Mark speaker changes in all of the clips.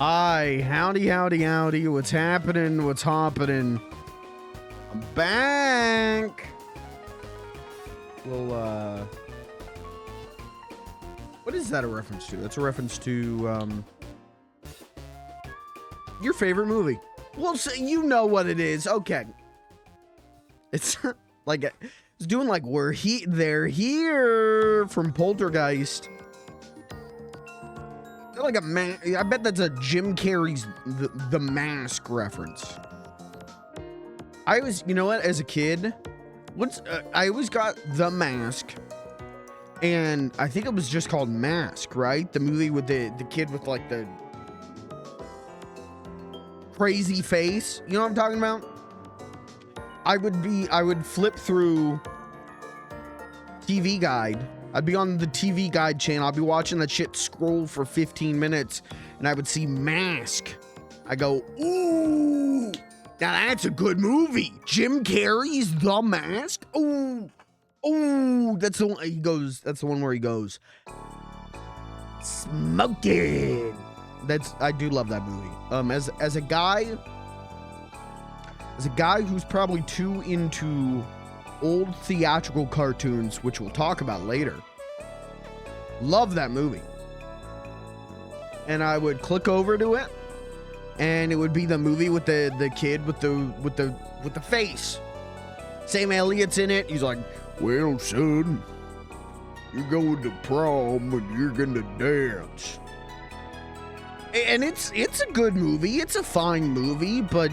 Speaker 1: Hi, howdy, howdy, howdy. What's happening? What's happening? I'm back. Well, what is that a reference to? That's a reference to, your favorite movie. Well, so you know what it is. Okay. It's like, it's doing like, they're here from Poltergeist. Like I bet that's a Jim Carrey's the Mask reference. I was, you know what, as a kid, I always got The Mask, and I think it was just called Mask, right? The movie with the kid with like the crazy face. You know what I'm talking about? I would flip through TV Guide. I'd be on the TV Guide channel. I'd be watching that shit scroll for 15 minutes, and I would see Mask. I go, ooh, now that's a good movie. Jim Carrey's The Mask. Ooh, ooh, that's the one he goes. That's the one where he goes, smoking. I do love that movie. As a guy who's probably too into old theatrical cartoons, which we'll talk about later. Love that movie. And I would click over to it, and it would be the movie with the kid with the face. Sam Elliott's in it. He's like, well, son, you're going to prom and you're gonna dance. And it's a good movie. It's a fine movie, but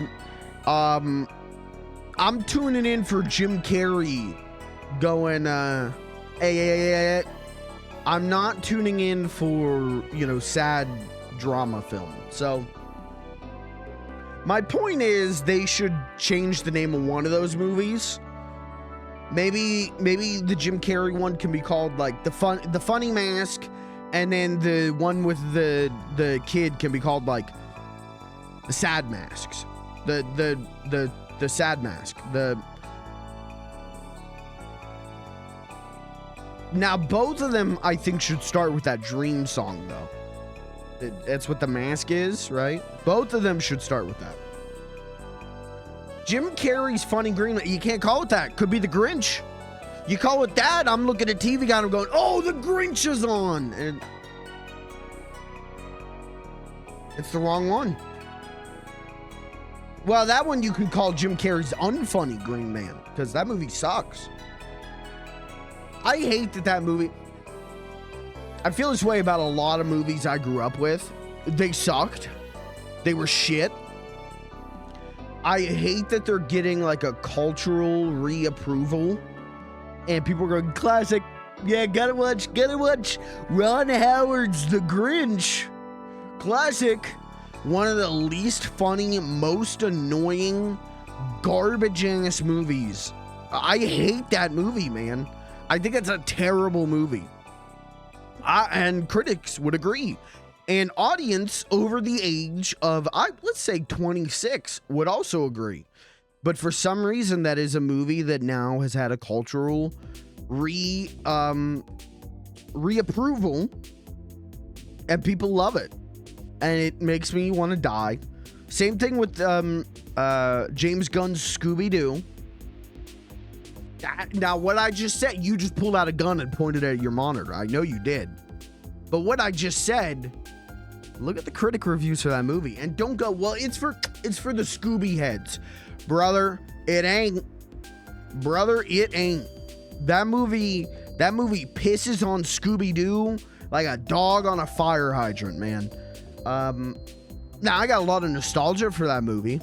Speaker 1: I'm tuning in for Jim Carrey going, hey. I'm not tuning in for, sad drama film. So my point is they should change the name of one of those movies. Maybe the Jim Carrey one can be called like the Funny Mask, and then the one with the kid can be called like the Sad Masks. The Sad Mask. Now, both of them, I think, should start with that Dream song, though. That's what The Mask is, right? Both of them should start with that. Jim Carrey's Funny Green, you can't call it that. Could be The Grinch. You call it that, I'm looking at TV Guide and I'm going, oh, The Grinch is on. And it's the wrong one. Well, that one you can call Jim Carrey's Unfunny Green Man, because that movie sucks. I hate that movie. I feel this way about a lot of movies I grew up with. They sucked. They were shit. I hate that they're getting like a cultural reapproval, and people are going, classic. Yeah, gotta watch Ron Howard's The Grinch. Classic. One of the least funny, most annoying, garbage-ass movies. I hate that movie, man. I think it's a terrible movie. And critics would agree. An audience over the age of, let's say 26 would also agree. But for some reason, that is a movie that now has had a cultural reapproval, and people love it. And it makes me want to die. Same thing with James Gunn's Scooby-Doo. Now, what I just said, you just pulled out a gun and pointed at your monitor. I know you did. But what I just said, look at the critic reviews for that movie. And don't go, well, it's for the Scooby heads. Brother, it ain't. Brother, it ain't. That movie pisses on Scooby-Doo like a dog on a fire hydrant, man. Now I got a lot of nostalgia for that movie.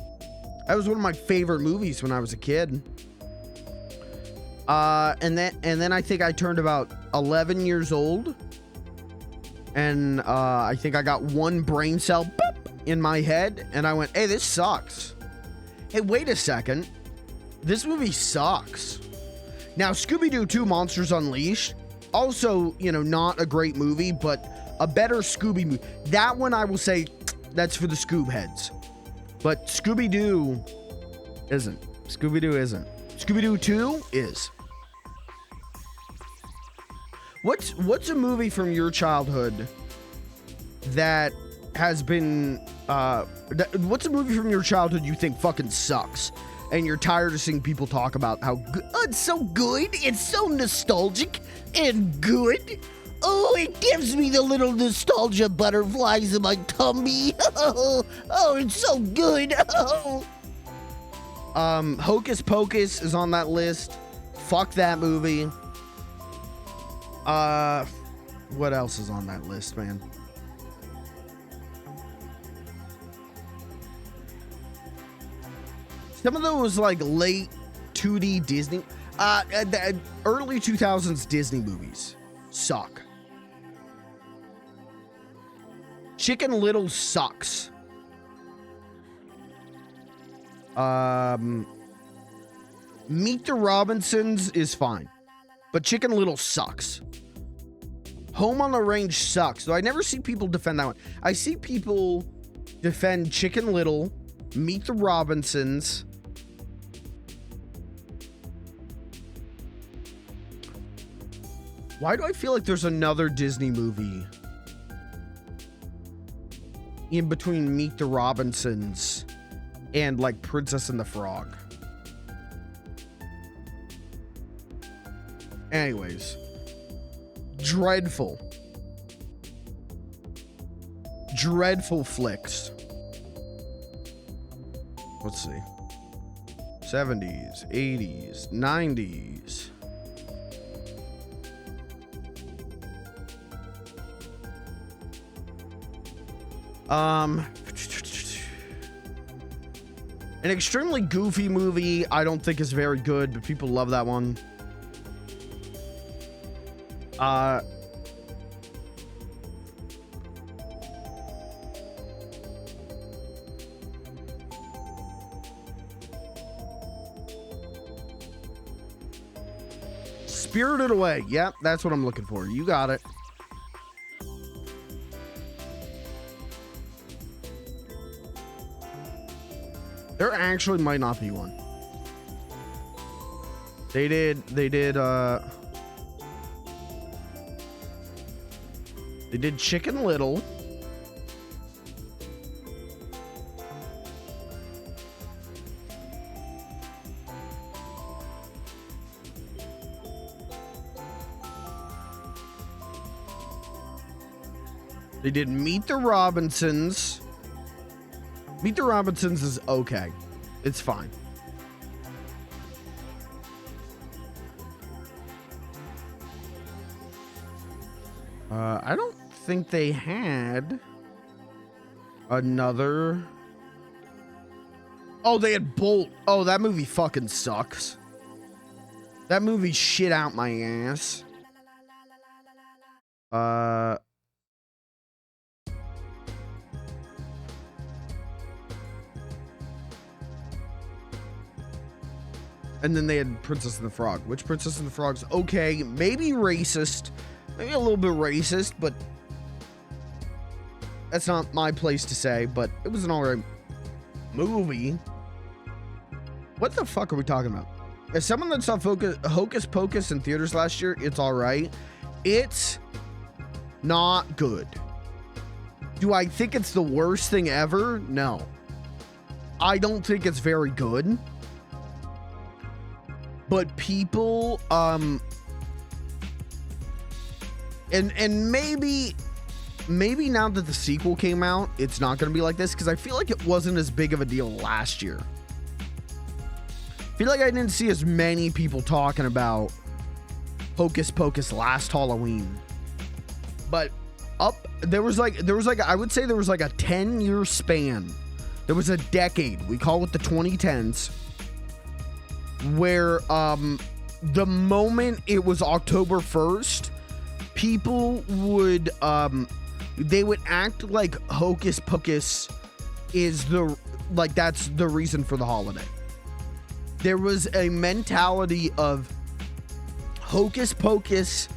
Speaker 1: That was one of my favorite movies when I was a kid. And then I think I turned about 11 years old, and I think I got one brain cell boop, in my head, and I went, hey, this sucks. Hey, wait a second. This movie sucks. Now, Scooby-Doo 2 Monsters Unleashed, also, not a great movie, but a better Scooby movie. That one I will say, that's for the Scoob heads. But Scooby-Doo isn't. Scooby-Doo isn't. Scooby-Doo 2 is. What's a movie from your childhood that has been, what's a movie from your childhood you think fucking sucks? And you're tired of seeing people talk about how it's so good, it's so nostalgic and good. Oh, it gives me the little nostalgia butterflies in my tummy. Oh, it's so good. Oh. Hocus Pocus is on that list. Fuck that movie. What else is on that list, man? Some of those like late 2D Disney, the early 2000s Disney movies suck. Chicken Little sucks. Meet the Robinsons is fine, but Chicken Little sucks. Home on the Range sucks, though I never see people defend that one. I see people defend Chicken Little, Meet the Robinsons. Why do I feel like there's another Disney movie in between Meet the Robinsons and like Princess and the Frog? Anyways, dreadful flicks. Let's see. 70s, 80s, 90s. An extremely goofy movie I don't think is very good, but people love that one. Spirited Away. Yep, that's what I'm looking for. You got it. There actually might not be one. They did Chicken Little. They did Meet the Robinsons. Meet the Robinsons is okay. It's fine. I don't think they had another. Oh, they had Bolt. Oh, that movie fucking sucks. That movie shit out my ass. And then they had Princess and the Frog, which Princess and the Frog's okay, maybe racist, maybe a little bit racist, but that's not my place to say, but it was an alright movie. What the fuck are we talking about? As someone that saw Hocus Pocus in theaters last year, it's alright. It's not good. Do I think it's the worst thing ever? No. I don't think it's very good. But people, and maybe now that the sequel came out, it's not going to be like this, because I feel like it wasn't as big of a deal last year. I feel like I didn't see as many people talking about Hocus Pocus last Halloween. But there was like I would say there was like a 10-year span. There was a decade. We call it the 2010s. Where the moment it was October 1st, people would they would act like Hocus Pocus is that's the reason for the holiday. There was a mentality of Hocus Pocus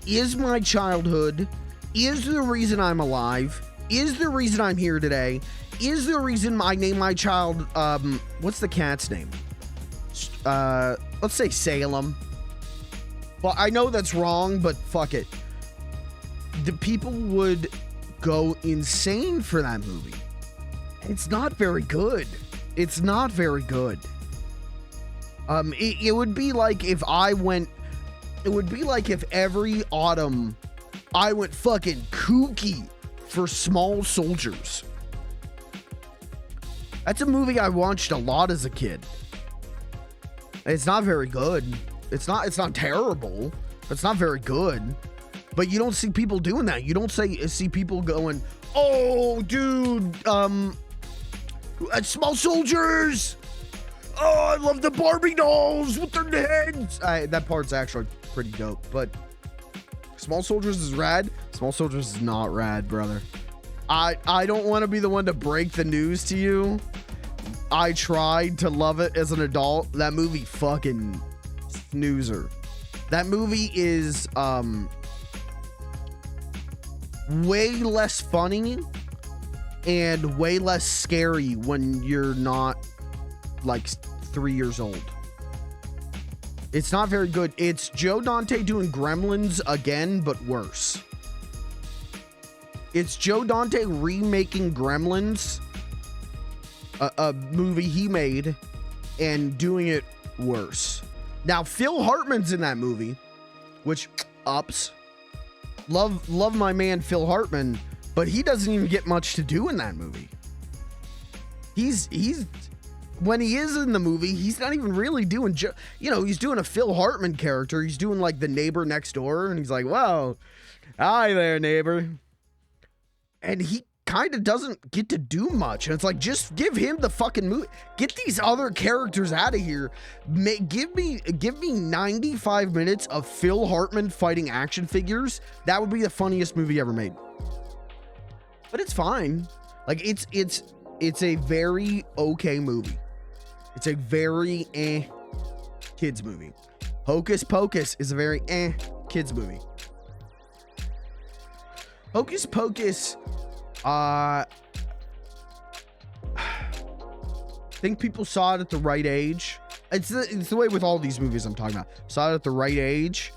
Speaker 1: is my childhood, is the reason I'm alive, is the reason I'm here today, is the reason I named my child what's the cat's name? Let's say Salem. Well, I know that's wrong, but fuck it. The people would go insane for that movie. It's not very good. It's not very good. It would be like if I went, it would be like if every autumn I went fucking kooky for Small Soldiers. That's a movie I watched a lot as a kid. It's not very good. It's not terrible. It's not very good. But you don't see people doing that. You don't see people going, oh, dude, Small Soldiers. Oh, I love the Barbie dolls with their heads. That part's actually pretty dope. But Small Soldiers is rad. Small Soldiers is not rad, brother. I don't want to be the one to break the news to you. I tried to love it as an adult. That movie fucking snoozer. That movie is way less funny and way less scary when you're not like 3 years old. It's not very good. It's Joe Dante doing Gremlins again, but worse. It's Joe Dante remaking Gremlins, a movie he made, and doing it worse. Now, Phil Hartman's in that movie, which ups. Love my man Phil Hartman, but he doesn't even get much to do in that movie. He's when he is in the movie, he's not even really doing, he's doing a Phil Hartman character. He's doing like the neighbor next door, and he's like, "Whoa, hi there, neighbor." And he kind of doesn't get to do much. And it's like, just give him the fucking movie. Get these other characters out of here. Give me 95 minutes of Phil Hartman fighting action figures. That would be the funniest movie ever made. But it's fine. Like, it's a very okay movie. It's a very kids movie. Hocus Pocus is a very kids movie. Hocus Pocus, I think people saw it at the right age. It's the way with all these movies I'm talking about. Saw it at the right age,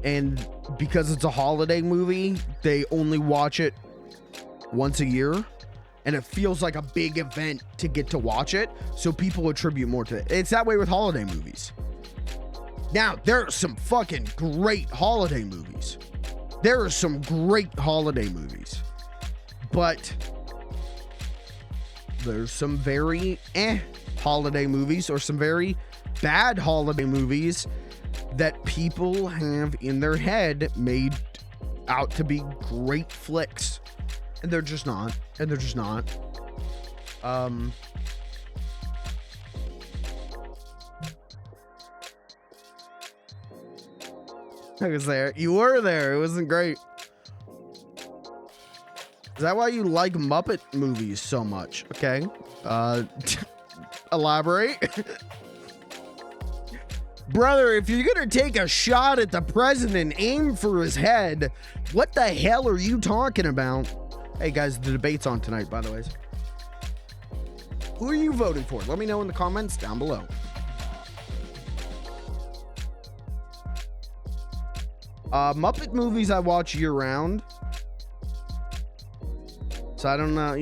Speaker 1: and because it's a holiday movie, they only watch it once a year, and it feels like a big event to get to watch it, so people attribute more to it. It's that way with holiday movies. Now, there are some fucking great holiday movies. There are some great holiday movies, but there's some very holiday movies, or some very bad holiday movies that people have in their head made out to be great flicks, and they're just not. I was there. You were there. It wasn't great. Is that why you like Muppet movies so much? Okay. Elaborate. Brother, if you're gonna take a shot at the president, aim for his head. What the hell are you talking about? Hey guys, the debate's on tonight, by the way. Who are you voting for? Let me know in the comments down below. Muppet movies I watch year round. So I don't know,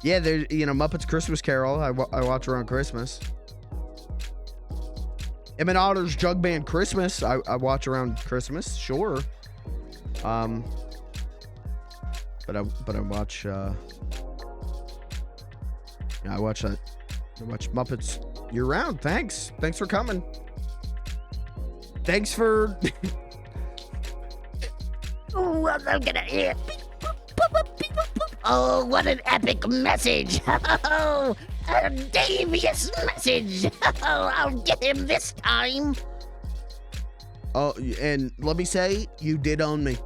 Speaker 1: Yeah, there's, Muppets Christmas Carol I watch around Christmas. Emmett Otter's Jug Band Christmas I watch around Christmas, sure. But I watch I watch Muppets year round. Thanks for coming. Thanks for
Speaker 2: Oh, I'm gonna oh, what an epic message. Oh, a devious message. Oh, I'll get him this time.
Speaker 1: Oh, and let me say, you did own me.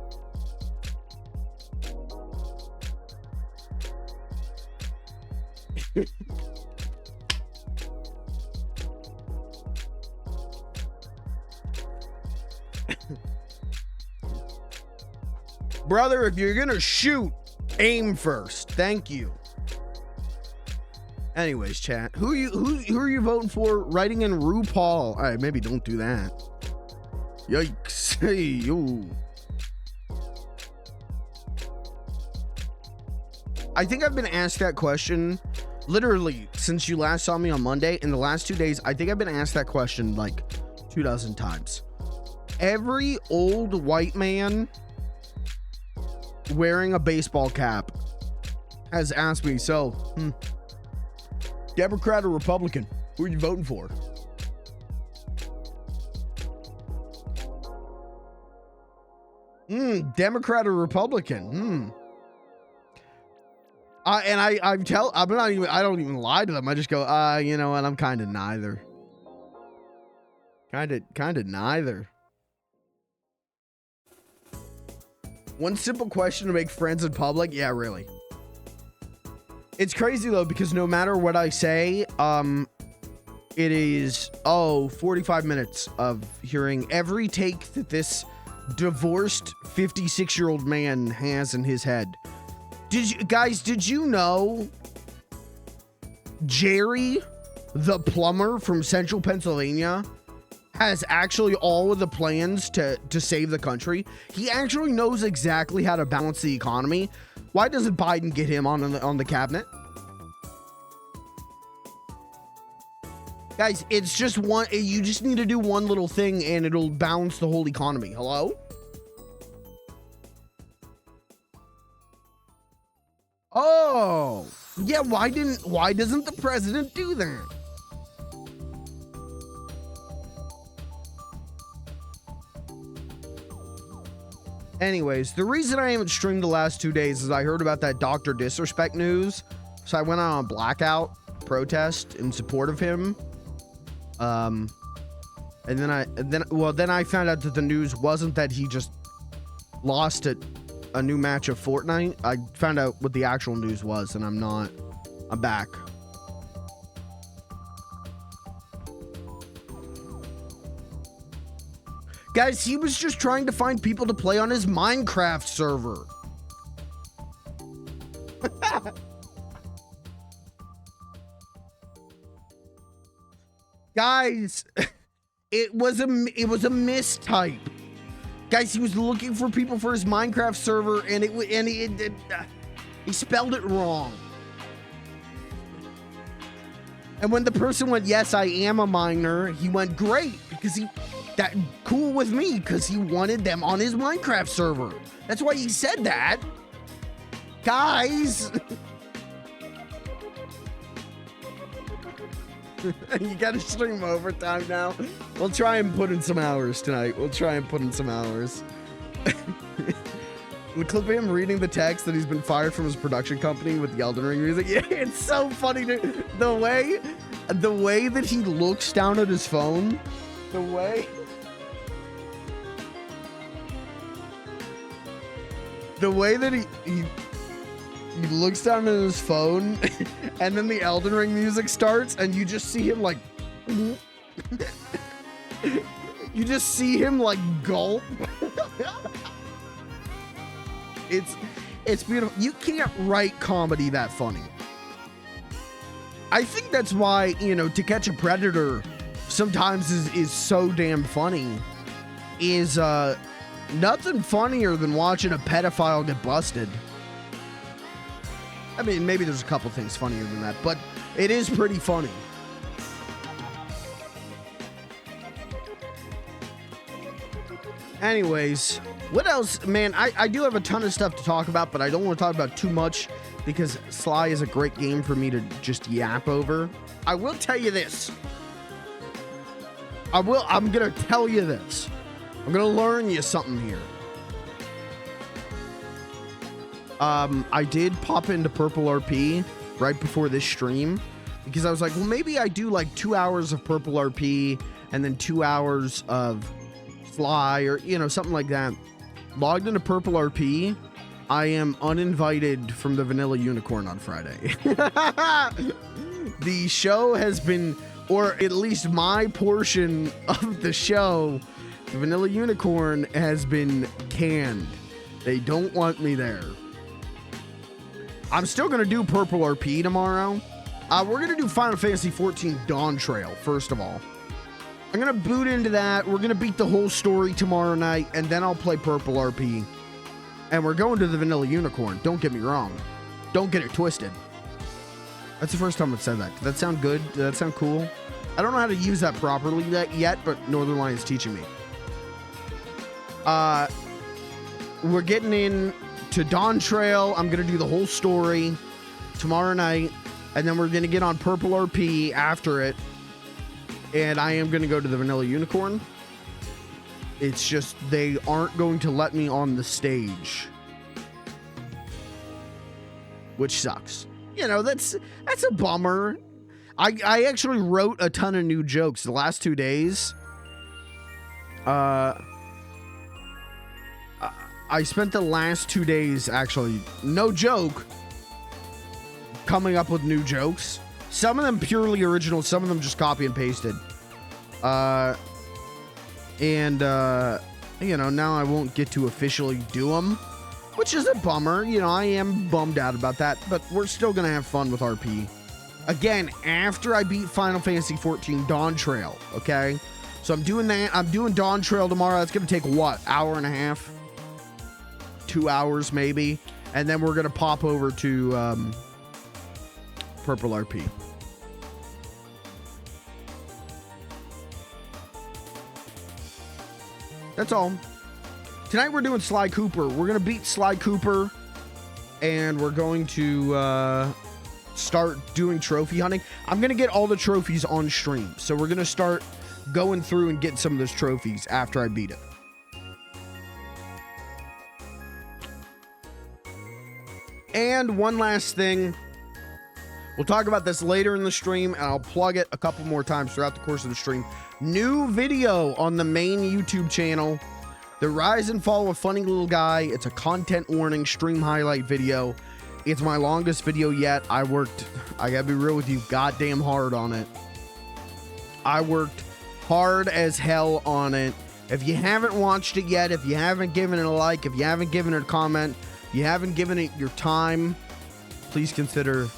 Speaker 1: Brother, if you're gonna shoot, aim first. Thank you. Anyways, chat. Who are you voting for? Writing in RuPaul. All right, maybe don't do that. Yikes. Hey, yo. I think I've been asked that question literally since you last saw me on Monday. In the last 2 days, I think I've been asked that question like 2,000 times. Every old white man wearing a baseball cap has asked me, so, Democrat or Republican? Who are you voting for? Democrat or Republican? I don't even lie to them. I just go, you know what? I'm kind of neither. Kind of neither. One simple question to make friends in public? Yeah, really. It's crazy though, because no matter what I say, it is 45 minutes of hearing every take that this divorced 56-year-old man has in his head. Did you know Jerry the plumber from Central Pennsylvania has actually all of the plans to save the country? He actually knows exactly how to balance the economy. Why doesn't Biden get him on the cabinet? Guys, it's just one. You just need to do one little thing and it'll balance the whole economy. Hello? Oh, yeah. Why doesn't the president do that? Anyways, the reason I haven't streamed the last 2 days is I heard about that Dr. Disrespect news. So I went on a blackout protest in support of him. And then I found out that the news wasn't that he just lost a new match of Fortnite. I found out what the actual news was, and I'm back. Guys, he was just trying to find people to play on his Minecraft server. Guys, it was a mistype. Guys, he was looking for people for his Minecraft server, and he spelled it wrong. And when the person went, "Yes, I am a miner," he went, "Great," because that cool with me, because he wanted them on his Minecraft server. That's why he said that. Guys. You gotta stream overtime now. We'll try and put in some hours tonight. The clip of him reading the text that he's been fired from his production company with the Elden Ring music. Yeah, it's so funny. The way that he looks down at his phone. The way that he looks down at his phone and then the Elden Ring music starts and you just see him like gulp. It's beautiful. You can't write comedy that funny. I think that's why, To Catch a Predator sometimes is so damn funny. Is nothing funnier than watching a pedophile get busted. I mean, maybe there's a couple things funnier than that, but it is pretty funny. Anyways, what else? Man, I do have a ton of stuff to talk about, but I don't want to talk about too much because Sly is a great game for me to just yap over. I will tell you this. I'm going to tell you this. I'm going to learn you something here. I did pop into Purple RP right before this stream because I was like, well, maybe I do like 2 hours of Purple RP and then 2 hours of Sly or, something like that. Logged into Purple RP. I am uninvited from the Vanilla Unicorn on Friday. The show has been, or at least my portion of the show, the Vanilla Unicorn has been canned. They don't want me there. I'm still going to do Purple RP tomorrow. We're going to do Final Fantasy XIV Dawn Trail, first of all. I'm going to boot into that. We're going to beat the whole story tomorrow night, and then I'll play Purple RP. And we're going to the Vanilla Unicorn. Don't get me wrong. Don't get it twisted. That's the first time I've said that. Did that sound good? Did that sound cool? I don't know how to use that properly yet, but Northern Lion is teaching me. We're getting in to Dawn Trail. I'm going to do the whole story tomorrow night, and then we're going to get on Purple RP after it, and I am going to go to the Vanilla Unicorn. It's just they aren't going to let me on the stage, which sucks. You know, that's a bummer. I actually wrote a ton of new jokes the last 2 days. I spent the last 2 days, actually, no joke, coming up with new jokes. Some of them purely original, some of them just copy and pasted. You know, now I won't get to officially do them, which is a bummer. You know, I am bummed out about that, but we're still going to have fun with RP. Again, after I beat Final Fantasy XIV Dawn Trail, okay? So I'm doing that. I'm doing Dawn Trail tomorrow. That's going to take, what, hour and a half? 2 hours, maybe. And then we're going to pop over to Purple RP. That's all. Tonight we're doing Sly Cooper. We're going to beat Sly Cooper, and we're going to start doing trophy hunting. I'm going to get all the trophies on stream. So we're going to start going through and getting some of those trophies after I beat it. And one last thing. We'll talk about this later in the stream, and I'll plug it a couple more times throughout the course of the stream. New video on the main YouTube channel. The Rise and Fall of Funny Little Guy. It's a content warning stream highlight video. It's my longest video yet. I gotta be real with you, goddamn hard on it. I worked hard as hell on it. If you haven't watched it yet, if you haven't given it a like, if you haven't given it a comment, you haven't given it your time, please consider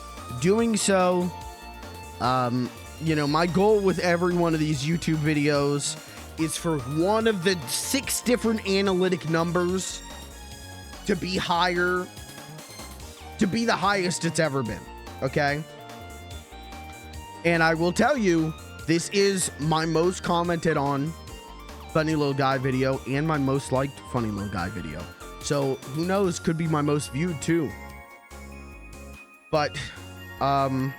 Speaker 1: doing so. You know, my goal with every one of these YouTube videos is for one of the 6 different analytic numbers to be higher, to be the highest it's ever been, okay? And I will tell you, this is my most commented on Funny Little Guy video and my most liked Funny Little Guy video. So who knows, could be my most viewed too. But I'm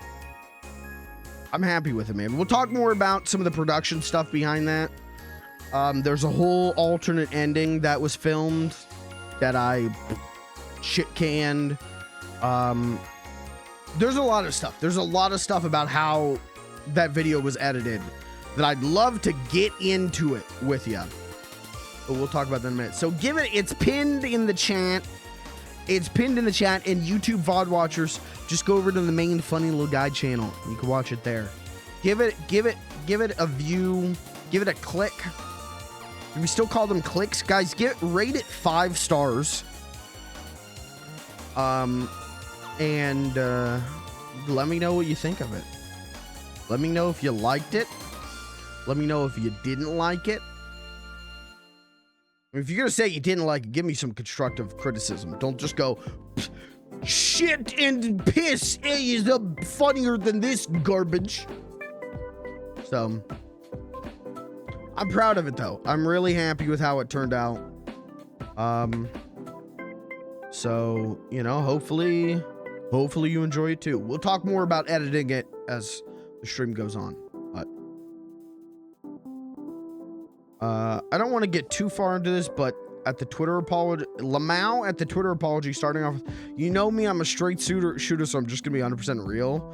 Speaker 1: happy with it, man. We'll talk more about some of the production stuff behind that. There's a whole alternate ending that was filmed that I shit-canned. There's a lot of stuff. There's a lot of stuff about how that video was edited that I'd love to get into it with you. But we'll talk about that in a minute. So it's pinned in the chat. It's pinned in the chat, and YouTube VOD watchers, just go over to the main Funny Little Guy channel. You can watch it there. Give it a view. Give it a click. Do we still call them clicks? Guys, rate it 5 stars. And let me know what you think of it. Let me know if you liked it. Let me know if you didn't like it. If you're gonna say you didn't like it, give me some constructive criticism. Don't just go, shit and piss is funnier than this garbage. So, I'm proud of it though. I'm really happy with how it turned out. So, you know, hopefully you enjoy it too. We'll talk more about editing it as the stream goes on. But I don't want to get too far into this, but at the Twitter apology, Lamau at the Twitter apology, starting off, you know me, I'm a straight shooter, so I'm just gonna be 100% real.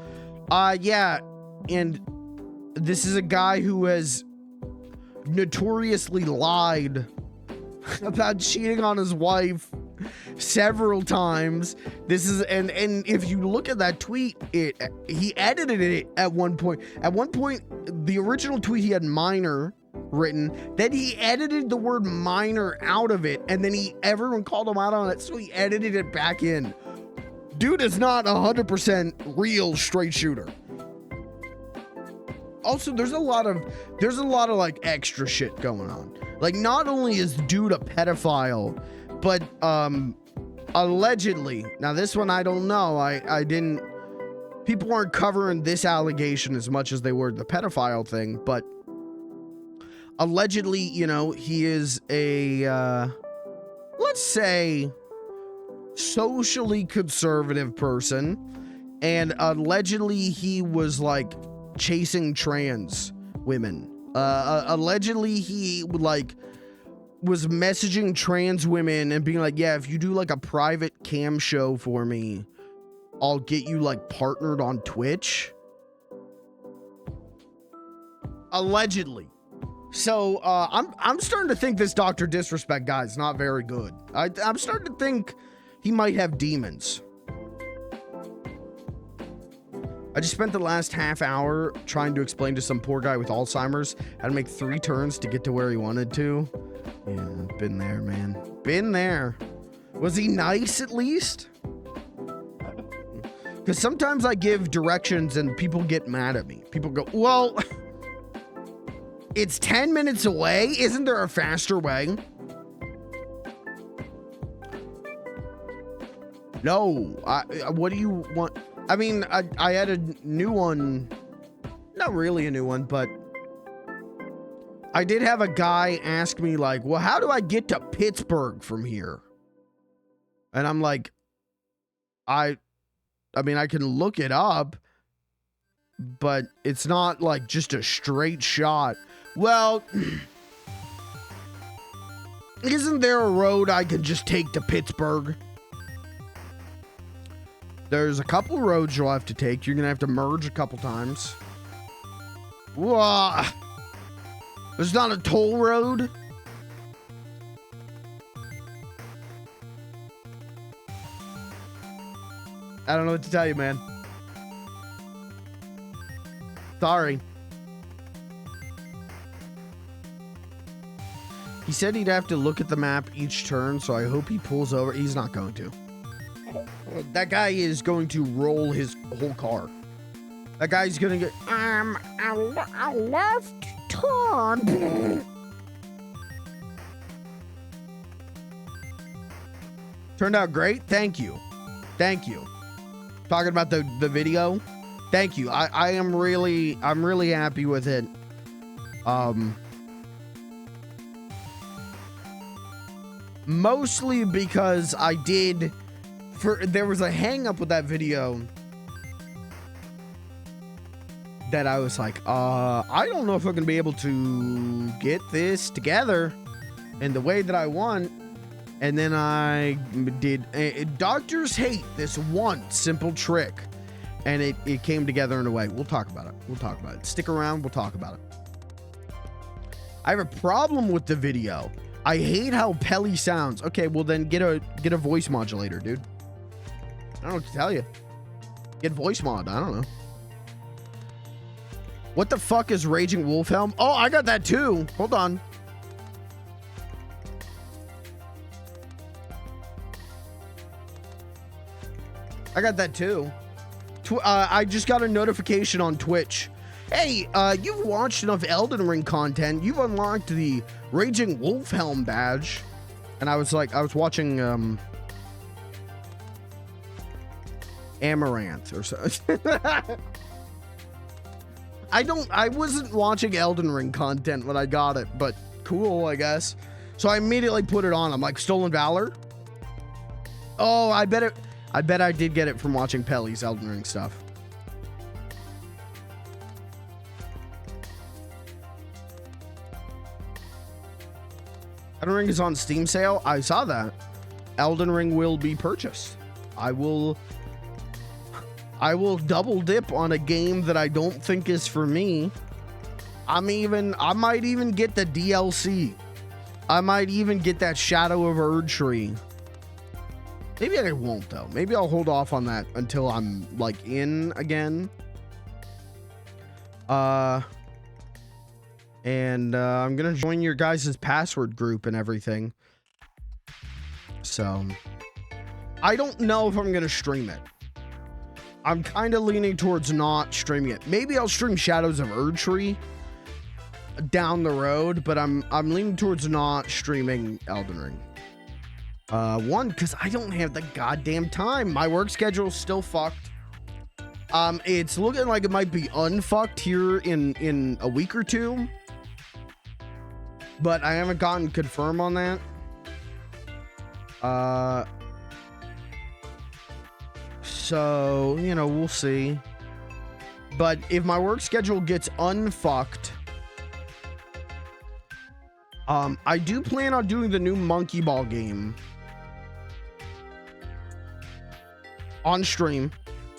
Speaker 1: Yeah, and this is a guy who has notoriously lied about cheating on his wife several times. This is and if you look at that tweet, he edited it at one point. At one point, the original tweet he had minor written, then he edited the word minor out of it, and then everyone called him out on it, so he edited it back in. Dude is not 100% real straight shooter. Also, there's a lot of like extra shit going on. Like, not only is dude a pedophile, but allegedly, now this one I don't know. I didn't. People aren't covering this allegation as much as they were the pedophile thing, but allegedly, you know, he is a, let's say, socially conservative person, and allegedly he was like chasing trans women. Allegedly he like was messaging trans women and being like, yeah, if you do like a private cam show for me, I'll get you like partnered on Twitch. Allegedly. So I'm starting to think this Dr. Disrespect guy is not very good. I'm starting to think he might have demons. I just spent the last half hour trying to explain to some poor guy with Alzheimer's how to make 3 turns to get to where he wanted to. Yeah, been there, man. Been there. Was he nice at least? Because sometimes I give directions and people get mad at me. People go, well, it's 10 minutes away. Isn't there a faster way? No. What do you want? I mean, I had a new one. Not really a new one, but I did have a guy ask me like, well, how do I get to Pittsburgh from here? And I'm like, I mean, I can look it up, but it's not like just a straight shot. Well, isn't there a road I can just take to Pittsburgh? There's a couple roads you'll have to take. You're going to have to merge a couple times. Whoa. There's not a toll road? I don't know what to tell you, man. Sorry. He said he'd have to look at the map each turn, so I hope he pulls over. He's not going to. That guy is going to roll his whole car. That guy's going to get...
Speaker 2: a left turn.
Speaker 1: Turned out great. Thank you. Thank you. Talking about the video. Thank you. I'm really happy with it. Mostly because there was a hang up with that video that I was like, I don't know if I'm gonna be able to get this together in the way that I want. And then I did. Doctors hate this one simple trick, and it came together in a way. We'll talk about it. We'll talk about it. Stick around. We'll talk about it. I have a problem with the video. I hate how Pelly sounds. Okay, well then get a voice modulator, dude. I don't know what to tell you. Get voice mod. I don't know. What the fuck is Raging Wolf Helm? Oh, I got that too. Hold on. I got that too. I just got a notification on Twitch. Hey, you've watched enough Elden Ring content. You've unlocked the Raging Wolf Helm badge. And I was watching Amaranth or something. I wasn't watching Elden Ring content when I got it, but cool, I guess. So I immediately put it on. I'm like, Stolen Valor? Oh, I bet I did get it from watching Pelly's Elden Ring stuff. Elden Ring is on Steam sale. I saw that. Elden Ring will be purchased. I will double dip on a game that I don't think is for me. I might even get the DLC. I might even get that Shadow of Erdtree. Maybe I won't though. Maybe I'll hold off on that until I'm like in again. And I'm gonna join your guys' password group and everything. So I don't know if I'm gonna stream it. I'm kind of leaning towards not streaming it. Maybe I'll stream Shadows of Erdtree down the road, but I'm leaning towards not streaming Elden Ring. One, because I don't have the goddamn time. My work schedule's still fucked. It's looking like it might be unfucked here in a week or two, but I haven't gotten confirmed on that. So, you know, we'll see. But if my work schedule gets unfucked, I do plan on doing the new Monkey Ball game on stream.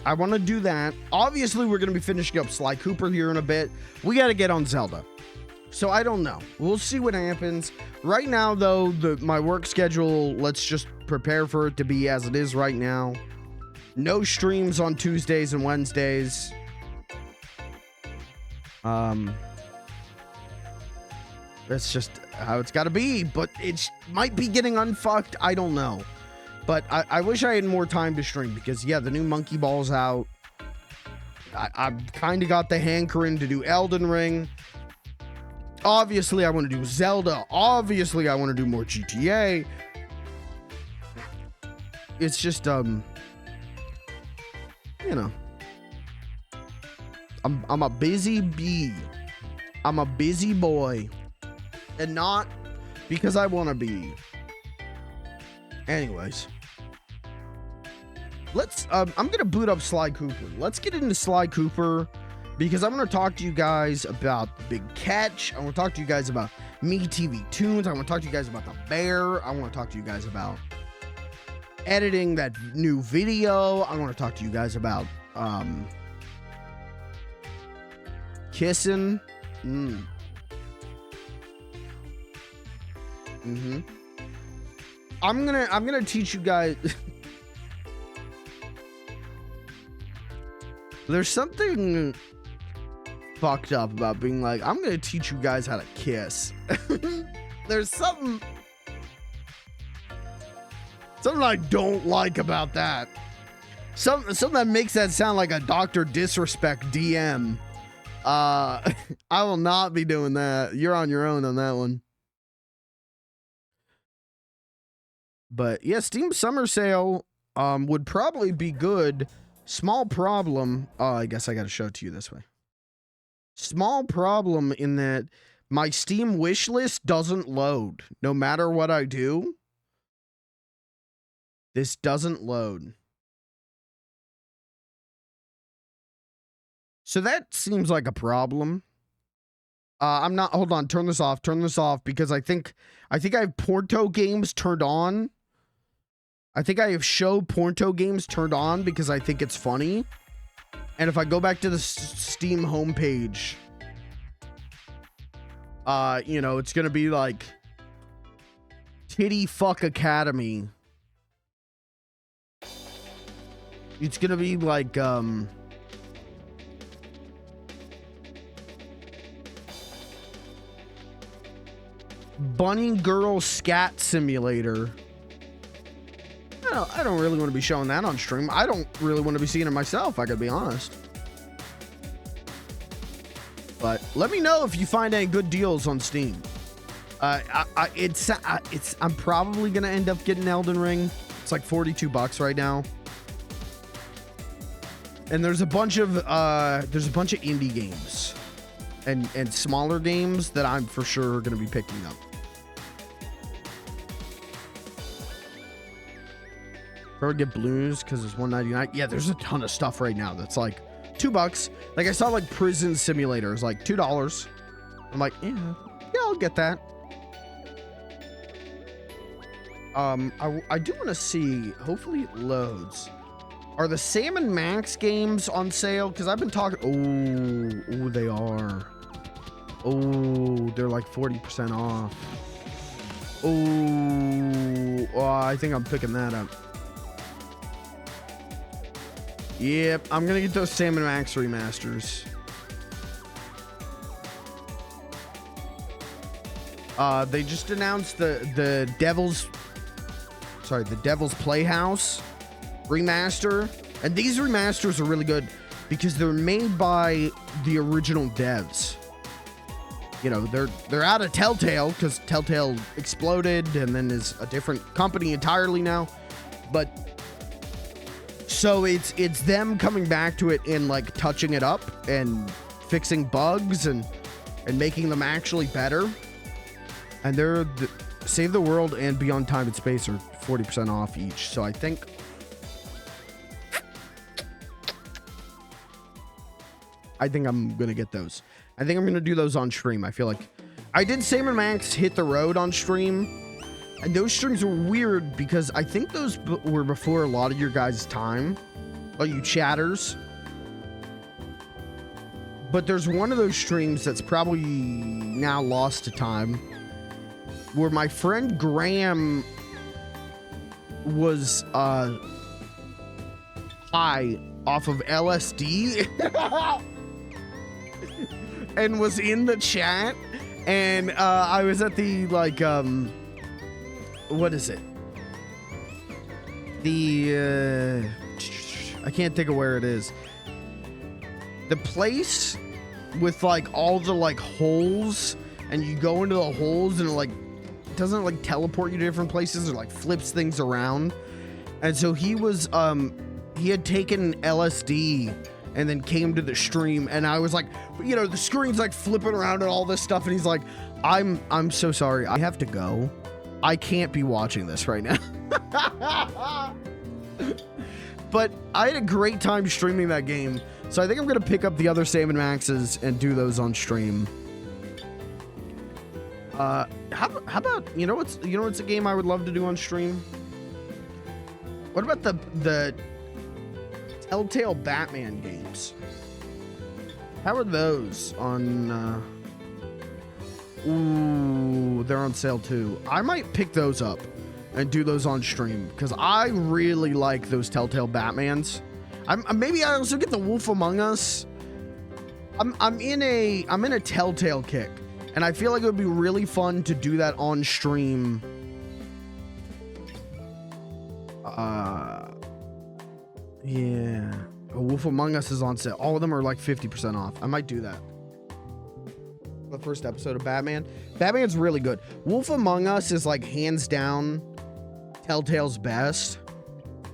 Speaker 1: I want to do that. Obviously, we're going to be finishing up Sly Cooper here in a bit. We got to get on Zelda. So I don't know. We'll see what happens. Right now, though, my work schedule, let's just prepare for it to be as it is right now. No streams on Tuesdays and Wednesdays. That's just how it's got to be. But it might be getting unfucked. I don't know. But I wish I had more time to stream because, yeah, the new Monkey Ball's out. I've kind of got the hankering to do Elden Ring. Obviously, I want to do Zelda. Obviously, I want to do more GTA. It's just, you know. I'm a busy bee. I'm a busy boy. And not because I want to be. Anyways. I'm going to boot up Sly Cooper. Let's get into Sly Cooper because I'm going to talk to you guys about Big Catch. I want to talk to you guys about Me TV Tunes. I want to talk to you guys about the bear. I want to talk to you guys about editing that new video. I want to talk to you guys about kissing. I'm gonna teach you guys. There's something fucked up about being like, I'm gonna teach you guys how to kiss. There's something I don't like about that. Something that makes that sound like a Dr. Disrespect DM. I will not be doing that. You're on your own on that one. But yeah, Steam Summer Sale would probably be good. Small problem. Oh, I guess I got to show it to you this way. Small problem in that my Steam wish list doesn't load. No matter what I do, this doesn't load. So that seems like a problem. Hold on, turn this off because I think I have Porto games turned on. I think I have show Porto games turned on because I think it's funny. And if I go back to the Steam homepage, you know, it's gonna be like Titty Fuck Academy. It's gonna be like, Bunny Girl Scat Simulator. I don't really want to be showing that on stream. I don't really want to be seeing it myself, I gotta be honest. But let me know if you find any good deals on Steam. I'm probably gonna end up getting Elden Ring. It's like $42 right now. And there's a bunch of indie games and smaller games that I'm for sure gonna be picking up. Or get Blues because it's $1.99. Yeah, there's a ton of stuff right now that's like $2. Like I saw like Prison Simulator is like $2. I'm like, yeah, I'll get that. I do want to see. Hopefully it loads. Are the Sam & Max games on sale? Because I've been talking. Oh, they are. Oh, they're like 40% off. Oh, I think I'm picking that up. Yep, I'm gonna get those Sam & Max remasters. They just announced the Devil's Playhouse remaster, and these remasters are really good because they're made by the original devs. you know, they're out of Telltale because Telltale exploded and then is a different company entirely now. But so it's them coming back to it and like touching it up and fixing bugs and making them actually better. And they're Save the World and Beyond Time and Space are 40% off each. So I think I'm gonna get those. I think I'm gonna do those on stream. I feel like I did Sam and Max Hit the Road on stream, and those streams were weird because I think those were before a lot of your guys' time, all you chatters. But there's one of those streams that's probably now lost to time, where my friend Graham was high off of LSD and was in the chat, and I was at the like what is it? The I can't think of where it is. The place with like all the like holes, and you go into the holes and it like doesn't like teleport you to different places or like flips things around. And so he was he had taken LSD and then came to the stream, and I was like, you know, the screen's like flipping around and all this stuff, and he's like, I'm so sorry, I have to go. I can't be watching this right now. But I had a great time streaming that game, so I think I'm gonna pick up the other Sam and Maxes and do those on stream. How about you know what's a game I would love to do on stream? What about the Telltale Batman games? How are those on? Ooh, they're on sale too. I might pick those up and do those on stream because I really like those Telltale Batmans. Maybe I also get the Wolf Among Us. I'm in a Telltale kick, and I feel like it would be really fun to do that on stream. Yeah, a Wolf Among Us is on sale. All of them are like 50% off. I might do that. The first episode of Batman. Batman's really good. Wolf Among Us is like hands down Telltale's best,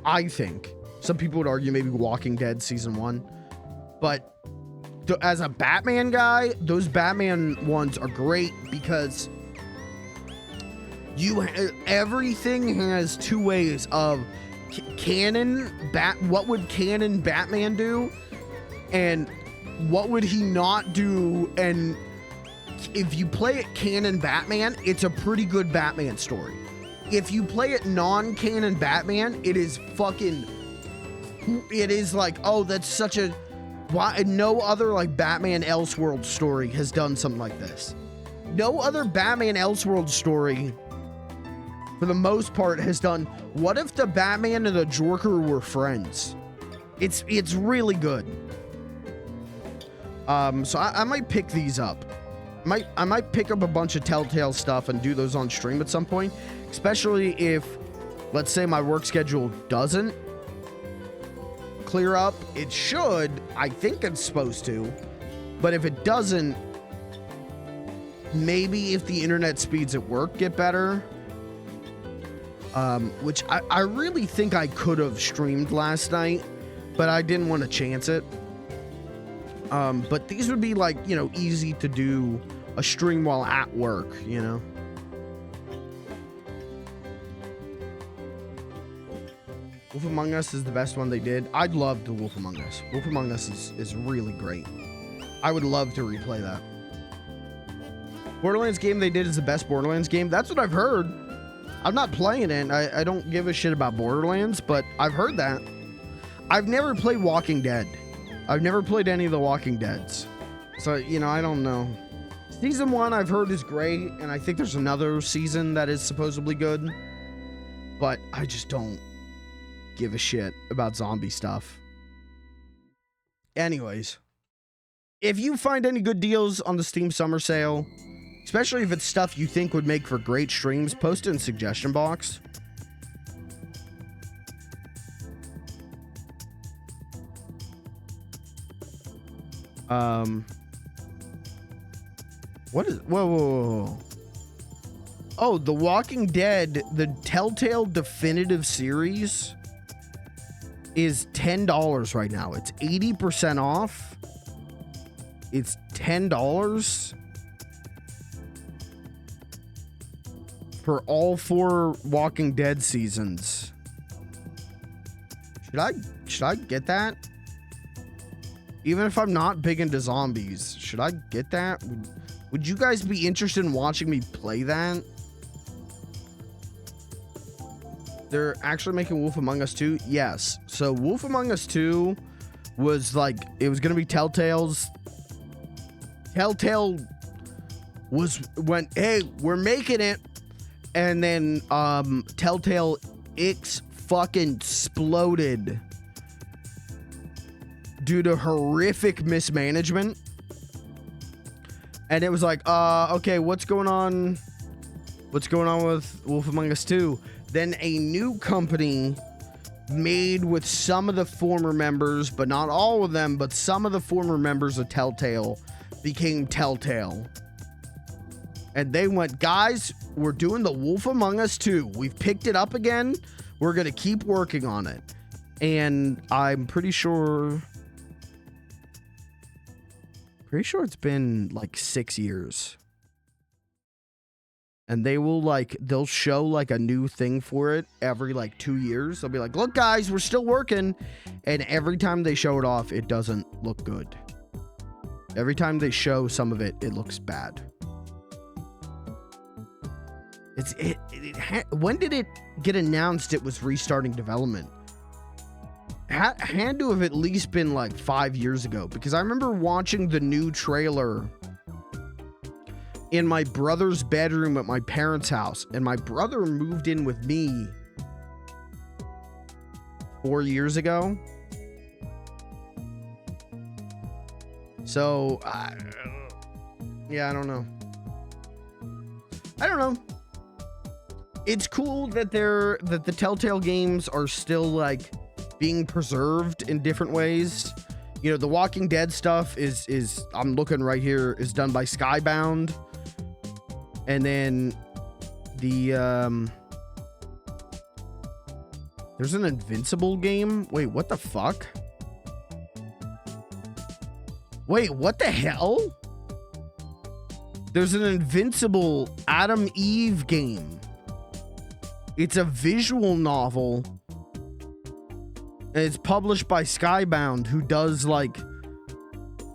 Speaker 1: I think. Some people would argue maybe Walking Dead season 1, but as a Batman guy, those Batman ones are great because everything has two ways of what would canon Batman do, and what would he not do. And if you play it canon Batman, it's a pretty good Batman story. If you play it non-canon Batman, it is like, oh, that's such a, why no other like Batman Elseworld story has done something like this. No other Batman Elseworld story, for the most part, has done, what if the Batman and the Joker were friends? It's really good. So I might pick these up. I might pick up a bunch of Telltale stuff and do those on stream at some point, especially if, let's say, my work schedule doesn't clear up. It should. I think it's supposed to. But if it doesn't, maybe if the internet speeds at work get better, which I really think I could have streamed last night, but I didn't want to chance it. But these would be like, you know, easy to do a stream while at work, you know? Wolf Among Us is the best one they did. I'd love the Wolf Among Us. Wolf Among Us is really great. I would love to replay that. Borderlands game they did is the best Borderlands game. That's what I've heard. I'm not playing it. I don't give a shit about Borderlands, but I've heard that. I've never played Walking Dead. I've never played any of the Walking Deads. So, you know, I don't know. Season 1 I've heard is great, and I think there's another season that is supposedly good. But I just don't give a shit about zombie stuff. Anyways, if you find any good deals on the Steam Summer Sale, especially if it's stuff you think would make for great streams, post it in the suggestion box. What is... Whoa, whoa, whoa, whoa. Oh, The Walking Dead, the Telltale Definitive Series is $10 right now. It's 80% off. It's $10 for all 4 Walking Dead seasons. Should I get that? Even if I'm not big into zombies, should I get that? Would you guys be interested in watching me play that? They're actually making Wolf Among Us 2? Yes. So Wolf Among Us 2 was like, it was going to be Telltale's. Telltale went, hey, we're making it. And then Telltale X fucking exploded due to horrific mismanagement. And it was like, okay, what's going on? What's going on with Wolf Among Us 2? Then a new company made with some of the former members, but not all of them, but some of the former members of Telltale became Telltale. And they went, guys, we're doing the Wolf Among Us 2. We've picked it up again. We're going to keep working on it. And I'm pretty sure it's been like 6 years. And they will they'll show like a new thing for it every like 2 years. They'll be like, look guys, we're still working. And every time they show it off, it doesn't look good. Every time they show some of it, it looks bad. When did it get announced it was restarting development? Had to have at least been like 5 years ago, because I remember watching the new trailer in my brother's bedroom at my parents' house, and my brother moved in with me 4 years ago. So, yeah, I don't know. It's cool that the Telltale games are still like being preserved in different ways. You know, the Walking Dead stuff is I'm looking right here, is done by Skybound. And then the there's an Invincible game. Wait, what the fuck? Wait, what the hell? There's an Invincible Adam Eve game. It's a visual novel. And it's published by Skybound, who does like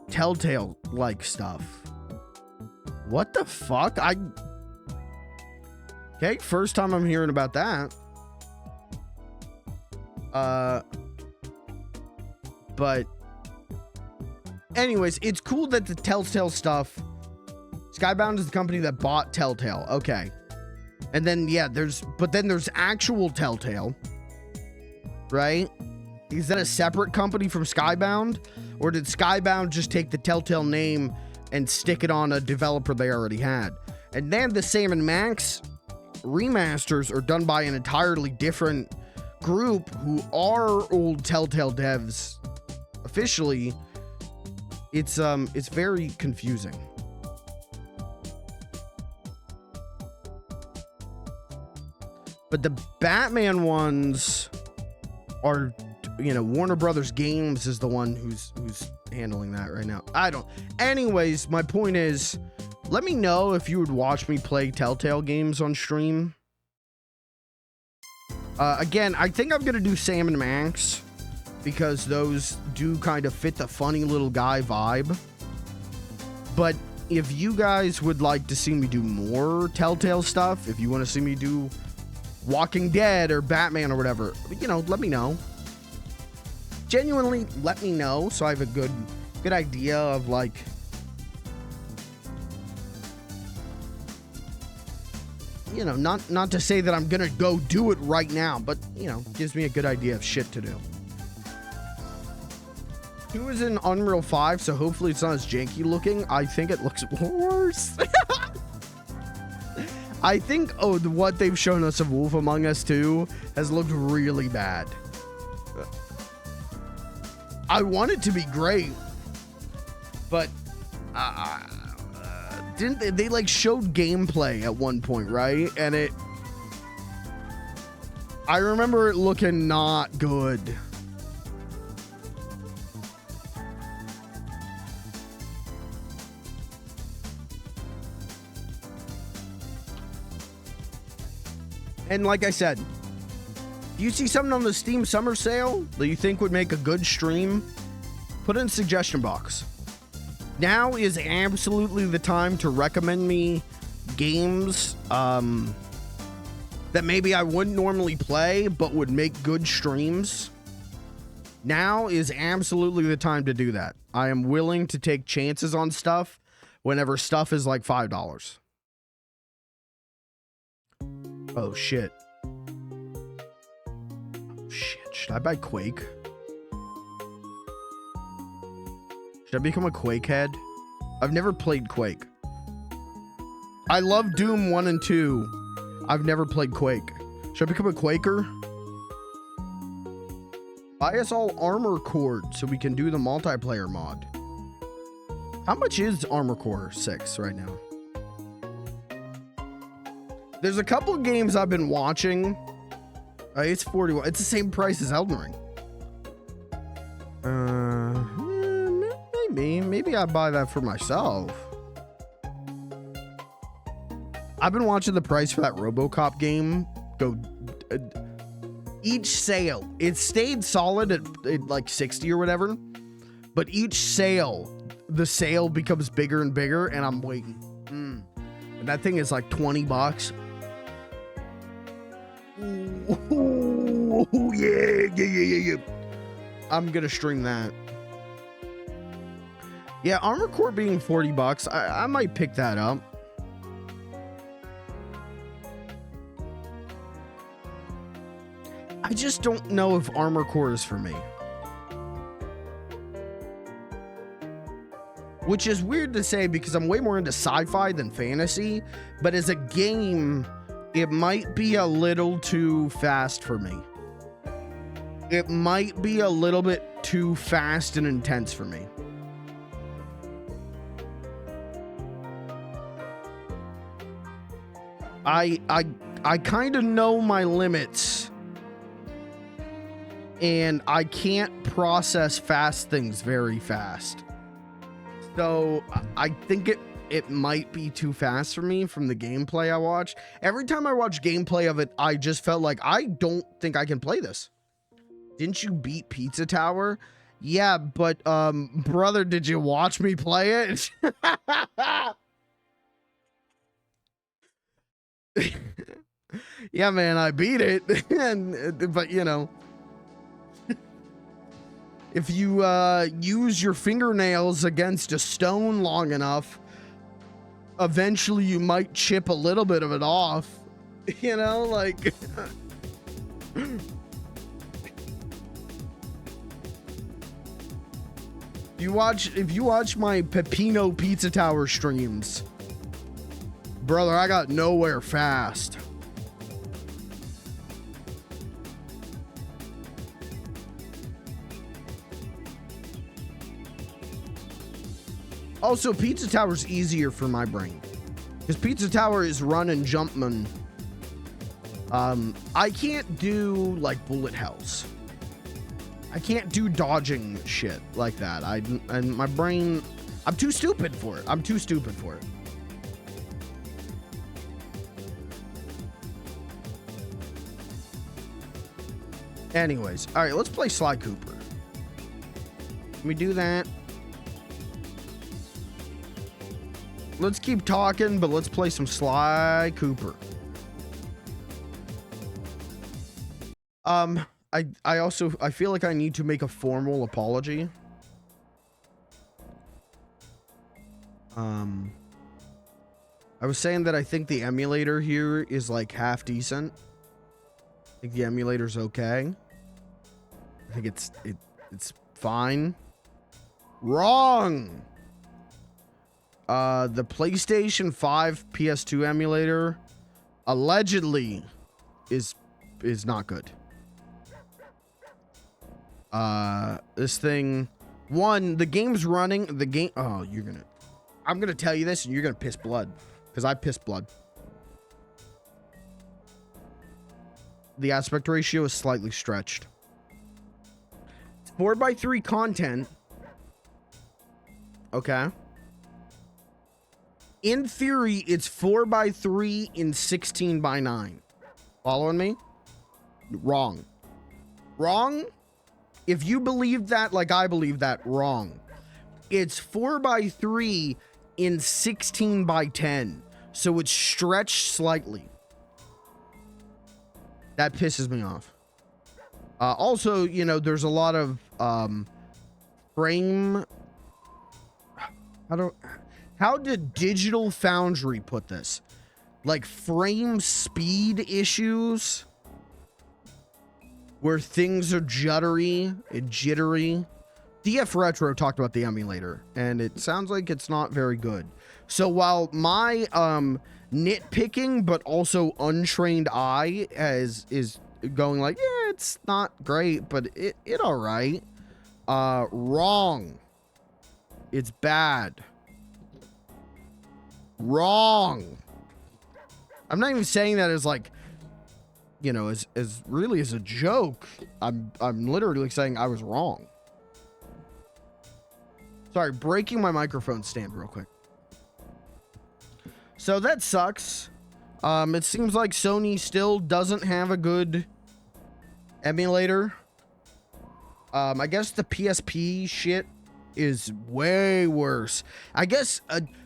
Speaker 1: Telltale like stuff. What the fuck? Okay, first time I'm hearing about that. But anyways, it's cool that the Telltale stuff, Skybound is the company that bought Telltale. Okay. And then yeah, there's actual Telltale, right? Is that a separate company from Skybound? Or did Skybound just take the Telltale name and stick it on a developer they already had? And then the Sam and Max remasters are done by an entirely different group who are old Telltale devs officially. It's very confusing. But the Batman ones are, you know, Warner Brothers Games is the one who's handling that right now. Anyways, my point is, let me know if you would watch me play Telltale games on stream. Again, I think I'm gonna do Sam and Max because those do kind of fit the funny little guy vibe. But if you guys would like to see me do more Telltale stuff, if you want to see me do Walking Dead or Batman or whatever, you know, let me know. Genuinely, let me know so I have a good idea of like, you know, not to say that I'm gonna go do it right now, but you know, gives me a good idea of shit to do. 2 is in Unreal 5, so hopefully it's not as janky looking. I think it looks worse. I think, what they've shown us of Wolf Among Us 2 has looked really bad. I want it to be great, but didn't they like showed gameplay at one point, right? And I remember it looking not good. And like I said, you see something on the Steam Summer Sale that you think would make a good stream, put it in the suggestion box. Now is absolutely the time to recommend me games that maybe I wouldn't normally play, but would make good streams. Now is absolutely the time to do that. I am willing to take chances on stuff whenever stuff is like $5. Oh, shit. Shit, should I buy Quake? Should I become a Quake head? I've never played Quake. I love Doom 1 and 2. I've never played Quake. Should I become a Quaker? Buy us all Armor Core so we can do the multiplayer mod. How much is Armor Core 6 right now? There's a couple of games I've been watching. It's 41. It's the same price as Elden Ring. Maybe I buy that for myself. I've been watching the price for that RoboCop game go. Each sale, it stayed solid at like 60 or whatever, but each sale, the sale becomes bigger and bigger, and I'm waiting. And that thing is like $20. Ooh, yeah. I'm gonna stream that. Yeah, Armor Core being $40, I might pick that up. I just don't know if Armor Core is for me. Which is weird to say because I'm way more into sci-fi than fantasy, but as a game, it might be a little too fast for me. It might be a little bit too fast and intense for me. I kind of know my limits, and I can't process fast things very fast. So I think it might be too fast for me from the gameplay I watched. Every time I watch gameplay of it, I just felt like I don't think I can play this. Didn't you beat Pizza Tower? Yeah, but brother, did you watch me play it? Yeah, man, I beat it. But you know, if you use your fingernails against a stone long enough, eventually you might chip a little bit of it off. You know, like if you watch my Pepino Pizza Tower streams, brother, I got nowhere fast. Also, Pizza Tower's easier for my brain because Pizza Tower is run and jumpman. I can't do like bullet hells. I can't do dodging shit like that. And my brain, I'm too stupid for it. I'm too stupid for it. Anyways, all right, let's play Sly Cooper. Can we do that? Let's keep talking, but let's play some Sly Cooper. I feel like I need to make a formal apology. I was saying that I think the emulator here is like half decent. I think the emulator's okay. I think it's fine. Wrong. The PlayStation 5 PS2 emulator allegedly is not good. This thing, the game's running, oh, you're gonna, I'm gonna tell you this, and you're gonna piss blood, because I pissed blood. The aspect ratio is slightly stretched. It's 4:3 content. Okay. In theory, it's 4:3 in 16:9. Following me? Wrong. Wrong? If you believe that like I believe that, wrong. It's 4:3 in 16:10. So it's stretched slightly. That pisses me off. Also, you know, there's a lot of frame. How did Digital Foundry put this? Like frame speed issues where things are jittery and jittery. DF Retro talked about the emulator, and it sounds like it's not very good. So while my nitpicking but also untrained eye is going like, yeah, it's not great, but it all right. Wrong. It's bad. Wrong. I'm not even saying that as like, you know, as really as a joke. I'm literally saying I was wrong. Sorry, breaking my microphone stand real quick. So that sucks. It seems like Sony still doesn't have a good emulator. I guess the PSP shit is way worse. I guess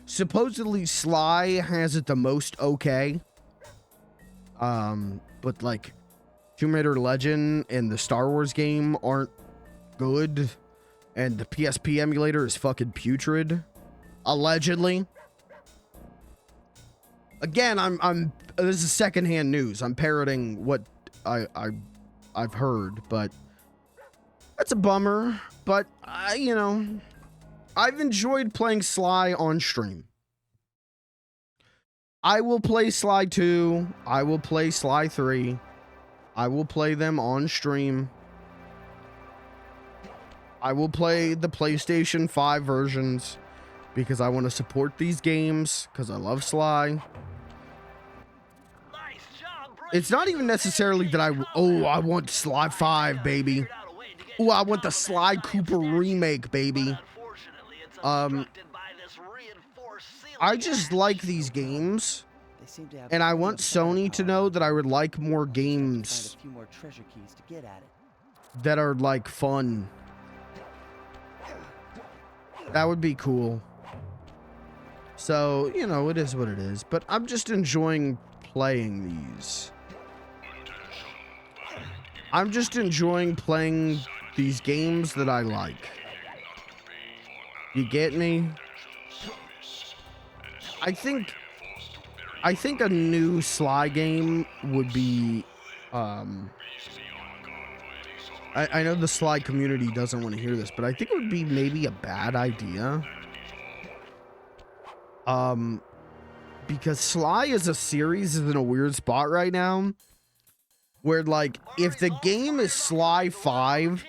Speaker 1: supposedly Sly has it the most okay. But like Tomb Raider Legend and the Star Wars game aren't good, and the PSP emulator is fucking putrid, allegedly. Again, I'm this is secondhand news. I'm parroting what I've heard, but that's a bummer. But you know, I've enjoyed playing Sly on stream. I will play Sly 2. I will play Sly 3. I will play them on stream. I will play the PlayStation 5 versions because I want to support these games because I love Sly. It's not even necessarily that I want Sly 5, baby. Oh, I want the Sly Cooper remake, baby. I just like these games, and I want Sony to know that I would like more games that are like fun. That would be cool. So, you know, it is what it is, but I'm just enjoying playing these. I'm just enjoying playing these games that I like. You get me? I think a new Sly game would be I know the Sly community doesn't want to hear this, but I think it would be maybe a bad idea. Because Sly as a series is in a weird spot right now, where like if the game is Sly 5,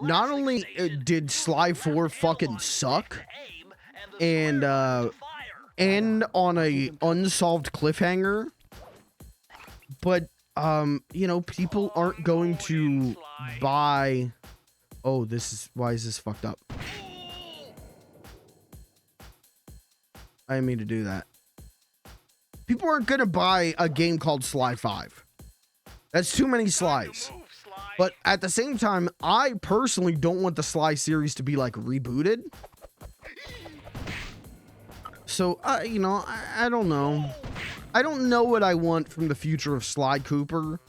Speaker 1: not only did Sly 4 fucking suck and end on a unsolved cliffhanger, but you know, people aren't going to buy. Oh, why is this fucked up? I didn't mean to do that. People aren't gonna buy a game called Sly 5. That's too many Slys. But at the same time, I personally don't want the Sly series to be like rebooted. So, you know, I don't know. I don't know what I want from the future of Sly Cooper.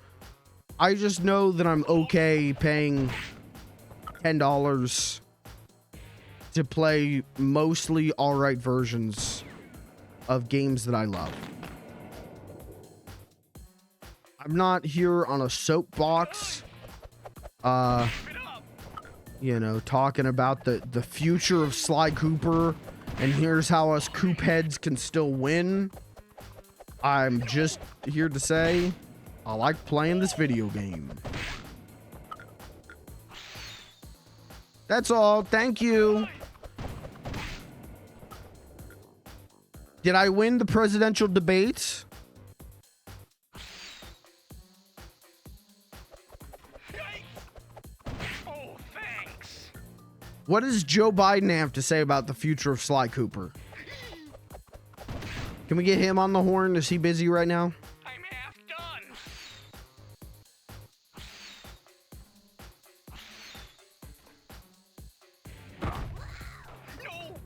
Speaker 1: I just know that I'm okay paying $10 to play mostly alright versions of games that I love. I'm not here on a soapbox, you know, talking about the future of Sly Cooper and here's how us Coop heads can still win. I'm just here to say I like playing this video game. That's all. Thank you. Did I win the presidential debates?
Speaker 3: Oh, thanks.
Speaker 1: What does Joe Biden have to say about the future of Sly Cooper? Can we get him on the horn? Is he busy right now?
Speaker 3: I'm half done. No.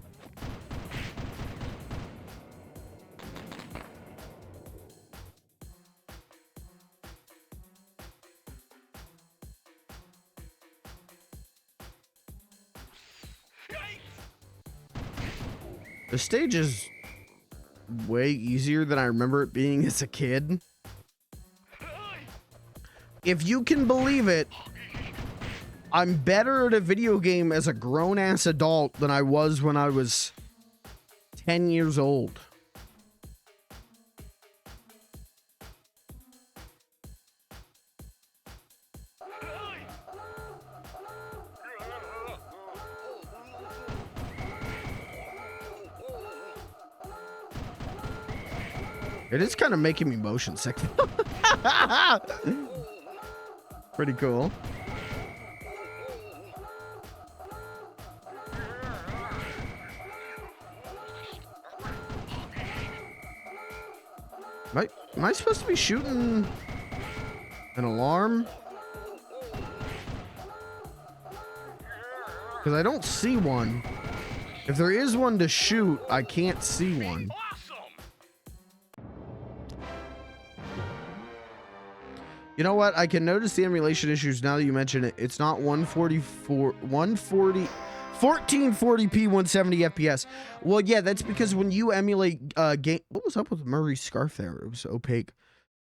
Speaker 1: The stage is way easier than I remember it being as a kid. If you can believe it, I'm better at a video game as a grown-ass adult than I was when I was 10 years old. It is kind of making me motion sick. Pretty cool. Am I supposed to be shooting an alarm? Because I don't see one. If there is one to shoot, I can't see one. You know what? I can notice the emulation issues now that you mention it. It's not 1440p 170 FPS. Well, yeah, that's because when you emulate game, what was up with Murray's scarf there? It was opaque.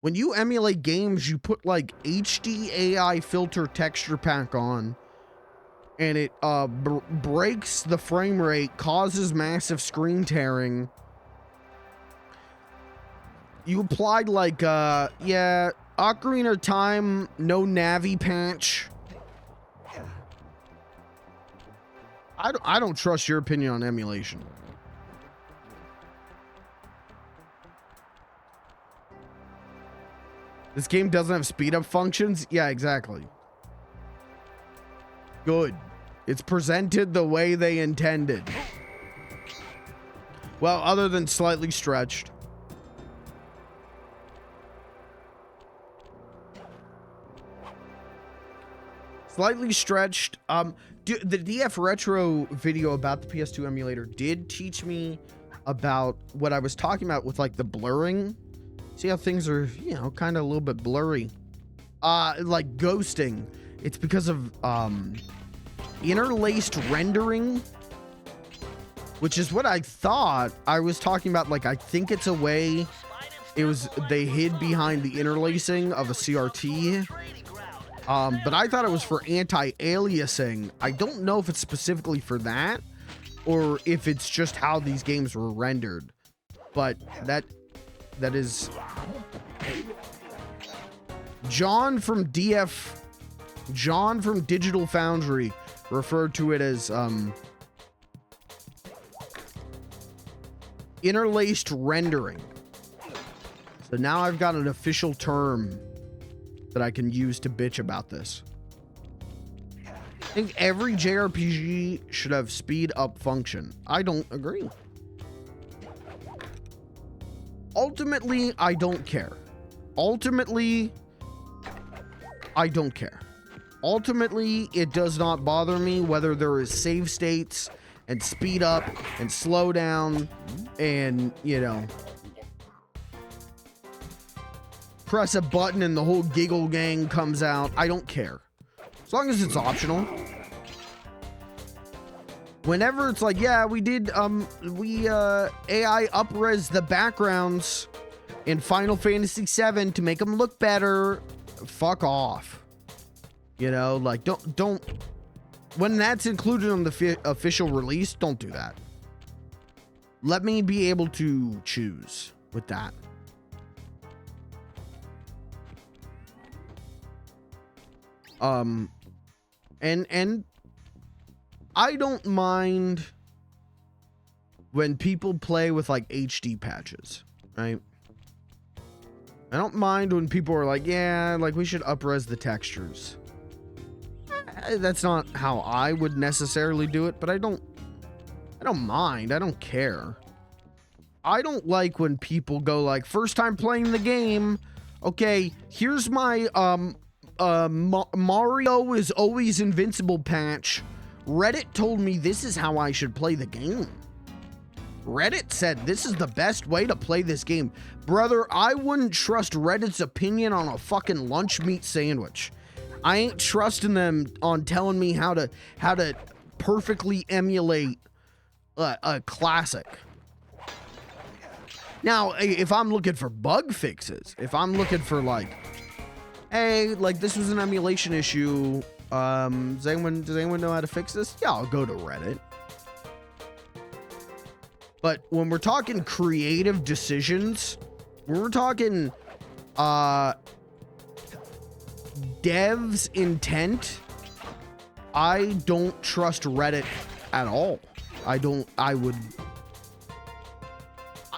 Speaker 1: When you emulate games, you put like HD AI filter texture pack on, and it breaks the frame rate, causes massive screen tearing. You applied like yeah, Ocarina of Time, no Navi patch. I don't trust your opinion on emulation. This game doesn't have speed up functions? Yeah, exactly. Good. It's presented the way they intended. Well, other than slightly stretched. Slightly stretched. The DF Retro video about the PS2 emulator did teach me about what I was talking about with like the blurring. See how things are, you know, kind of a little bit blurry. Like ghosting. It's because of interlaced rendering, which is what I thought. I was talking about, like, I think it's a way they hid behind the interlacing of a CRT. But I thought it was for anti-aliasing. I don't know if it's specifically for that or if it's just how these games were rendered. But that is John from Digital Foundry referred to it as interlaced rendering. So now I've got an official term that I can use to bitch about this. I think every JRPG should have speed up function. I don't agree. Ultimately, I don't care. Ultimately, it does not bother me whether there is save states and speed up and slow down and, you know, press a button and the whole giggle gang comes out. I don't care. As long as it's optional. Whenever it's like, yeah, we did, AI up-res the backgrounds in Final Fantasy VII to make them look better. Fuck off. You know, like, don't, when that's included on the official release, don't do that. Let me be able to choose with that. And I don't mind when people play with like HD patches, right? I don't mind when people are like, yeah, like we should up-res the textures. That's not how I would necessarily do it, but I don't mind. I don't care. I don't like when people go like, first time playing the game, okay, here's my Mario is always invincible patch. Reddit told me this is how I should play the game. Reddit said this is the best way to play this game. Brother, I wouldn't trust Reddit's opinion on a fucking lunch meat sandwich. I ain't trusting them on telling me how to perfectly emulate a classic. Now, if I'm looking for bug fixes, if I'm looking for like, hey, like this was an emulation issue, does anyone know how to fix this? Yeah, I'll go to Reddit. But when we're talking creative decisions, when we're talking dev's intent, I don't trust Reddit at all. I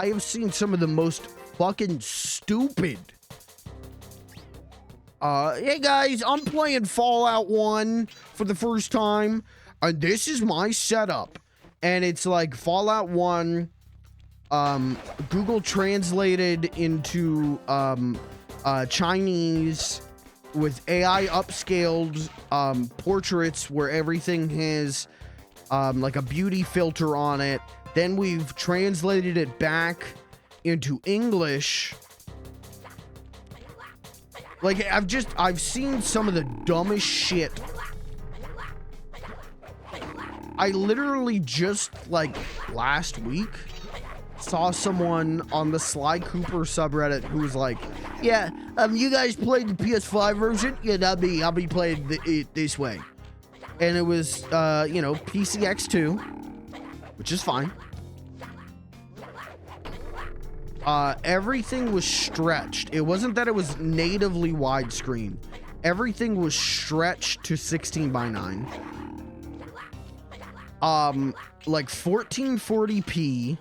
Speaker 1: have seen some of the most fucking stupid. Hey guys, I'm playing Fallout 1 for the first time, and this is my setup. And it's like Fallout 1, Google translated into Chinese with AI upscaled portraits where everything has like a beauty filter on it. Then we've translated it back into English. Like, I've seen some of the dumbest shit. I literally just, like, last week saw someone on the Sly Cooper subreddit who was like, yeah, you guys played the PS5 version? Yeah, I'll be playing it this way. And it was, you know, PCX2, which is fine. Everything was stretched. It wasn't that it was natively widescreen. Everything was stretched to 16:9. Like 1440p,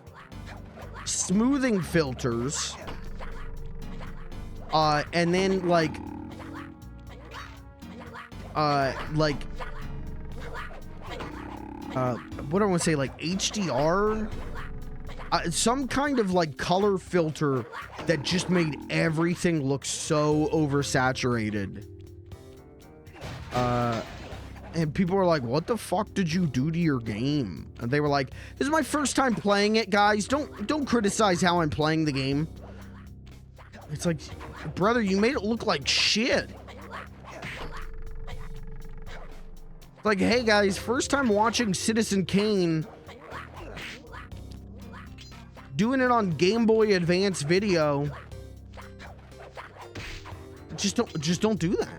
Speaker 1: smoothing filters, and then like what do I want to say, like HDR, some kind of like color filter that just made everything look so oversaturated. And people were like, what the fuck did you do to your game? And they were like, this is my first time playing it, guys. Don't criticize how I'm playing the game. It's like, brother, you made it look like shit. Like, hey guys, first time watching Citizen Kane, doing it on Game Boy Advance video. Just don't do that.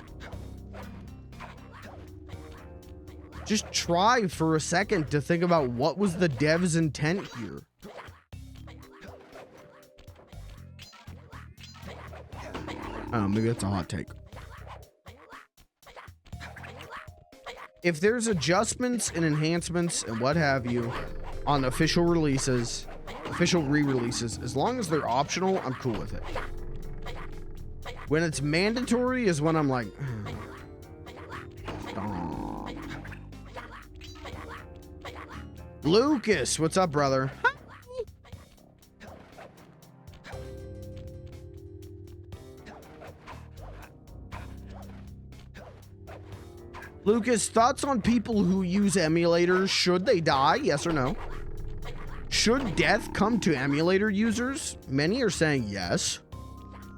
Speaker 1: Just try for a second to think about what was the dev's intent here. Oh, maybe that's a hot take. If there's adjustments and enhancements and what have you on official releases, official re-releases, as long as they're optional, I'm cool with it. When it's mandatory is when I'm like, stop. Lucas, what's up, brother? Lucas, thoughts on people who use emulators? Should they die? Yes or no? Should death come to emulator users? Many are saying yes.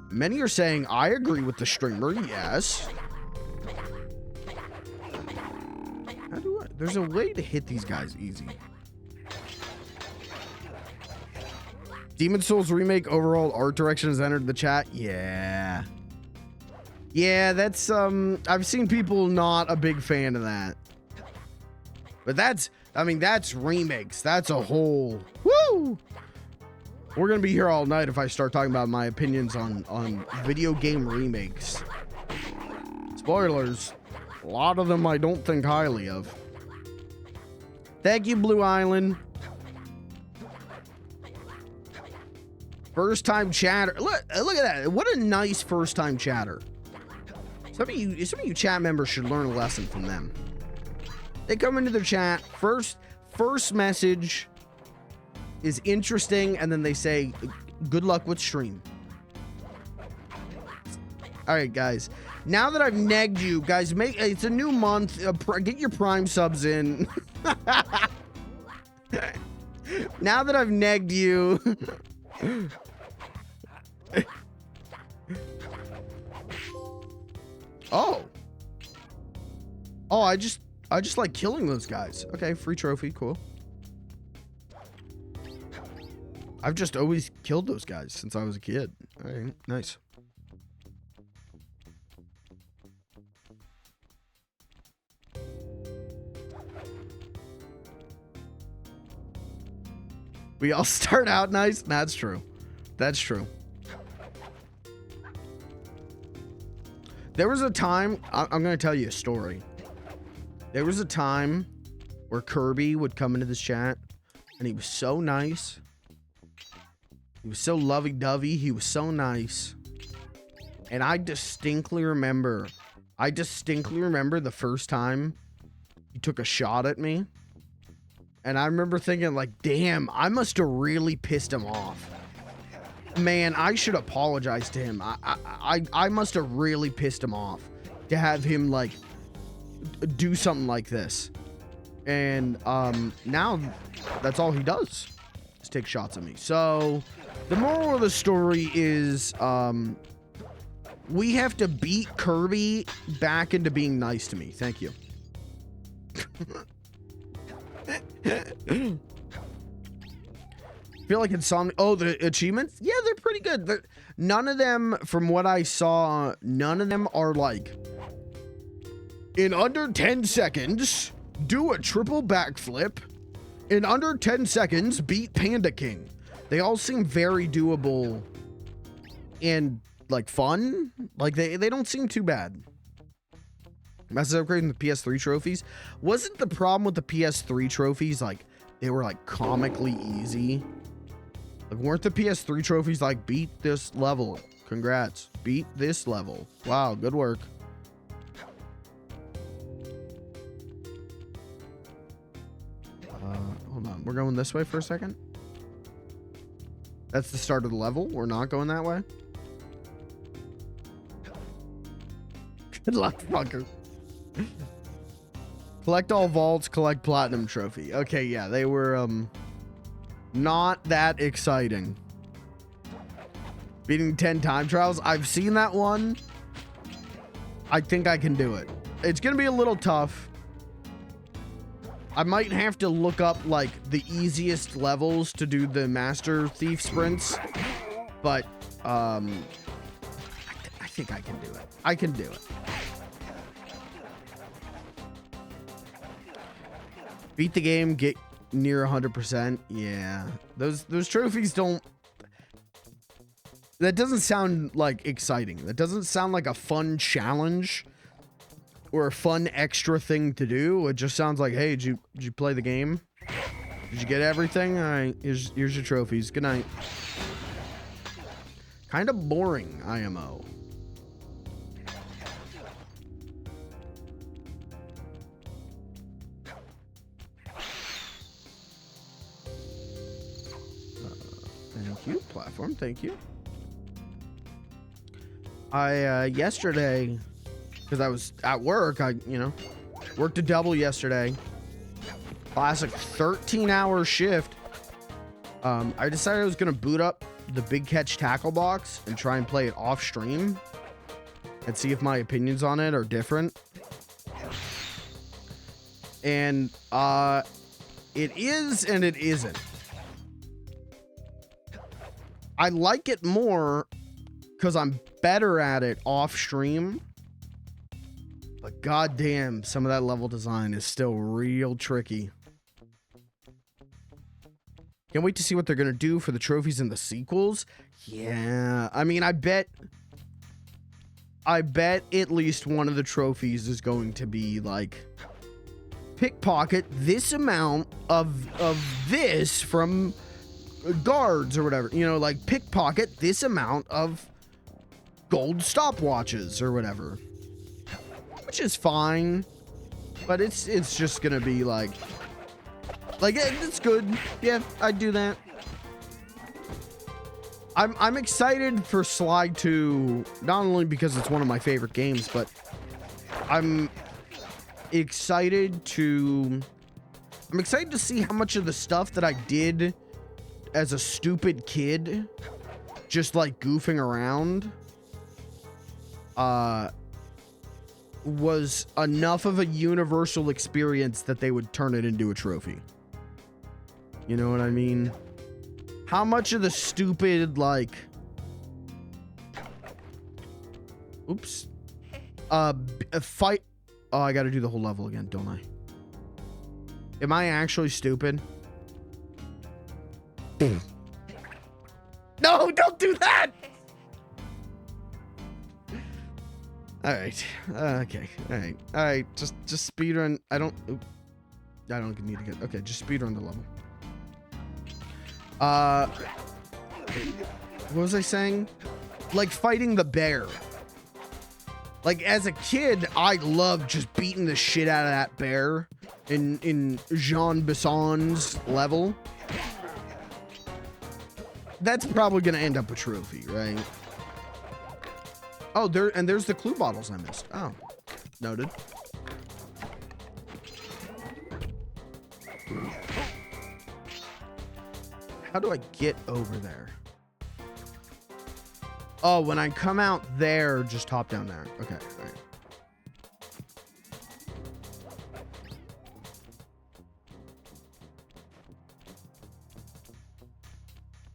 Speaker 1: Many are saying I agree with the streamer. Yes. How do I? There's a way to hit these guys easy. Demon Souls remake overall art direction has entered the chat. Yeah. Yeah, that's I've seen people not a big fan of that. But that's, I mean, that's remakes. That's a whole, woo! We're gonna be here all night if I start talking about my opinions on video game remakes. Spoilers, a lot of them I don't think highly of. Thank you, Blue Island. First time chatter. Look at that. What a nice first time chatter. Some of you chat members should learn a lesson from them. They come into their chat, first message is interesting, and then they say, good luck with stream. All right, guys. Now that I've negged you, guys, it's a new month. Get your Prime subs in. Now that I've negged you. Oh, I just like killing those guys. Okay, free trophy, cool. I've just always killed those guys since I was a kid. All right, nice. We all start out nice. That's true. That's true. There was a time, I'm going to tell you a story. There was a time where Kirby would come into this chat and he was so nice. He was so lovey-dovey. He was so nice. And I distinctly remember the first time he took a shot at me. And I remember thinking like, damn, I must have really pissed him off. Man, I should apologize to him. I must have really pissed him off to have him like do something like this. And now that's all he does is take shots at me. So the moral of the story is we have to beat Kirby back into being nice to me. Thank you. Feel like Insomnia. Oh, the achievements? Yeah, they're pretty good. None of them, from what I saw, none of them are like, in under 10 seconds, do a triple backflip. In under 10 seconds, beat Panda King. They all seem very doable and like fun. Like they don't seem too bad. Massive upgrade in the PS3 trophies. Wasn't the problem with the PS3 trophies like they were like comically easy? Like, weren't the PS3 trophies like, beat this level? Congrats. Beat this level. Wow, good work. Hold on. We're going this way for a second. That's the start of the level. We're not going that way. Good luck, fucker. Collect all vaults, collect platinum trophy. Okay, yeah, they were, not that exciting. Beating 10 time trials. I've seen that one. I think I can do it. It's gonna be a little tough. I might have to look up like the easiest levels to do the Master Thief sprints, but I think I can do it. I can do it. Beat the game, get near 100%. Yeah, those trophies don't. That doesn't sound like exciting. That doesn't sound like a fun challenge or a fun extra thing to do. It just sounds like, hey, did you play the game? Did you get everything? All right, here's your trophies. Good night. Kind of boring, IMO. Thank you, platform. Thank you. I yesterday, because I was at work, I worked a double yesterday. Classic 13-hour shift. I decided I was gonna boot up the Big Catch Tackle box and try and play it off stream and see if my opinions on it are different. And it is and it isn't. I like it more because I'm better at it off stream, but goddamn, some of that level design is still real tricky. Can't wait to see what they're gonna do for the trophies in the sequels. Yeah, I mean, I bet at least one of the trophies is going to be like, pickpocket this amount of this from guards or whatever, you know, like pickpocket this amount of gold stopwatches or whatever, which is fine, but it's just gonna be like it's good. Yeah, I'd do that. I'm excited for Sly 2, not only because it's one of my favorite games, but I'm excited to see how much of the stuff that I did as a stupid kid, just like goofing around, was enough of a universal experience that they would turn it into a trophy. You know what I mean? How much of the stupid, like, oops, a fight. Oh, I gotta do the whole level again, don't I? Am I actually stupid? No, don't do that! Alright. Okay. Alright. Just speedrun. I don't need to get. Okay, just speedrun the level. What was I saying? Like fighting the bear. Like as a kid, I loved just beating the shit out of that bear in Jean Bisson's level. That's probably gonna end up a trophy, right? Oh, there's the clue bottles I missed. Oh, noted. How do I get over there? Oh, when I come out there, just hop down there. Okay, all right.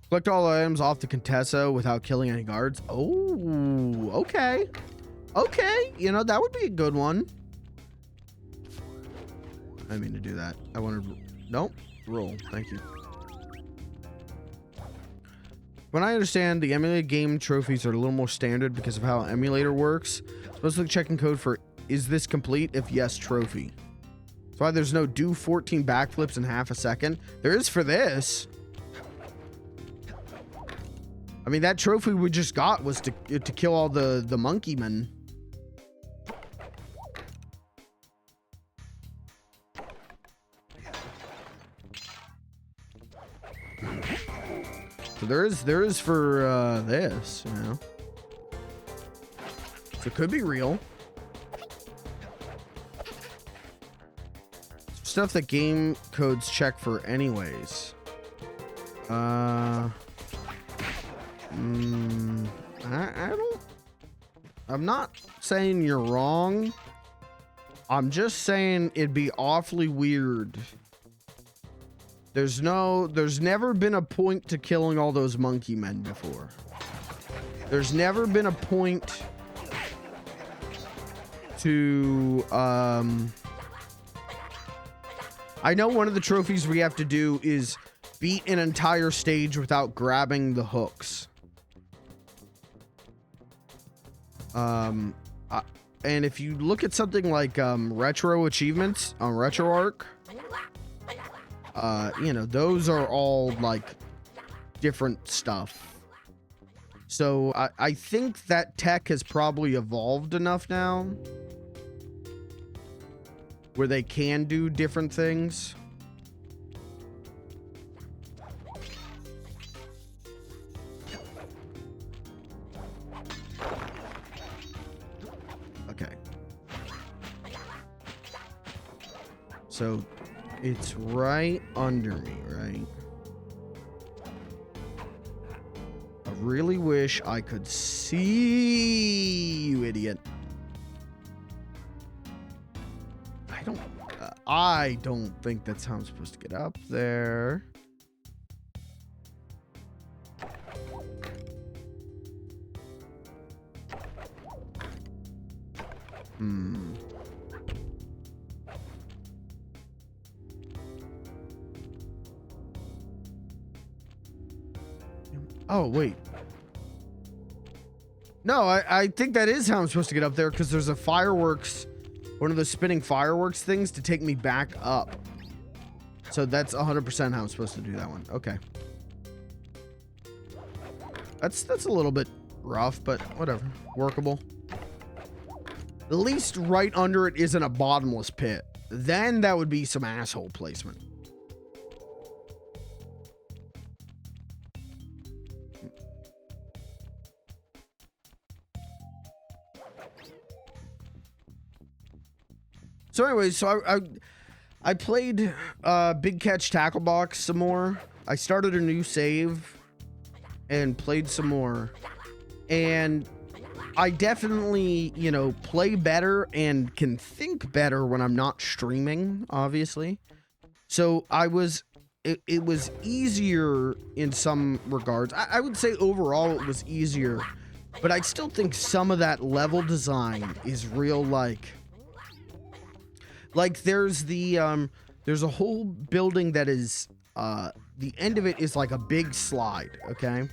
Speaker 1: Collect all items off the Contessa without killing any guards. Oh, okay. Okay, you know, that would be a good one. I didn't mean to do that. I wanted... Nope. Roll. Thank you. When I understand, the emulated game trophies are a little more standard because of how emulator works. Supposed to checking code for, is this complete? If yes, trophy. That's why there's no do 14 backflips in half a second. There is for this. I mean, that trophy we just got was to kill all the monkey men. So there is for this, you know. So it could be real. Stuff that game codes check for anyways. I don't... I'm not saying you're wrong. I'm just saying it'd be awfully weird. There's never been a point to killing all those monkey men before. There's never been a point to, I know one of the trophies we have to do is beat an entire stage without grabbing the hooks. And if you look at something like, retro achievements on RetroArch, you know, those are all like different stuff. So I think that tech has probably evolved enough now where they can do different things. Okay. So it's right under me, right? I really wish I could see you, idiot. I don't think that's how I'm supposed to get up there. Oh, wait. No, I think that is how I'm supposed to get up there, because there's a fireworks, one of those spinning fireworks things to take me back up. So that's 100% how I'm supposed to do that one. Okay. That's a little bit rough, but whatever. Workable. At least right under it isn't a bottomless pit. Then that would be some asshole placement. So anyways, I played Big Catch Tackle Box some more. I started a new save and played some more. And I definitely, you know, play better and can think better when I'm not streaming, obviously. So it was easier in some regards. I would say overall it was easier, but I still think some of that level design is real like there's a whole building that is the end of it is like a big slide, okay?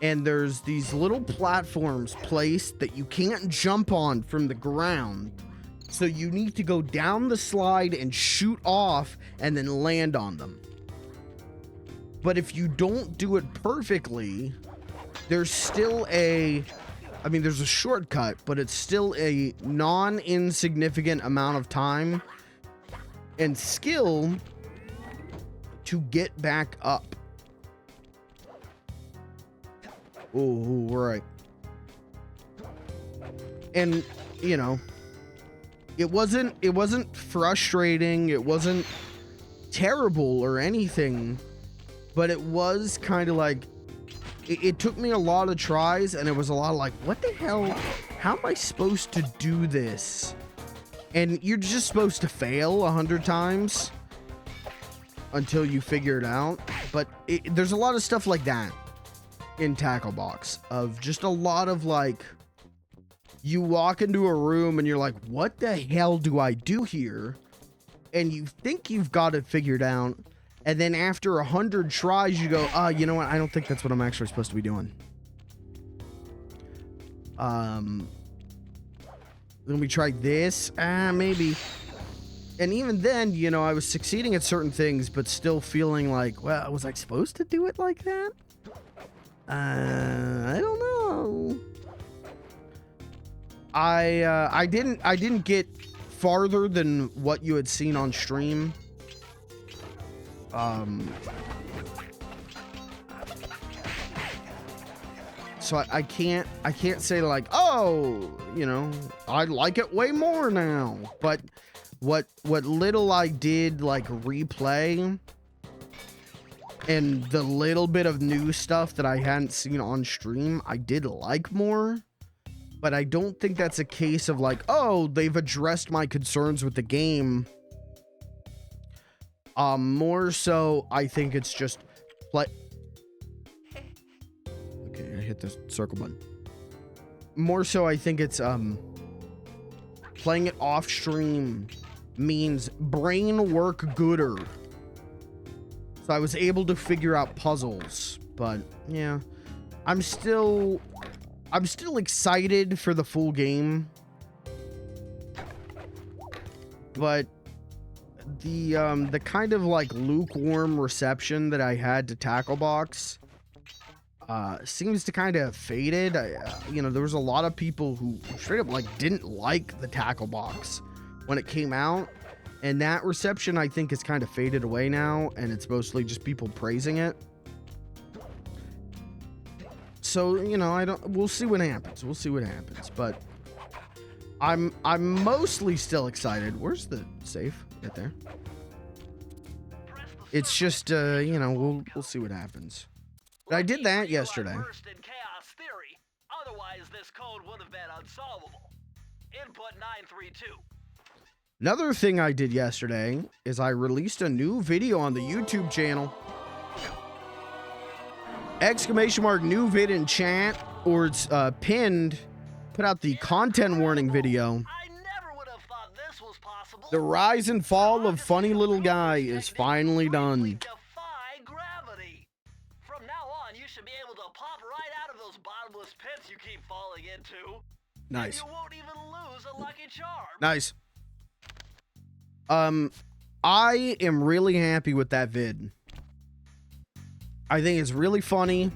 Speaker 1: And there's these little platforms placed that you can't jump on from the ground. So you need to go down the slide and shoot off and then land on them. But if you don't do it perfectly, there's still there's a shortcut, but it's still a non-insignificant amount of time and skill to get back up. Oh, right. And, you know, it wasn't frustrating, it wasn't terrible or anything, but it was kind of like, it took me a lot of tries, and it was a lot of like, what the hell? How am I supposed to do this? And you're just supposed to fail 100 times until you figure it out. But there's a lot of stuff like that in Tackle Box, of just a lot of like, you walk into a room and you're like, what the hell do I do here? And you think you've got it figured out. And then after 100 tries, you go, you know what? I don't think that's what I'm actually supposed to be doing. Let me try this. Maybe. And even then, you know, I was succeeding at certain things, but still feeling like, well, was I supposed to do it like that? I don't know. I didn't get farther than what you had seen on stream. So I can't say like, oh, you know, I like it way more now. But what little I did like replay, and the little bit of new stuff that I hadn't seen on stream, I did like more. But I don't think that's a case of like, oh, they've addressed my concerns with the game. More so, I think it's just okay, I hit the circle button. More so, I think it's playing it off stream means brain work gooder. So I was able to figure out puzzles, but yeah, I'm still excited for the full game. But the kind of like lukewarm reception that I had to Tackle Box seems to kind of faded. You know, there was a lot of people who straight up like didn't like the Tackle Box when it came out, and that reception I think is kind of faded away now, and it's mostly just people praising it. So, you know, we'll see what happens. We'll see what happens, but I'm mostly still excited. Where's the safe? Right there. It's just you know, we'll see what happens. But I did that yesterday.
Speaker 3: Otherwise, this code would have been unsolvable. Input 932.
Speaker 1: Another thing I did yesterday is I released a new video on the YouTube channel. Exclamation mark new vid in chat, or it's pinned. Put out the content warning video.
Speaker 3: I never would have thought this was possible.
Speaker 1: The rise and fall of funny little guy is finally done.
Speaker 3: Defy gravity. From now on, you should be able to pop right out of those bottomless pits you keep falling into.
Speaker 1: Nice.
Speaker 3: And you won't even lose a lucky charm.
Speaker 1: Nice. I am really happy with that vid. I think it's really funny.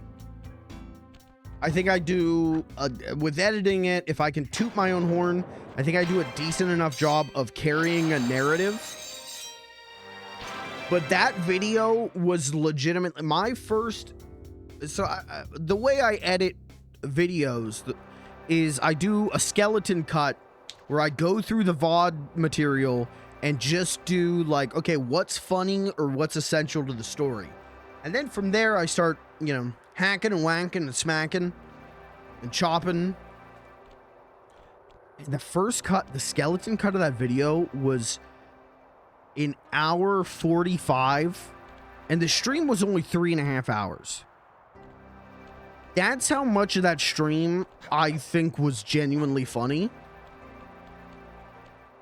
Speaker 1: I think I do, with editing it, if I can toot my own horn, I think I do a decent enough job of carrying a narrative. But that video was legitimately my first. So the way I edit videos is I do a skeleton cut where I go through the VOD material and just do like, okay, what's funny or what's essential to the story. And then from there, I start, you know, hacking and wanking and smacking and chopping. And the first cut, the skeleton cut of that video was an hour 45, and the stream was only 3.5 hours. That's how much of that stream I think was genuinely funny.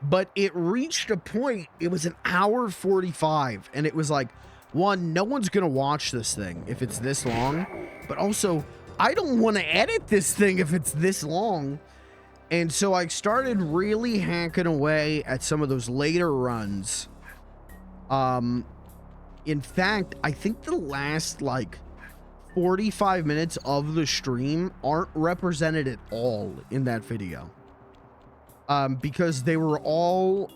Speaker 1: But it reached a point, it was an hour 45, and it was like, one, no one's gonna watch this thing if it's this long, but also, I don't want to edit this thing if it's this long. And so I started really hacking away at some of those later runs. In fact, I think the last like 45 minutes of the stream aren't represented at all in that video. Because they were all,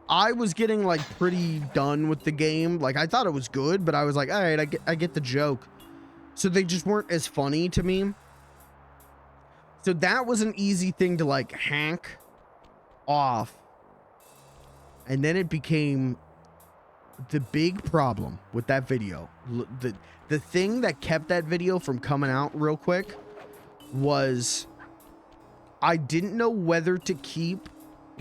Speaker 1: I was getting like pretty done with the game. Like I thought it was good, but I was like, all right, I get the joke. So they just weren't as funny to me. So that was an easy thing to like hack off. And then it became the big problem with that video. The thing that kept that video from coming out real quick was I didn't know whether to keep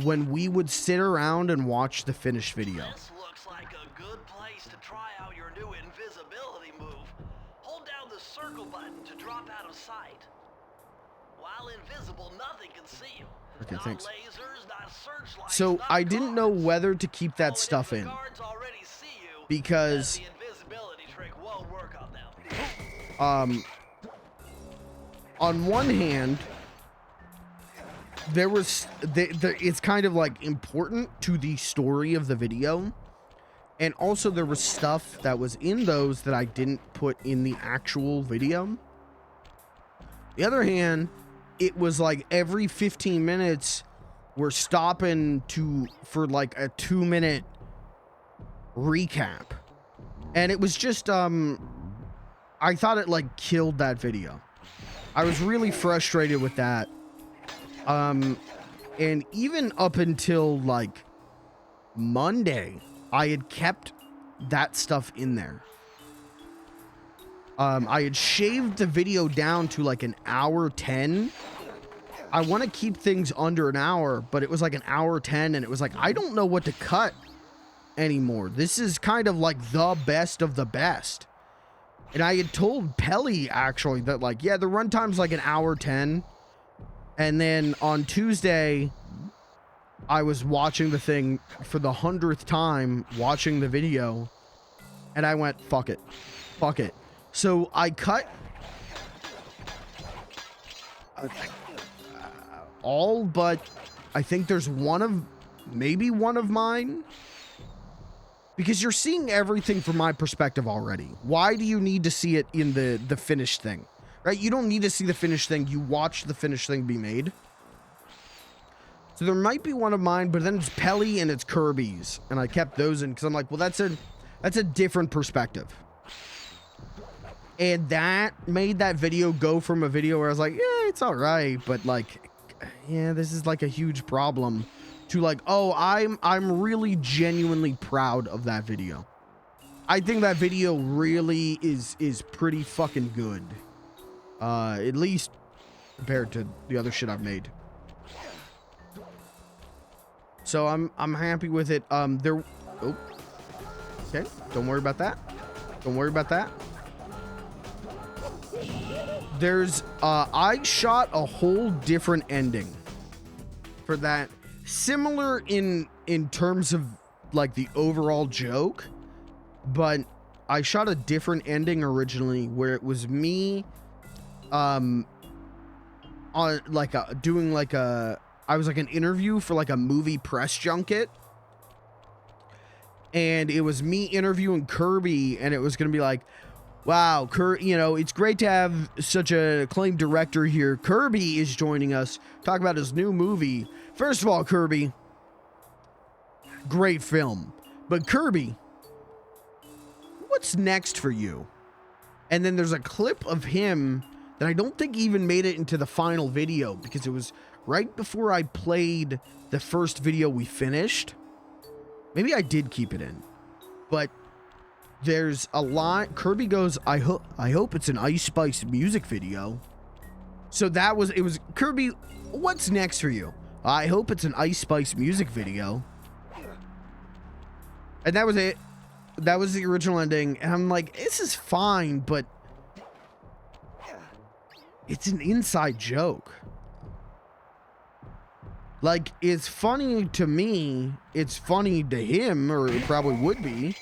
Speaker 1: when we would sit around and watch the finished video.
Speaker 3: This looks like a good place to try out your new invisibility move. Hold down the circle button to drop out of sight. While invisible, nothing can see you.
Speaker 1: Okay,
Speaker 3: not
Speaker 1: thanks.
Speaker 3: Lasers, not searchlights,
Speaker 1: So
Speaker 3: not
Speaker 1: I didn't know
Speaker 3: guards.
Speaker 1: whether to keep that
Speaker 3: Only if
Speaker 1: stuff
Speaker 3: the
Speaker 1: in
Speaker 3: guards already see you,
Speaker 1: because
Speaker 3: then the invisibility trick won't work on them.
Speaker 1: On one hand, there was it's kind of like important to the story of the video, and also there was stuff that was in those that I didn't put in the actual video. The other hand, it was like every 15 minutes we're stopping for like a 2-minute recap, and it was just I thought it like killed that video. I was really frustrated with that. And even up until like Monday, I had kept that stuff in there. I had shaved the video down to like an hour 10. I want to keep things under an hour, but it was like an hour 10, and it was like, I don't know what to cut anymore. This is kind of like the best of the best. And I had told Pelly actually that like, yeah, the runtime's like an hour 10. And then on Tuesday, I was watching the thing for the 100th time, watching the video, and I went, fuck it. Fuck it. So I cut all but I think there's maybe one of mine. Because you're seeing everything from my perspective already. Why do you need to see it in the finished thing? Right? You don't need to see the finished thing. You watch the finished thing be made. So there might be one of mine, but then it's Pelly and it's Kirby's. And I kept those in because I'm like, well, that's a different perspective. And that made that video go from a video where I was like, yeah, it's all right. But like, yeah, this is like a huge problem. To like, oh, I'm really genuinely proud of that video. I think that video really is pretty fucking good. At least compared to the other shit I've made. So I'm happy with it. Okay, don't worry about that. Don't worry about that. There's I shot a whole different ending for that. Similar in terms of like the overall joke, but I shot a different ending originally where it was me on like doing like I was like an interview for like a movie press junket, and it was me interviewing Kirby, and it was gonna be like, Wow, you know, it's great to have such a acclaimed director here. Kirby is joining us. Talk about his new movie. First of all, Kirby, great film. But Kirby, what's next for you? And then there's a clip of him that I don't think even made it into the final video because it was right before I played the first video we finished. Maybe I did keep it in, but there's a lot. Kirby goes, I hope it's an Ice Spice music video. So it was Kirby, what's next for you? I hope it's an Ice Spice music video. And that was it. That was the original ending. And I'm like, this is fine, but it's an inside joke. Like, it's funny to me. It's funny to him, or it probably would be.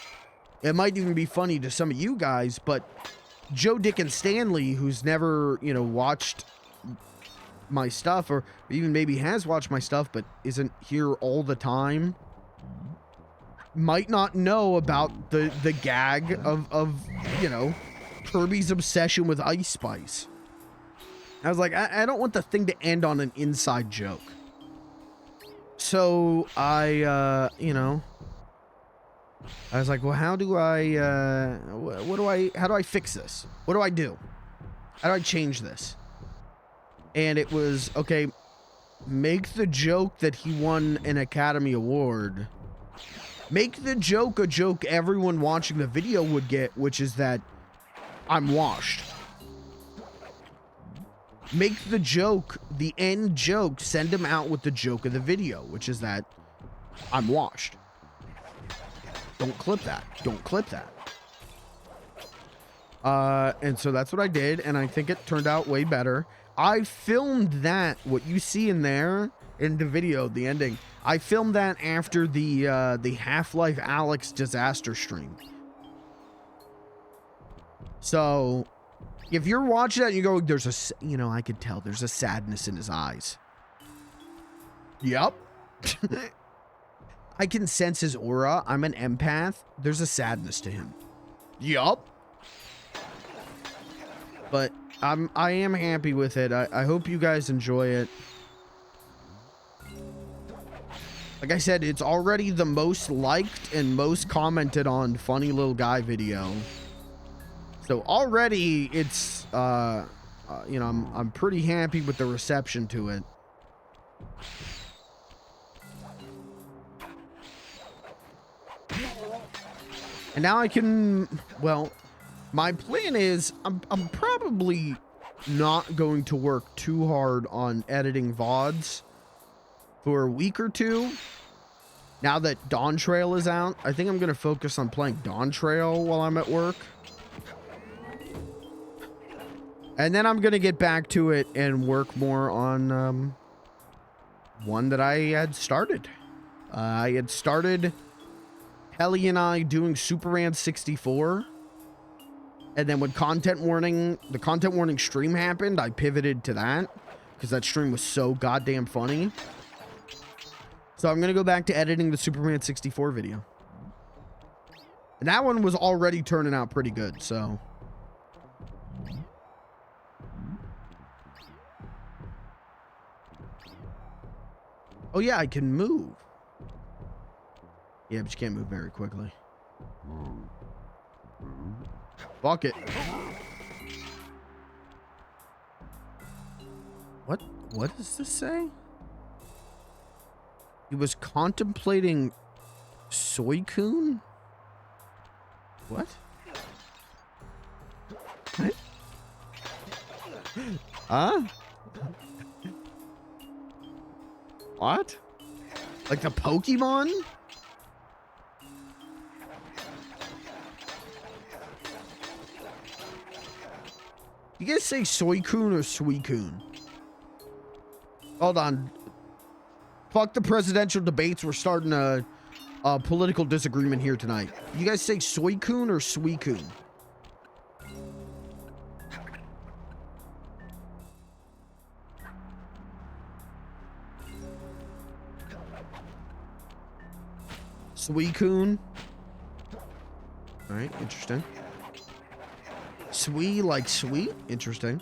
Speaker 1: It might even be funny to some of you guys, but Joe, Dick, and Stanley, who's never, you know, watched my stuff, or even maybe has watched my stuff, but isn't here all the time, might not know about the gag of, you know, Kirby's obsession with Ice Spice. I was like, I don't want the thing to end on an inside joke. So I, you know, I was like, well, how do I, how do I fix this? What do I do? How do I change this? And it was, okay, make the joke that he won an Academy Award. Make the joke a joke everyone watching the video would get, which is that I'm washed. Make the joke, the end joke, send him out with the joke of the video, which is that I'm washed. Don't clip that. Don't clip that. And so that's what I did, and I think it turned out way better. I filmed that, what you see in there, in the video, the ending. I filmed that after the Half-Life Alyx disaster stream. So if you're watching that and you go, there's a, you know, I could tell there's a sadness in his eyes. Yep. I can sense his aura. I'm an empath. There's a sadness to him. Yup. But I am happy with it. I hope you guys enjoy it. Like I said, it's already the most liked and most commented on funny little guy video. So already it's, you know, I'm pretty happy with the reception to it. And now I can, well, my plan is I'm probably not going to work too hard on editing VODs for a week or two. Now that Dawn Trail is out, I think I'm going to focus on playing Dawn Trail while I'm at work. And then I'm going to get back to it and work more on one that I had started. I had started Helly and I doing Superman 64. And then when the content warning stream happened, I pivoted to that because that stream was so goddamn funny. So I'm going to go back to editing the Superman 64 video. And that one was already turning out pretty good, so. Oh yeah, I can move. Yeah, but you can't move very quickly. Fuck it. What does this say? He was contemplating Soy-kun? What? What? Huh? What? Like the Pokemon? You guys say Soy-kun or Sui-kun? Hold on. Fuck the presidential debates. We're starting a political disagreement here tonight. You guys say Soy-kun or Sui-kun? Sui-kun. All right, interesting. Sweet, like sweet? Interesting.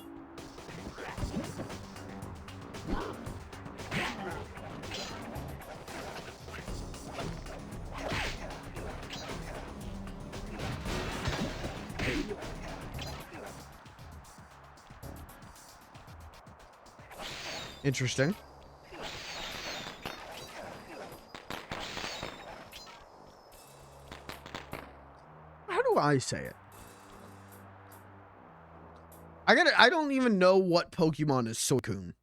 Speaker 1: Interesting. How do I say it? I don't even know what Pokemon is Suicune.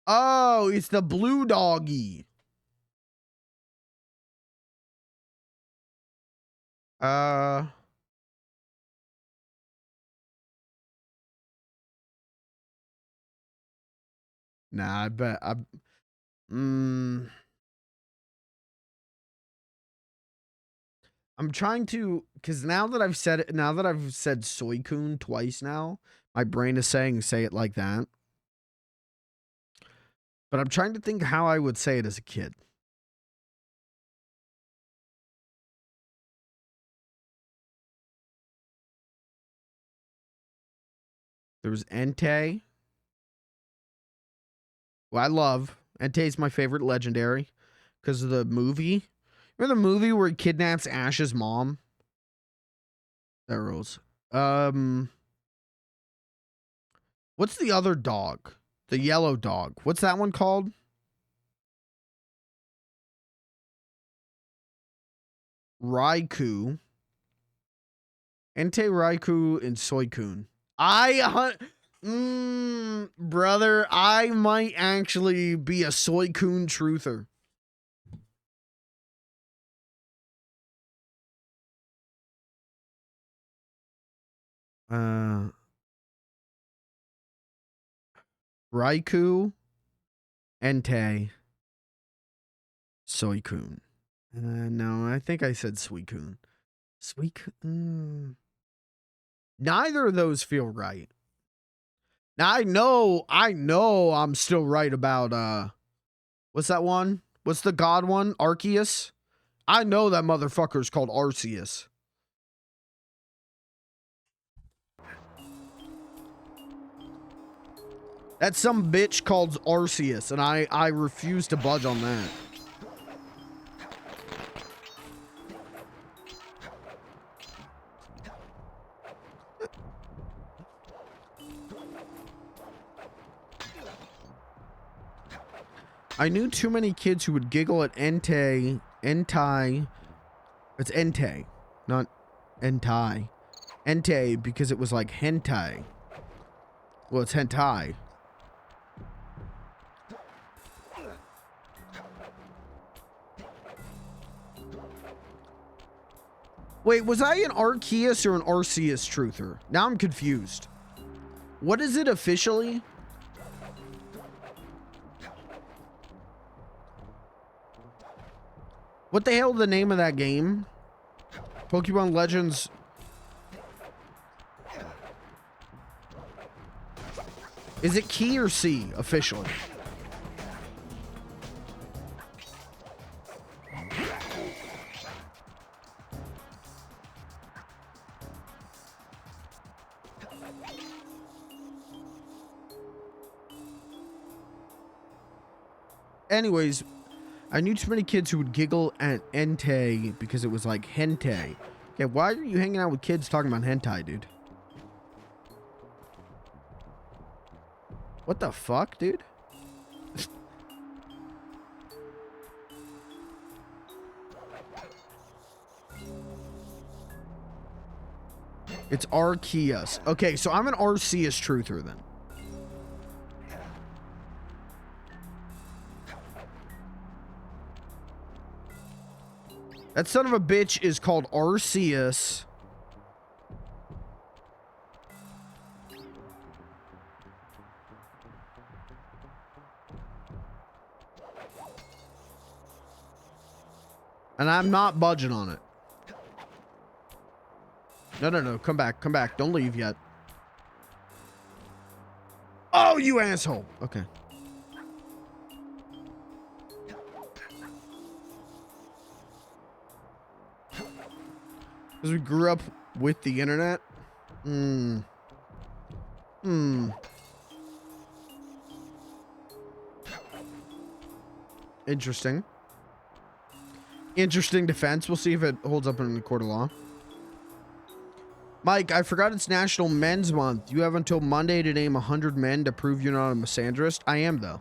Speaker 1: Oh, it's the blue doggy. Nah, I bet I'm trying to, because now that I've said it, now that I've said Suicune twice now, my brain is saying say it like that. But I'm trying to think how I would say it as a kid. There was Entei. Well, I love Entei's my favorite legendary because of the movie. Remember the movie where he kidnaps Ash's mom? That rules. What's the other dog? The yellow dog. What's that one called? Raikou. Entei, Raikou, and Suicune. Brother, I might actually be a Suicune truther. Raikou, Entei, Suicune. No, I think I said Suicune. Suicune. Neither of those feel right. Now I know I'm still right about what's that one? What's the god one? Arceus? I know that motherfucker's called Arceus. That's some bitch called Arceus, and I refuse to budge on that. I knew too many kids who would giggle at Entei. It's Entei, not Entei. Entei because it was like hentai. Well, it's hentai. Wait, was I an Arceus or an Arceus truther? Now I'm confused. What is it officially? What the hell is the name of that game? Pokemon Legends. Is it Key or C officially? Anyways, I knew too many kids who would giggle at Entei because it was like hentai. Okay, why are you hanging out with kids talking about hentai, dude? What the fuck, dude? It's Arceus. Okay, so I'm an Arceus truther then. That son of a bitch is called Arceus. And I'm not budging on it. No. Come back. Don't leave yet. No, you asshole. Okay. Because we grew up with the internet. Interesting. Interesting defense. We'll see if it holds up in the court of law. Mike, I forgot it's National Men's Month. You have until Monday to name 100 men to prove you're not a misandrist. I am, though.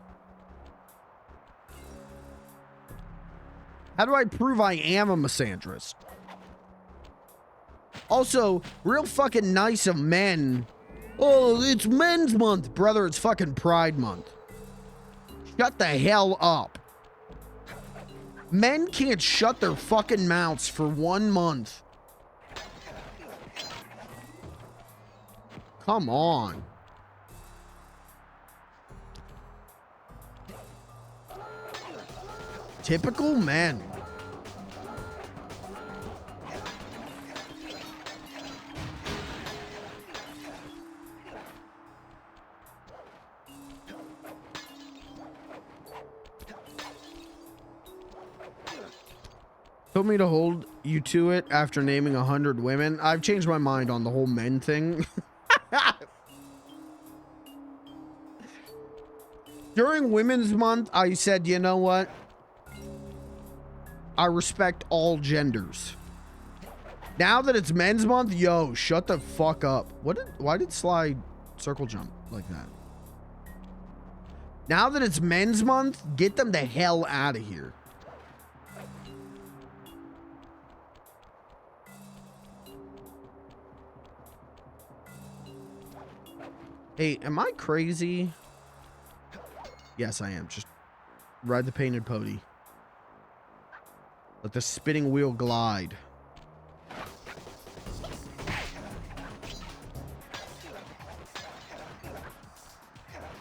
Speaker 1: How do I prove I am a misandrist? Also, real fucking nice of men. Oh, it's Men's Month. Brother, it's fucking Pride Month. Shut the hell up. Men can't shut their fucking mouths for 1 month. Come on. Typical men. Told me to hold you to it after naming 100 women. I've changed my mind on the whole men thing. During Women's Month, I said, you know what? I respect all genders. Now that it's Men's Month, yo, shut the fuck up. Why did Slide circle jump like that? Now that it's Men's Month, get them the hell out of here. Hey, am I crazy? Yes, I am. Just ride the painted pony. Let the spinning wheel glide.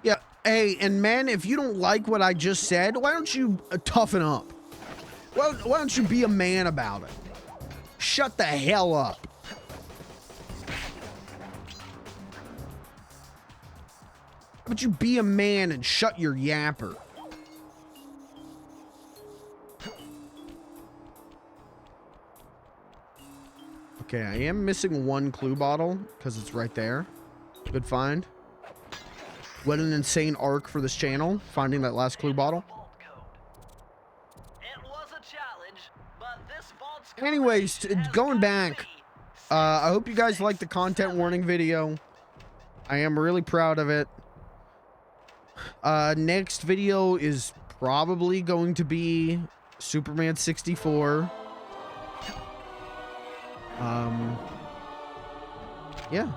Speaker 1: Yeah, hey, and men, if you don't like what I just said, why don't you toughen up? Well, why don't you be a man about it? Shut the hell up. How about you be a man and shut your yapper? Okay, I am missing one clue bottle because it's right there. Good find. What an insane arc for this channel, finding that last clue bottle. Anyways, going back, I hope you guys liked the content warning video. I am really proud of it. Next video is probably going to be Superman 64. Yeah.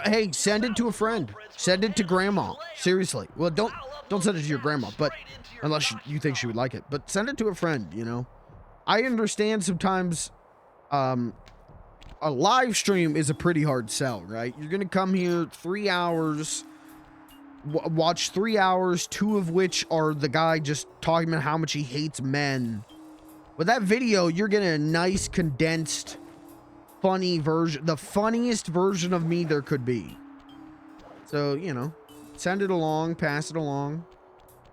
Speaker 1: Hey, send it to a friend. Send it to grandma. Seriously. Well, don't send it to your grandma, but unless you think she would like it. But send it to a friend, you know. I understand sometimes a live stream is a pretty hard sell, right? You're going to come here 3 hours, watch 3 hours, 2 of which are the guy just talking about how much he hates men. With that video, you're getting a nice, condensed, funny version, the funniest version of me there could be. So, you know, send it along, pass it along.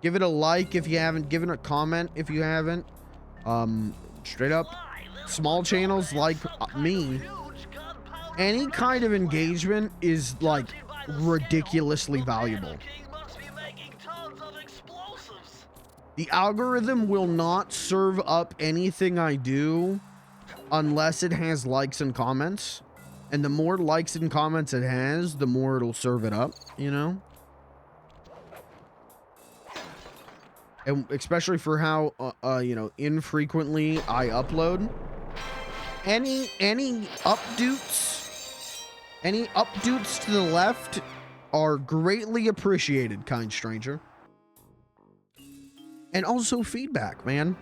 Speaker 1: Give it a like if you haven't, give it a comment if you haven't. Straight up, small channels like me, any kind of engagement is like ridiculously valuable. The algorithm will not serve up anything I do unless it has likes and comments. And the more likes and comments it has, the more it'll serve it up, you know? And especially for how, you know, infrequently I upload. Any updoots to the left are greatly appreciated, kind stranger. And also feedback, man.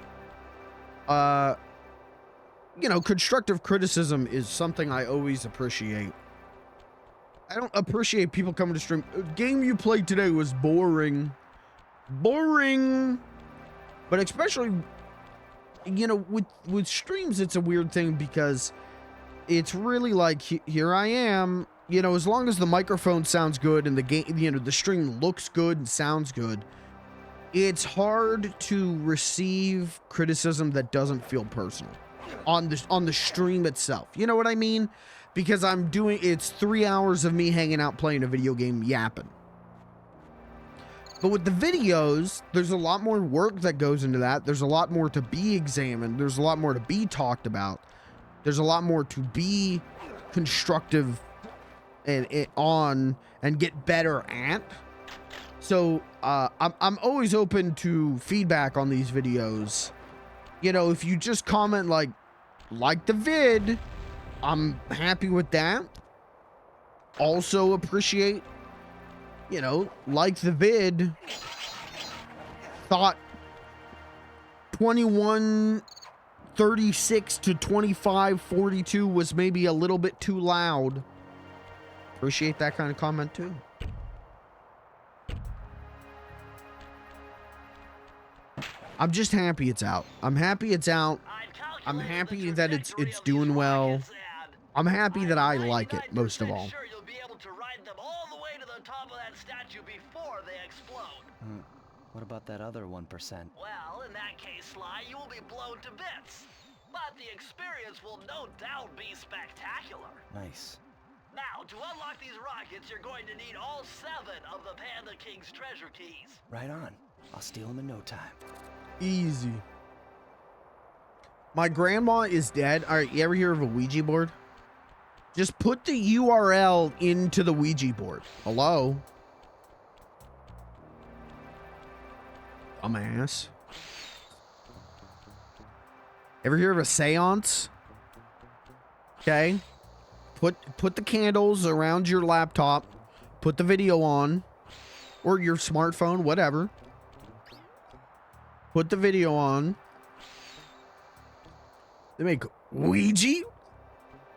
Speaker 1: You know, constructive criticism is something I always appreciate. I don't appreciate people coming to stream. Game you played today was boring. Boring. But especially, you know, with streams, it's a weird thing because it's really like, here I am, you know, as long as the microphone sounds good and the game, you know, the stream looks good and sounds good, it's hard to receive criticism that doesn't feel personal on the stream itself. You know what I mean? Because it's 3 hours of me hanging out playing a video game, yapping. But with the videos, there's a lot more work that goes into that. There's a lot more to be examined. There's a lot more to be talked about. There's a lot more to be constructive and get better at. So I'm always open to feedback on these videos. You know, if you just comment like the vid, I'm happy with that. Also appreciate, you know, like the vid. Thought 21:36 to 25:42 was maybe a little bit too loud. Appreciate that kind of comment too. I'm just happy it's out. I'm happy it's out. I'm happy that it's doing well. I'm happy that I like it most of all.
Speaker 3: Sure, you'll be able to ride them all the way to the top of that statue before they explode.
Speaker 4: What about that other 1%?
Speaker 3: Well, in that case, Sly, you will be blown to bits. But the experience will no doubt be spectacular.
Speaker 4: Nice.
Speaker 3: Now, to unlock these rockets, you're going to need all 7 of the Panda King's treasure keys.
Speaker 4: Right on. I'll steal them in no time.
Speaker 1: Easy. My grandma is dead. All right, you ever hear of a Ouija board? Just put the URL into the Ouija board. Hello? Dumbass. Ever hear of a seance? Okay. Put the candles around your laptop. Put the video on. Or your smartphone, whatever. Put the video on. They make Ouija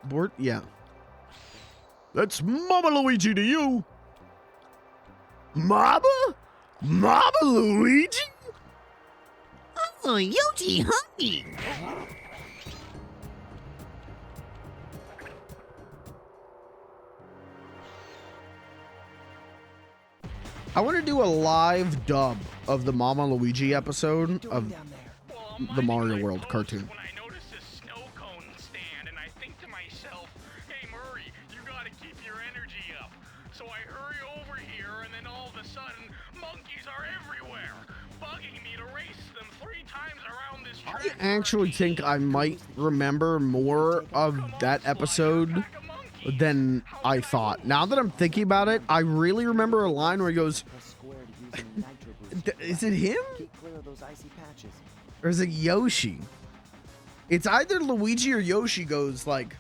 Speaker 1: board? Yeah. That's Mama Luigi to you. Mama? Mama Luigi?
Speaker 2: Oh, Yoshi hungry.
Speaker 1: I want to do a live dub of the Mama Luigi episode of the Mario World cartoon.
Speaker 5: When I notice this snow cone stand, and I think to myself, hey Murray, you gotta keep your energy up. So I hurry over here, and then all of a sudden, monkeys are everywhere, bugging me to race them 3 times around this track.
Speaker 1: I actually think I might remember more of that episode than I thought. Now that I'm thinking about it, I really remember a line where he goes, is it him? Or is it Yoshi? It's either Luigi or Yoshi goes like,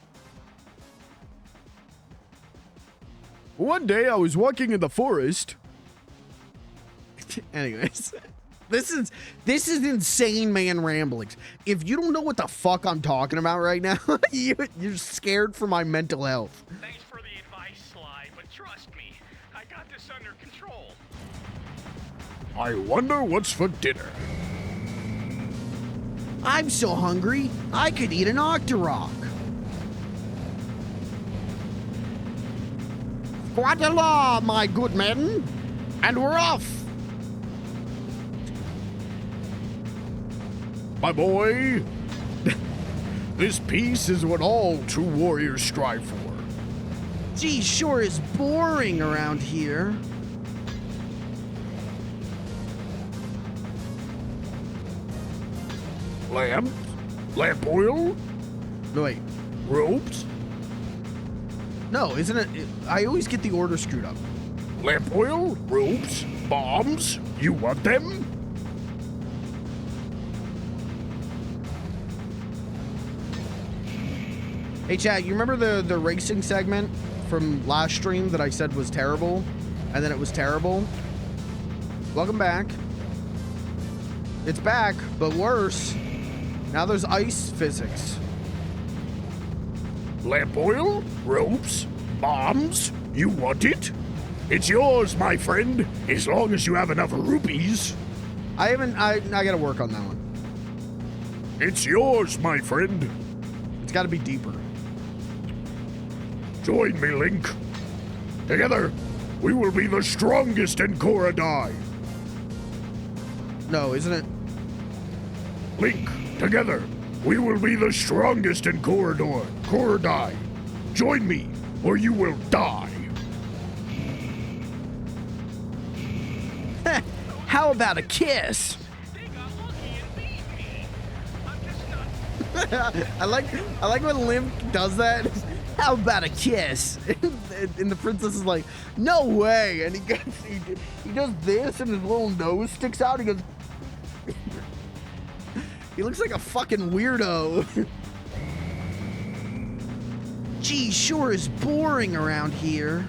Speaker 1: one day I was walking in the forest. Anyways, this is insane man ramblings. If you don't know what the fuck I'm talking about right now, you're scared for my mental health.
Speaker 5: Thanks for the advice, Sly, but trust me, I got this under control.
Speaker 1: I wonder what's for dinner. I'm so hungry, I could eat an Octorok. Squat-a-law, my good men, and we're off. My boy, this peace is what all true warriors strive for. Gee, sure is boring around here. Lamp? Lamp oil? No, wait. Ropes? No, isn't it? I always get the order screwed up. Lamp oil? Ropes? Bombs? You want them? Hey chat, you remember the racing segment from last stream that I said was terrible? And then it was terrible? Welcome back. It's back, but worse. Now there's ice physics. Lamp oil? Ropes? Bombs? You want it? It's yours, my friend, as long as you have enough rupees. I gotta work on that one. It's yours, my friend. It's gotta be deeper. Join me, Link.
Speaker 6: Together, we will be the strongest in Korodai.
Speaker 1: No, isn't it?
Speaker 6: Link, together, we will be the strongest in Korodai. Join me, or you will die.
Speaker 1: How about a kiss?
Speaker 5: They got lucky and beat me. I'm just not.
Speaker 1: I like when Limp does that. How about a kiss? And the princess is like, no way. And he does this and his little nose sticks out. He goes, he looks like a fucking weirdo. Gee, sure is boring around here.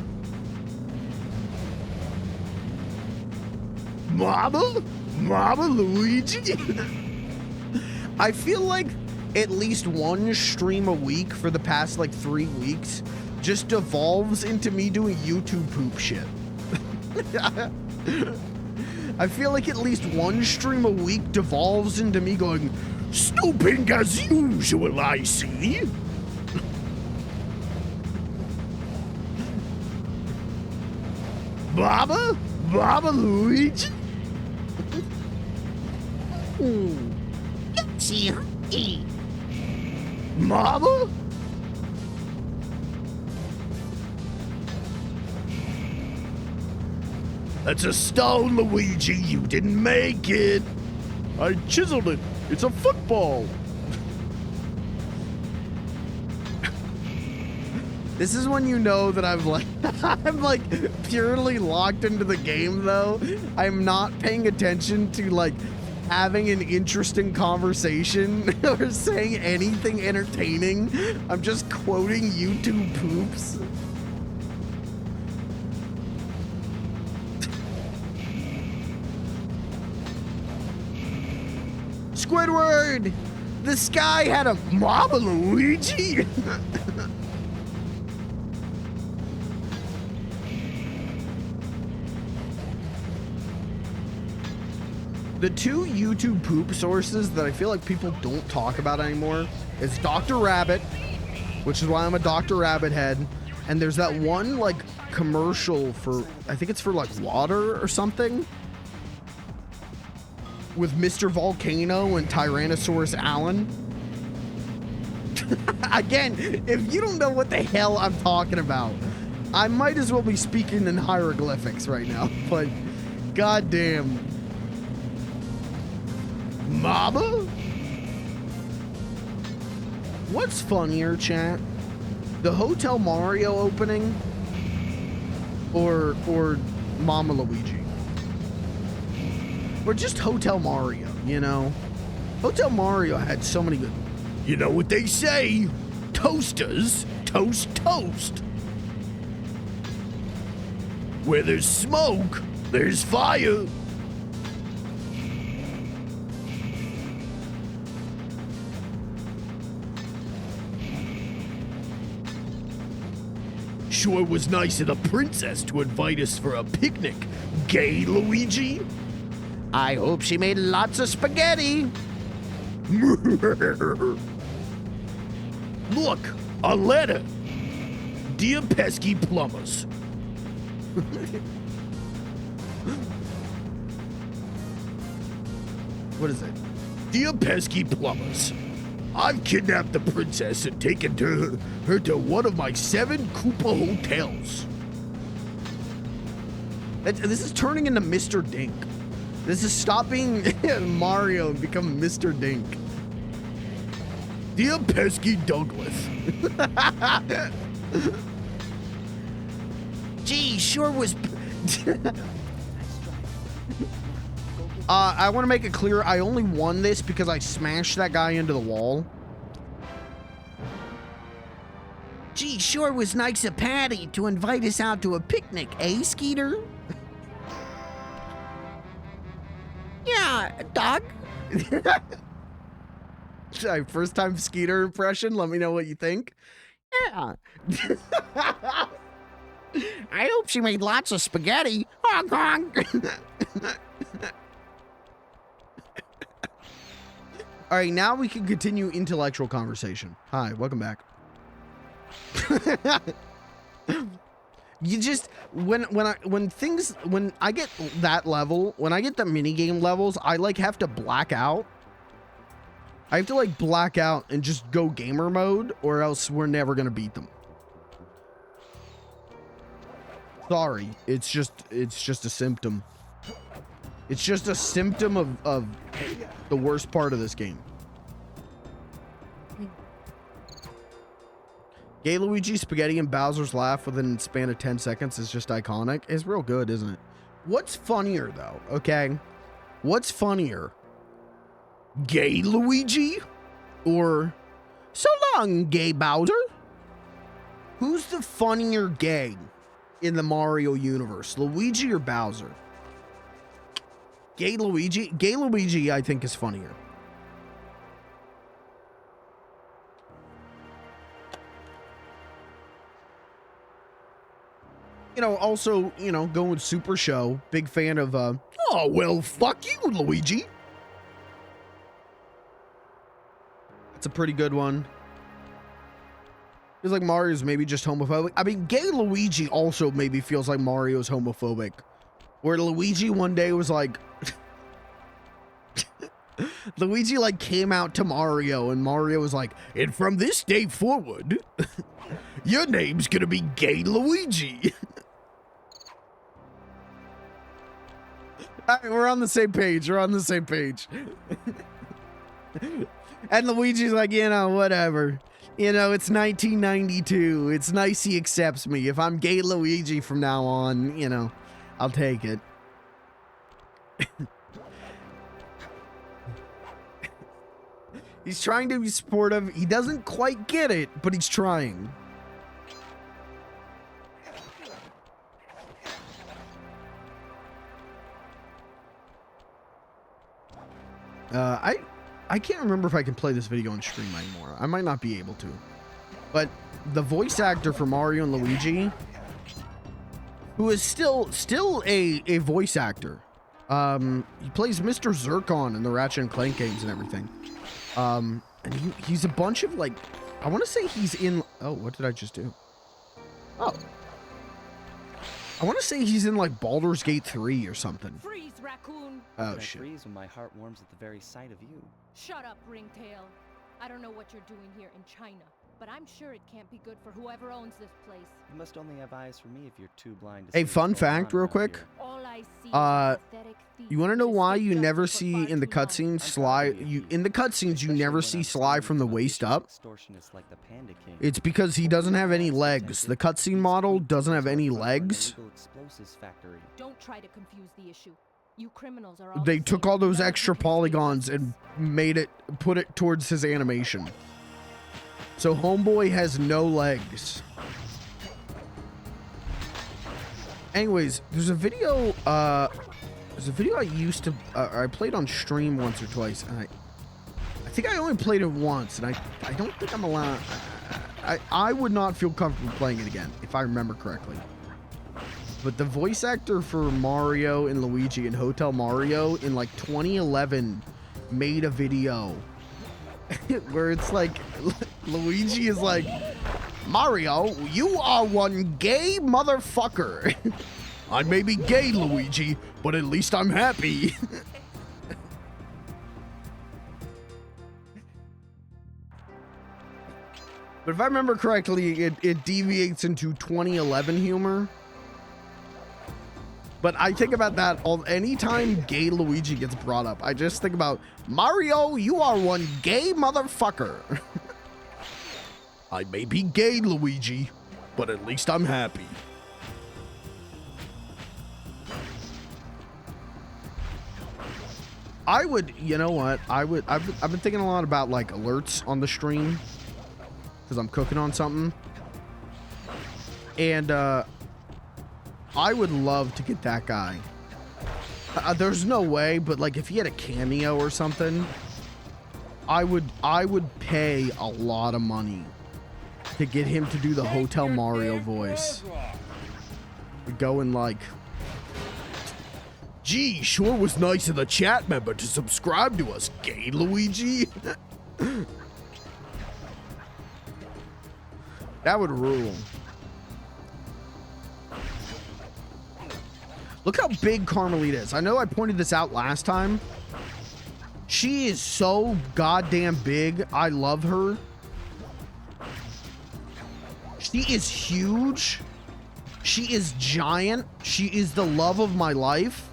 Speaker 1: Mama Luigi? I feel like at least one stream a week for the past like 3 weeks just devolves into me doing YouTube poop shit. I feel like at least one stream a week devolves into me going,
Speaker 6: Stooping as usual, I see.
Speaker 1: Baba Luigi?
Speaker 2: See,
Speaker 1: Mama?
Speaker 6: That's a stone, Luigi. You didn't make it.
Speaker 1: I chiseled it. It's a football. This is when you know that I'm like purely locked into the game though. I'm not paying attention to like having an interesting conversation or saying anything entertaining. I'm just quoting YouTube poops. Squidward! The sky had a Mama Luigi! The two YouTube poop sources that I feel like people don't talk about anymore is Dr. Rabbit, which is why I'm a Dr. Rabbit head, and there's that one like commercial for, I think it's for like water or something, with Mr. Volcano and Tyrannosaurus Allen. Again, if you don't know what the hell I'm talking about, I might as well be speaking in hieroglyphics right now, but goddamn. Mama? What's funnier, chat? The Hotel Mario opening or Mama Luigi? Or just Hotel Mario, you know? Hotel Mario had so many good...
Speaker 6: You know what they say? Toasters toast toast. Where there's smoke, there's fire. Sure was nice of the princess to invite us for a picnic, gay Luigi.
Speaker 2: I hope she made lots of spaghetti.
Speaker 6: Look, a letter. Dear pesky plumbers.
Speaker 1: What is it?
Speaker 6: Dear pesky plumbers, I've kidnapped the princess and taken her to one of my 7 Koopa hotels.
Speaker 1: This is turning into Mr. Dink. This is stopping Mario and become Mr. Dink.
Speaker 6: Dear pesky Douglas.
Speaker 2: Gee, sure was.
Speaker 1: I want to make it clear, I only won this because I smashed that guy into the wall.
Speaker 2: Gee, sure was nice of Patty to invite us out to a picnic, eh, Skeeter? Yeah, Doc.
Speaker 1: First time Skeeter impression. Let me know what you think.
Speaker 2: Yeah. I hope she made lots of spaghetti. Honk, honk.
Speaker 1: All right, now we can continue intellectual conversation. Hi, welcome back. You just when I get that level, when I get the mini game levels, I like have to black out. I have to like black out and just go gamer mode, or else we're never gonna beat them. Sorry, it's just a symptom. It's just a symptom of the worst part of this game. Gay Luigi, Spaghetti, and Bowser's laugh within a span of 10 seconds is just iconic. It's real good, isn't it? What's funnier, though, okay? What's funnier? Gay Luigi? Or, so long, gay Bowser? Who's the funnier gay in the Mario universe? Luigi or Bowser? Gay Luigi? Gay Luigi, I think, is funnier. You know, also, you know, going Super Show. Big fan of, oh, well, fuck you, Luigi. That's a pretty good one. Feels like Mario's maybe just homophobic. I mean, gay Luigi also maybe feels like Mario's homophobic. Where Luigi one day was like... Luigi, like, came out to Mario, and Mario was like, and from this day forward, your name's gonna be Gay Luigi. All right, we're on the same page. We're on the same page. And Luigi's like, you know, whatever. You know, it's 1992. It's nice he accepts me. If I'm Gay Luigi from now on, you know, I'll take it. He's trying to be supportive. He doesn't quite get it, but he's trying. I can't remember if I can play this video on stream anymore. I might not be able to. But the voice actor for Mario and Luigi, who is still a voice actor. He plays Mr. Zircon in the Ratchet and Clank games and everything. And he's a bunch of, like, I want to say he's in, oh, what did I just do? Oh. I want to say he's in, like, Baldur's Gate 3 or something.
Speaker 7: Freeze, raccoon!
Speaker 1: Oh, shit.
Speaker 4: I freeze when my heart warms at the very sight of you.
Speaker 7: Shut up, Ringtail. I don't know what you're doing here in China, but I'm sure it can't be good for whoever owns this place.
Speaker 4: You must only have eyes for me if you're too blind to
Speaker 1: Hey,
Speaker 4: see
Speaker 1: fun
Speaker 4: what's going
Speaker 1: fact
Speaker 4: on
Speaker 1: real
Speaker 4: around
Speaker 1: quick.
Speaker 4: here.
Speaker 7: All I see is pathetic thieves
Speaker 1: You want to know
Speaker 7: who
Speaker 1: why
Speaker 7: stay
Speaker 1: you
Speaker 7: dusty
Speaker 1: never
Speaker 7: for
Speaker 1: see
Speaker 7: far
Speaker 1: in the
Speaker 7: too long.
Speaker 1: cutscenes Sly? In the cutscenes you never see Sly from the waist up.
Speaker 4: Extortionists like the Panda King.
Speaker 1: It's because he doesn't have any legs. The cutscene model doesn't have any legs.
Speaker 7: Don't try to confuse the issue. You criminals are all
Speaker 1: They
Speaker 7: the
Speaker 1: took
Speaker 7: same.
Speaker 1: all those
Speaker 7: None of
Speaker 1: extra
Speaker 7: you can escape
Speaker 1: polygons and put it towards his animation. So Homeboy has no legs. Anyways, there's a video I used to I played on stream once or twice, and I think I only played it once, and I don't think I'm allowed. I would not feel comfortable playing it again if I remember correctly. But the voice actor for Mario and Luigi in Hotel Mario in like 2011 made a video where it's like Luigi is like, Mario, you are one gay motherfucker. I may be gay, Luigi, but at least I'm happy. But if I remember correctly, it deviates into 2011 humor. But I think about that anytime gay Luigi gets brought up. I just think about, Mario, you are one gay motherfucker. I may be gay, Luigi, but at least I'm happy. I would, you know what? I've been thinking a lot about like alerts on the stream because I'm cooking on something. And I would love to get that guy. There's no way, but like if he had a cameo or something, I would pay a lot of money to get him to do the Hotel Mario voice. Going like, gee, sure was nice of the chat member to subscribe to us, gay Luigi. That would rule. Look how big Carmelita is. I know I pointed this out last time. She is so goddamn big. I love her. She is huge. She is giant. She is the love of my life.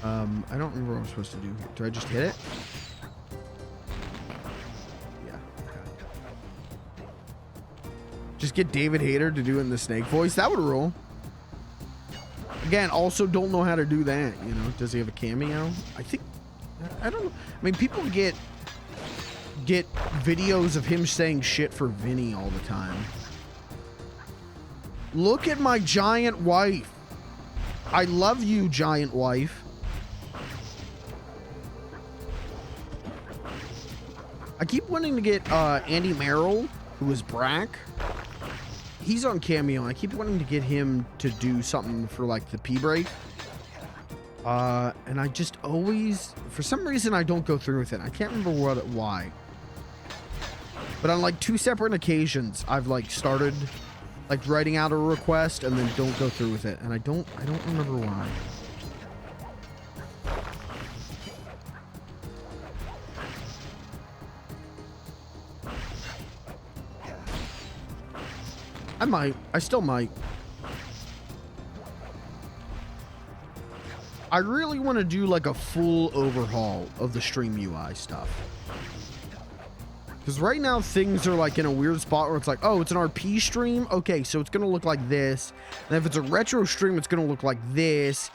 Speaker 1: I don't remember what I'm supposed to do here. Do I just hit it? Yeah. Okay. Just get David Hayter to do it in the snake voice. That would rule. Again, also don't know how to do that. You know, does he have a cameo? I think, I don't know. I mean, people get videos of him saying shit for Vinny all the time. Look at my giant wife. I love you, giant wife. I keep wanting to get Andy Merrill, who is Brack. He's on Cameo. I keep wanting to get him to do something for like the P-break. And I just always, for some reason, I don't go through with it. I can't remember why. But on like 2 separate occasions, I've like started like writing out a request and then don't go through with it. And I don't remember why. I might. I still might. I really want to do like a full overhaul of the stream UI stuff. Because right now things are like in a weird spot where it's like, oh, it's an RP stream. Okay, so it's going to look like this. And if it's a retro stream, it's going to look like this.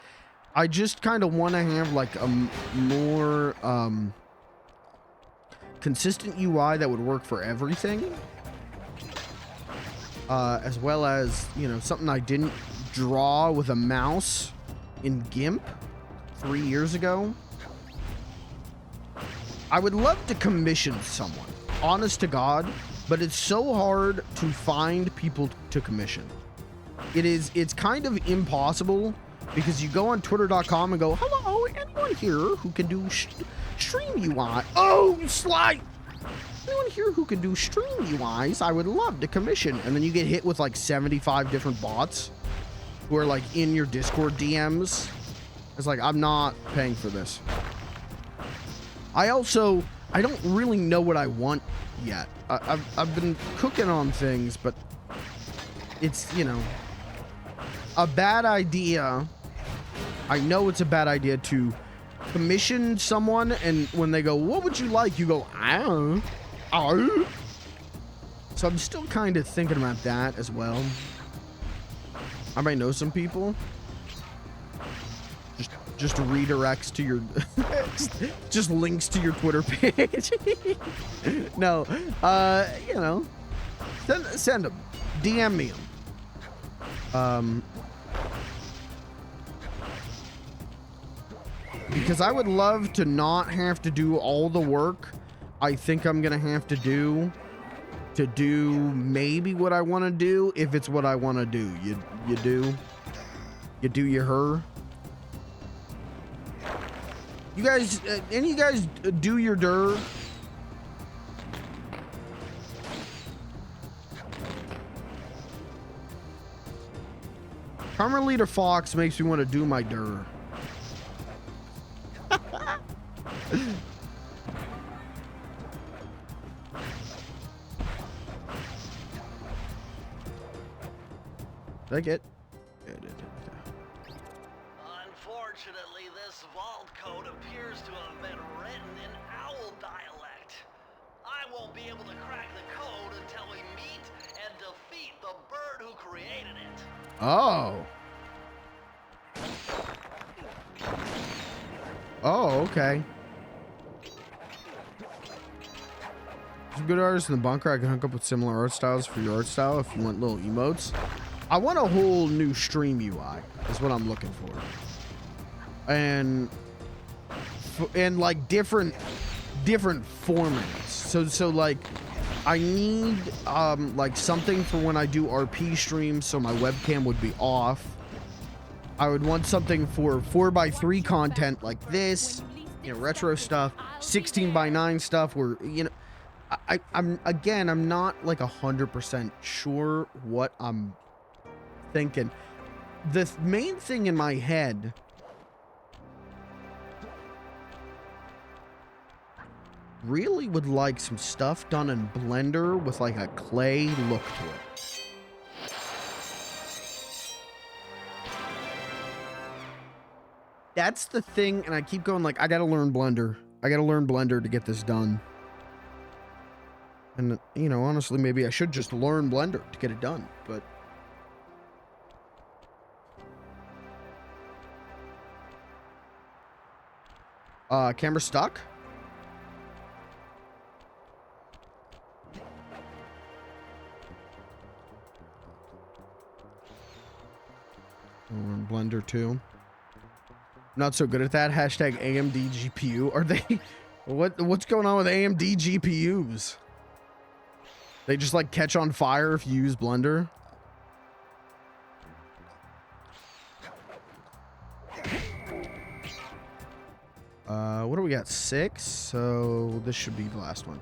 Speaker 1: I just kind of want to have like a more consistent UI that would work for everything. As well as, you know, something I didn't draw with a mouse in GIMP 3 years ago. I would love to commission someone, honest to God, but it's so hard to find people to commission. It's kind of impossible because you go on twitter.com and go, hello, anyone here who can do stream UI? Oh, slide! Anyone here who can do stream UIs, I would love to commission. And then you get hit with like 75 different bots who are like in your Discord DMs. It's like, I'm not paying for this. I don't really know what I want yet. I've been cooking on things, but it's, you know, a bad idea. I know it's a bad idea to commission someone, and when they go, what would you like? You go, I don't know. Oh. So I'm still kind of thinking about that as well. I might know some people. Just redirects to your just links to your Twitter page. No, you know, send them, DM me them. Because I would love to not have to do all the work I think I'm gonna have to do maybe what I want to do, if it's what I want to do. You do her. You guys, any of you guys do your dir? Carmelita Fox makes me want to do my dir. Did I get? Yeah, I did. Okay.
Speaker 3: Unfortunately, this vault code appears to have been written in owl dialect. I won't be able to crack the code until we meet and defeat the bird who created it.
Speaker 1: Oh. Oh, okay. Some good artists in the bunker. I can hook up with similar art styles for your art style if you want little emotes. I want a whole new stream UI is what I'm looking for. And like different formats. So like I need like something for when I do RP streams so my webcam would be off. I would want something for 4x3 content like this, you know, retro stuff, 16:9 stuff where, you know, I'm not like 100% sure what I'm thinking. The main thing in my head really would like some stuff done in Blender with like a clay look to it. That's the thing, and I keep going like, I gotta learn Blender. I gotta learn Blender to get this done. And, you know, honestly, maybe I should just learn Blender to get it done, but... camera stuck? Learn Blender too. Not so good at that. Hashtag AMD GPU. Are they... What's going on with AMD GPUs? They just like catch on fire if you use Blender. What do we got? 6. So this should be the last one.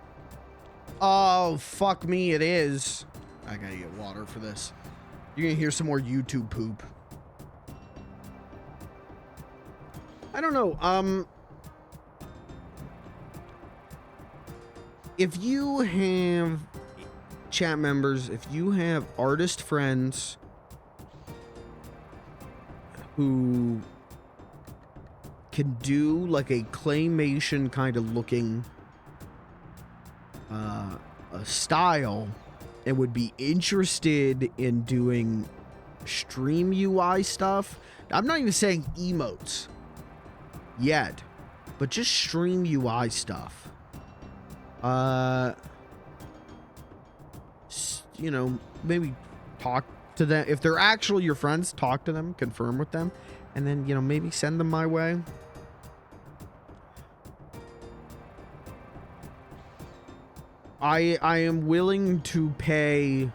Speaker 1: Oh, fuck me. It is. I gotta get water for this. You're gonna hear some more YouTube poop. I don't know. If you have chat members, if you have artist friends who can do like a claymation kind of looking a style and would be interested in doing stream UI stuff, I'm not even saying emotes yet, but just stream UI stuff. You know, maybe talk to them. If they're actually your friends, talk to them, confirm with them, and then, you know, maybe send them my way. I am willing to pay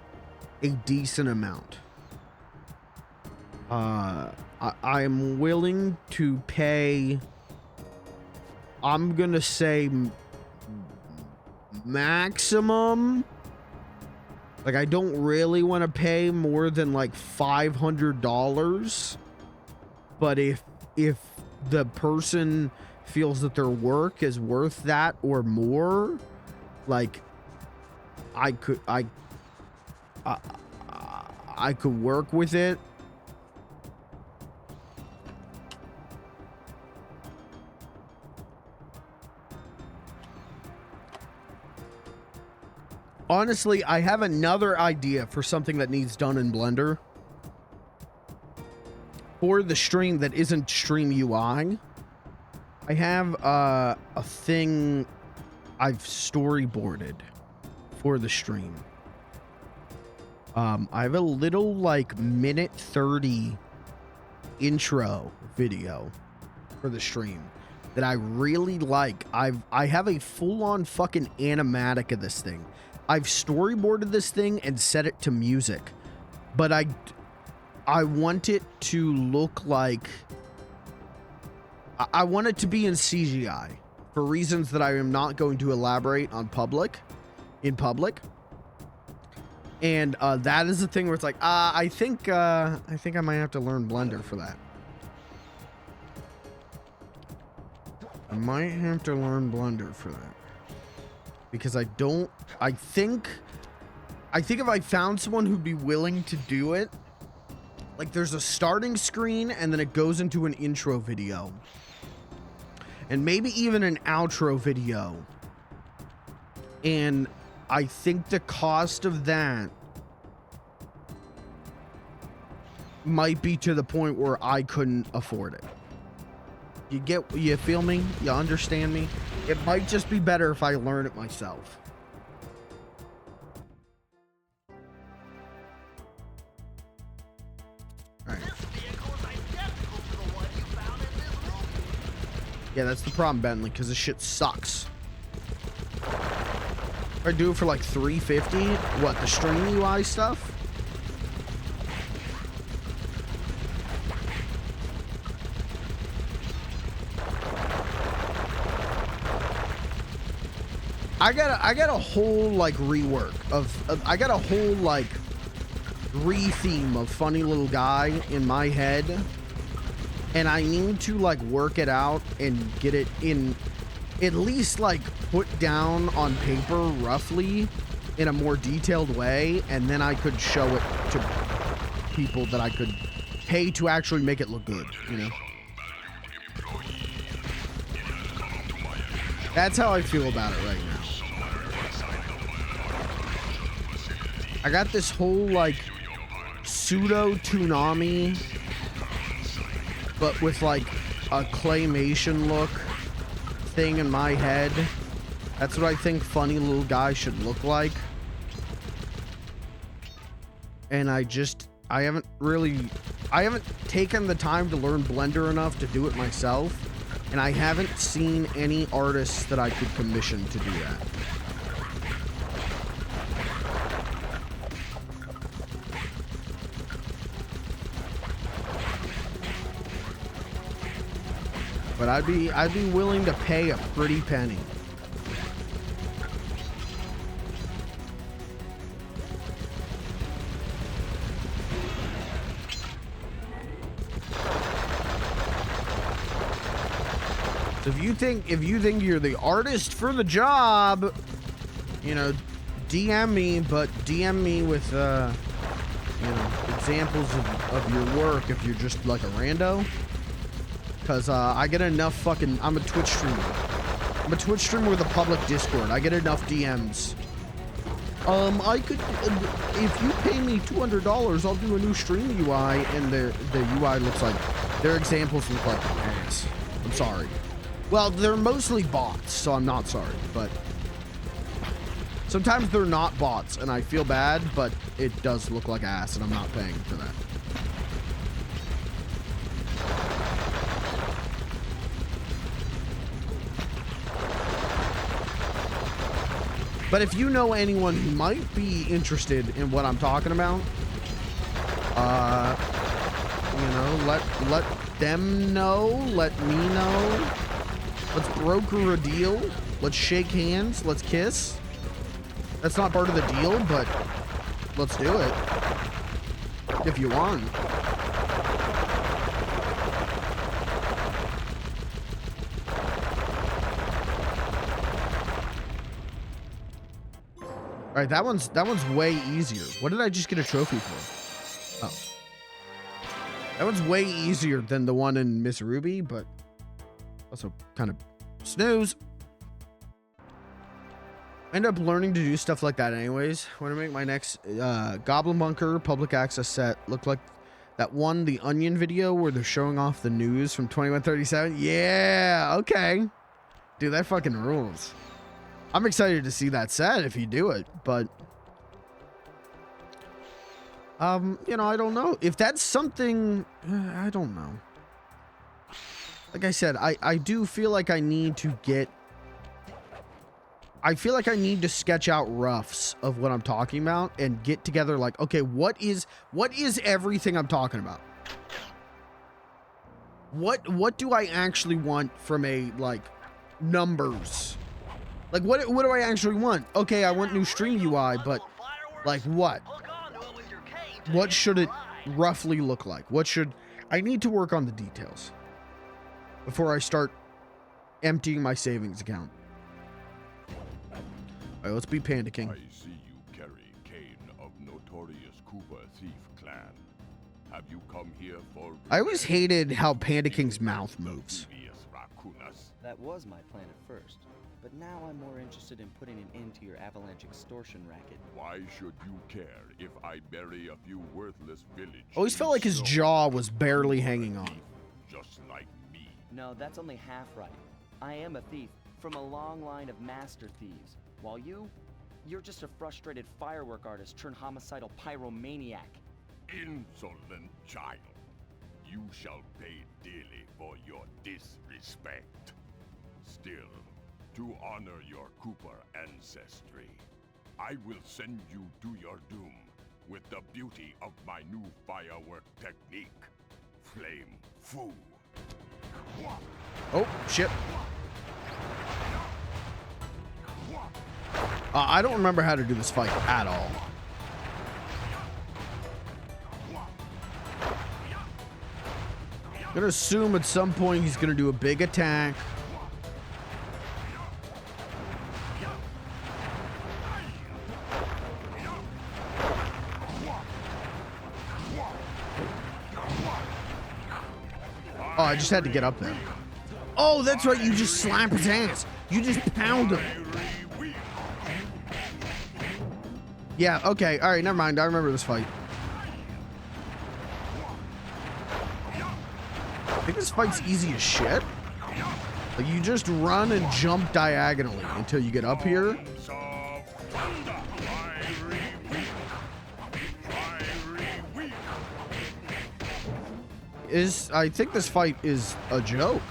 Speaker 1: a decent amount. I am willing to pay, I'm gonna say maximum, like I don't really want to pay more than like $500, but if the person feels that their work is worth that or more, like I could work with it. Honestly, I have another idea for something that needs done in Blender for the stream that isn't stream UI. I have a thing I've storyboarded for the stream. I have a little like minute 30 intro video for the stream that I really like. I have a full-on fucking animatic of this thing. I've storyboarded this thing and set it to music, but I want it to look like, I want it to be in CGI for reasons that I am not going to elaborate on in public. And that is the thing where it's like, I think I might have to learn Blender for that. I might have to learn Blender for that. Because I think if I found someone who'd be willing to do it, like there's a starting screen and then it goes into an intro video. And maybe even an outro video. And I think the cost of that might be to the point where I couldn't afford it. You feel me? You understand me? It might just be better if I learn it myself. Alright. Yeah, that's the problem, Bentley, because this shit sucks. If I do it for like $350, what, the stream UI stuff? I got a whole like rework of I got a whole like re-theme of funny little guy in my head, and I need to like work it out and get it in, at least like put down on paper roughly in a more detailed way, and then I could show it to people that I could pay to actually make it look good, you know? That's how I feel about it right now. I got this whole like pseudo Toonami, but with like a claymation look thing in my head. That's what I think funny little guy should look like. And I haven't taken the time to learn Blender enough to do it myself. And I haven't seen any artists that I could commission to do that. But I'd be willing to pay a pretty penny. So if you think you're the artist for the job, you know, DM me, but DM me with you know, examples of your work if you're just like a rando. Cause I get enough fucking, I'm a Twitch streamer. I'm a Twitch streamer with a public Discord. I get enough DMs. I could, if you pay me $200, I'll do a new stream UI, and the UI looks like, their examples look like ass. I'm sorry. Well, they're mostly bots, so I'm not sorry, but sometimes they're not bots, and I feel bad, but it does look like ass, and I'm not paying for that. But if you know anyone who might be interested in what I'm talking about, you know, let them know, let me know. Let's broker a deal. Let's shake hands. Let's kiss. That's not part of the deal, but let's do it. If you want. All right, that one's way easier. What did I just get a trophy for? Oh. That one's way easier than the one in Miss Ruby, but also kind of snooze. I end up learning to do stuff like that anyways. When I make my next Goblin Bunker public access set look like that one, the Onion video where they're showing off the news from 2137. Yeah, okay. Dude, that fucking rules. I'm excited to see that set if you do it, but you know, I don't know if that's something. I don't know. Like I said, I do feel like I need to get. I feel like I need to sketch out roughs of what I'm talking about and get together like, okay, what is everything I'm talking about? What do I actually want from a like numbers? Like what do I actually want? Okay, I want new stream UI, but like what? What should it roughly look like? I need to work on the details before I start emptying my savings account. All right, let's be Panda King.
Speaker 6: I see you carry Kane of notorious Cooper thief clan. Have you come here for?
Speaker 1: I always hated how Panda King's mouth moves.
Speaker 4: That was my plan at first, but now I'm more interested in putting an end to your avalanche extortion racket.
Speaker 6: Why should you care if I bury a few worthless villagers?
Speaker 1: Always felt like his jaw was barely hanging on.
Speaker 6: Just like me.
Speaker 4: No, that's only half right. I am a thief from a long line of master thieves, while you're just a frustrated firework artist turned homicidal pyromaniac.
Speaker 6: Insolent child. You shall pay dearly for your disrespect. Still, to honor your Cooper ancestry, I will send you to your doom with the beauty of my new firework technique, Flame Fu.
Speaker 1: Oh, shit. I don't remember how to do this fight at all. gonna assume at some point he's gonna do a big attack. Oh, I just had to get up there. Oh, that's right. You just slap his ass. You just pound him. Yeah, okay. All right, never mind. I remember this fight. I think this fight's easy as shit. Like, you just run and jump diagonally until you get up here. I think this fight is a joke.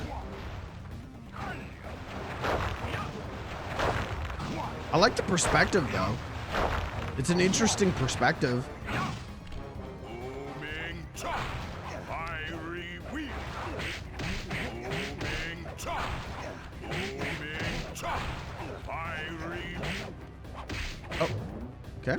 Speaker 1: I like the perspective, though. It's an interesting perspective. Oh, okay.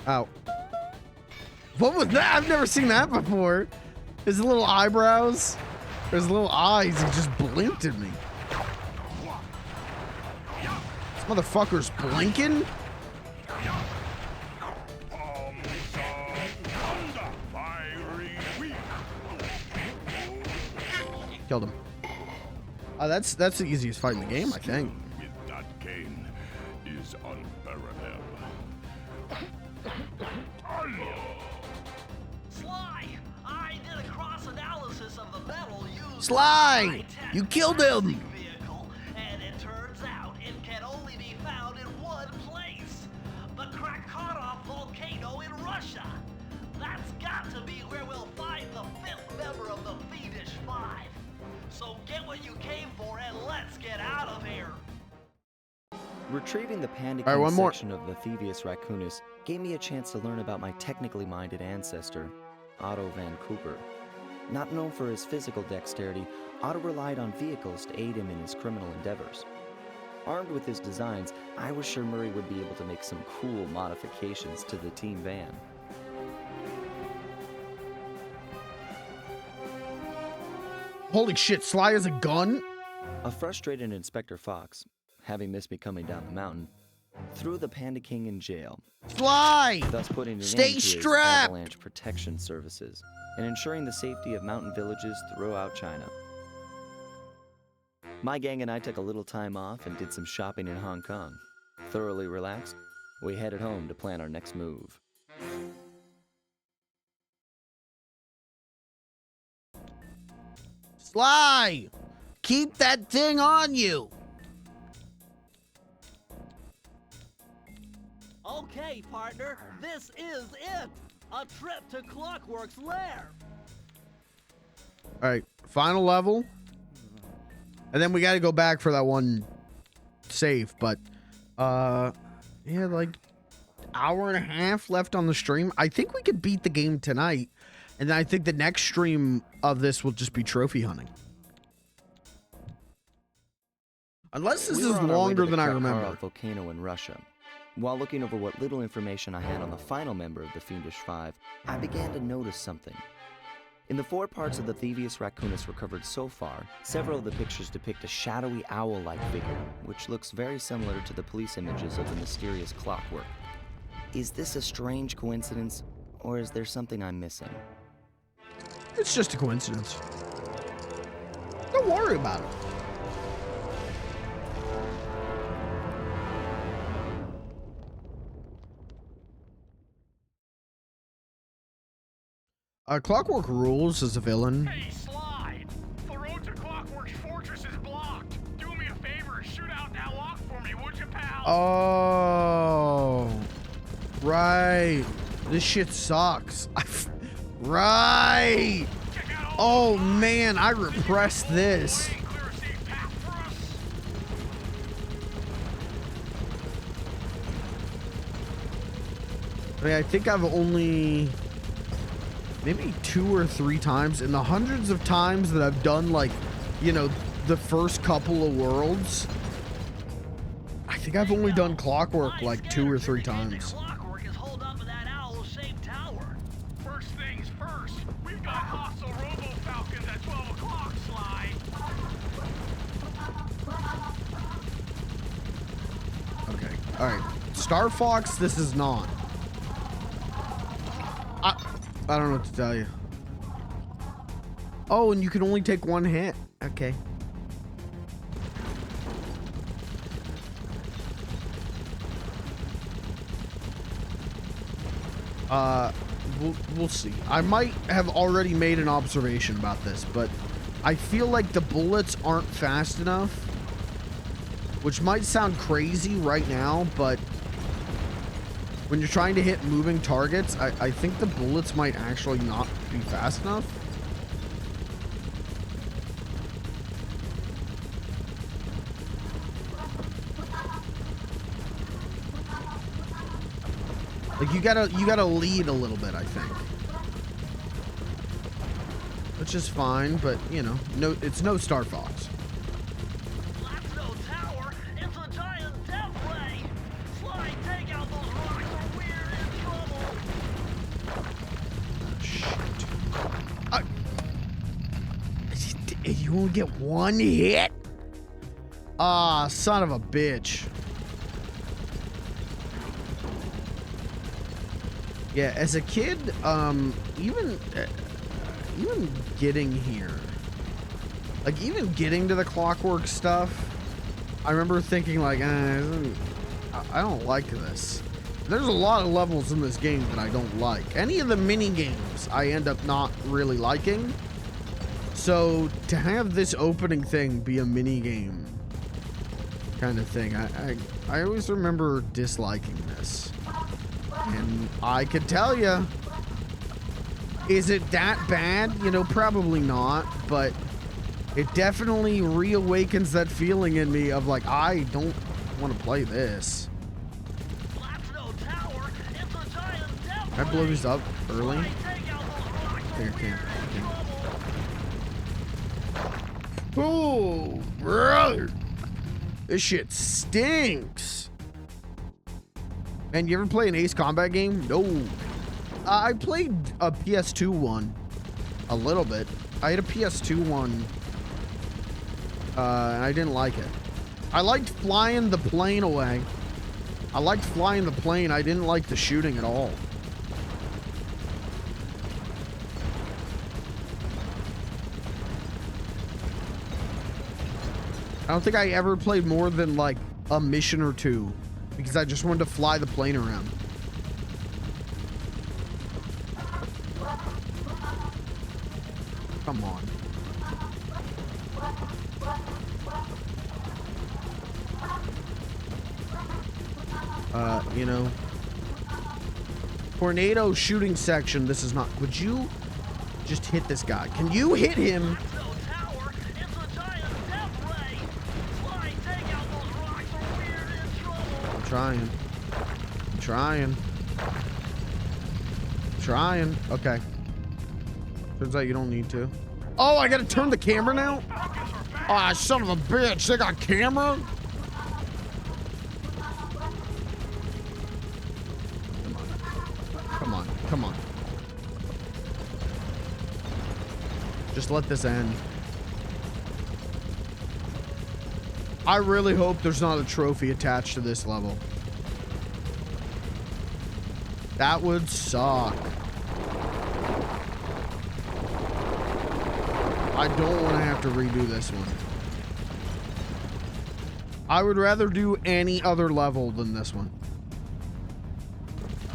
Speaker 1: Ow. What was that? I've never seen that before. His little eyebrows. His little eyes. He just blinked at me. This motherfucker's blinking? Killed him. That's the easiest fight in the game, I think.
Speaker 6: With that cane is unparalleled.
Speaker 3: Sly, I did a cross analysis of the metal used.
Speaker 1: Sly, you killed him.
Speaker 3: Vehicle, and it turns out it can only be found in one place: the Krakatoa volcano in Russia. That's got to be where we'll find the 5th member of the Fiendish Five. So get what you came for and let's get out of here.
Speaker 4: Retrieving the Panda
Speaker 1: All right,
Speaker 4: King
Speaker 1: one more.
Speaker 4: section of the Thievius Raccoonus gave me a chance to learn about my technically minded ancestor, Otto Van Cooper. Not known for his physical dexterity, Otto relied on vehicles to aid him in his criminal endeavors. Armed with his designs, I was sure Murray would be able to make some cool modifications to the team van.
Speaker 1: Holy shit, Sly has a gun?
Speaker 4: A frustrated Inspector Fox, having missed me coming down the mountain, threw the Panda King in jail,
Speaker 1: Sly!
Speaker 4: thus putting an
Speaker 1: Stay
Speaker 4: end to his
Speaker 1: strapped!
Speaker 4: avalanche protection services and ensuring the safety of mountain villages throughout China. My gang and I took a little time off and did some shopping in Hong Kong. Thoroughly relaxed, we headed home to plan our next move.
Speaker 1: Sly! Keep that thing on you!
Speaker 3: Okay, partner, this is it. A trip to Clockwerk's lair.
Speaker 1: Alright, final level. And then we gotta go back for that one save, but yeah, like hour and a half left on the stream. I think we could beat the game tonight, and then I think the next stream of this will just be trophy hunting. Unless this
Speaker 4: We
Speaker 1: is
Speaker 4: were on our way
Speaker 1: longer
Speaker 4: to
Speaker 1: than
Speaker 4: the
Speaker 1: I
Speaker 4: Krakatoa
Speaker 1: remember.
Speaker 4: volcano in Russia. While looking over what little information I had on the final member of the Fiendish Five, I began to notice something. In the 4 parts of the Thievius Raccoonus recovered so far, several of the pictures depict a shadowy owl-like figure, which looks very similar to the police images of the mysterious Clockwerk. Is this a strange coincidence, or is there something I'm missing?
Speaker 1: It's just a coincidence. Don't worry about it. Clockwerk rules as a villain.
Speaker 5: Hey, Sly! The road to Clockwerk's fortress is blocked. Do me a favor, shoot out that lock for me, would you, pal?
Speaker 1: Oh, right. This shit sucks. Right. Oh man, I repressed this.
Speaker 5: Clear a safe path for us.
Speaker 1: I mean, I think I've only... maybe 2 or 3 times. In the hundreds of times that I've done, like, you know, the first couple of worlds, I think I've only done Clockwerk like 2 or 3 times.
Speaker 3: Clockwerk is holed up in that owl-shaped tower.
Speaker 5: First things first, we've got hostile robo-falcons at 12 o'clock, Sly.
Speaker 1: Okay, alright. Star Fox, this is not. I don't know what to tell you. Oh, and you can only take 1 hit. Okay. We'll see. I might have already made an observation about this, but I feel like the bullets aren't fast enough, which might sound crazy right now, but when you're trying to hit moving targets, I think the bullets might actually not be fast enough. Like you gotta lead a little bit, I think. Which is fine, but you know, it's no Star Fox.
Speaker 3: That's no tower, it's a giant death ray. Sly, take out those rocks or we're in trouble.
Speaker 1: Shit. You won't get 1 hit? Ah, son of a bitch. Yeah, as a kid, even getting here, like even getting to the Clockwerk stuff, I remember thinking like, I don't like this. There's a lot of levels in this game that I don't like. Any of the mini games I end up not really liking. So to have this opening thing be a mini game kind of thing, I always remember disliking this. And I could tell you, is it that bad? You know, probably not, but it definitely reawakens that feeling in me of like, I don't want to play this.
Speaker 3: That's no tower, it's a giant death
Speaker 1: Can I blow these up early?
Speaker 3: ray. Take out those rocks
Speaker 1: I think I can.
Speaker 3: or we're in trouble.
Speaker 1: Oh, brother. This shit stinks. Man, you ever play an Ace Combat game? No. I played a PS2 one a little bit. I had a PS2 one, and I didn't like it. I liked flying the plane away. I liked flying the plane. I didn't like the shooting at all. I don't think I ever played more than like a mission or 2 because I just wanted to fly the plane around. Come on. You know, tornado shooting section. This is not. Would you just hit this guy? Can you hit him?
Speaker 3: That's no tower, it's a giant death ray. Sly, take out those rocks or we're in trouble.
Speaker 1: I'm trying. I'm trying. Trying. Okay. Turns out you don't need to. Oh, I gotta turn the camera now? Ah, son of a bitch. They got camera? Come on. Come on. Just let this end. I really hope there's not a trophy attached to this level. That would suck. I don't want to have to redo this one. I would rather do any other level than this one.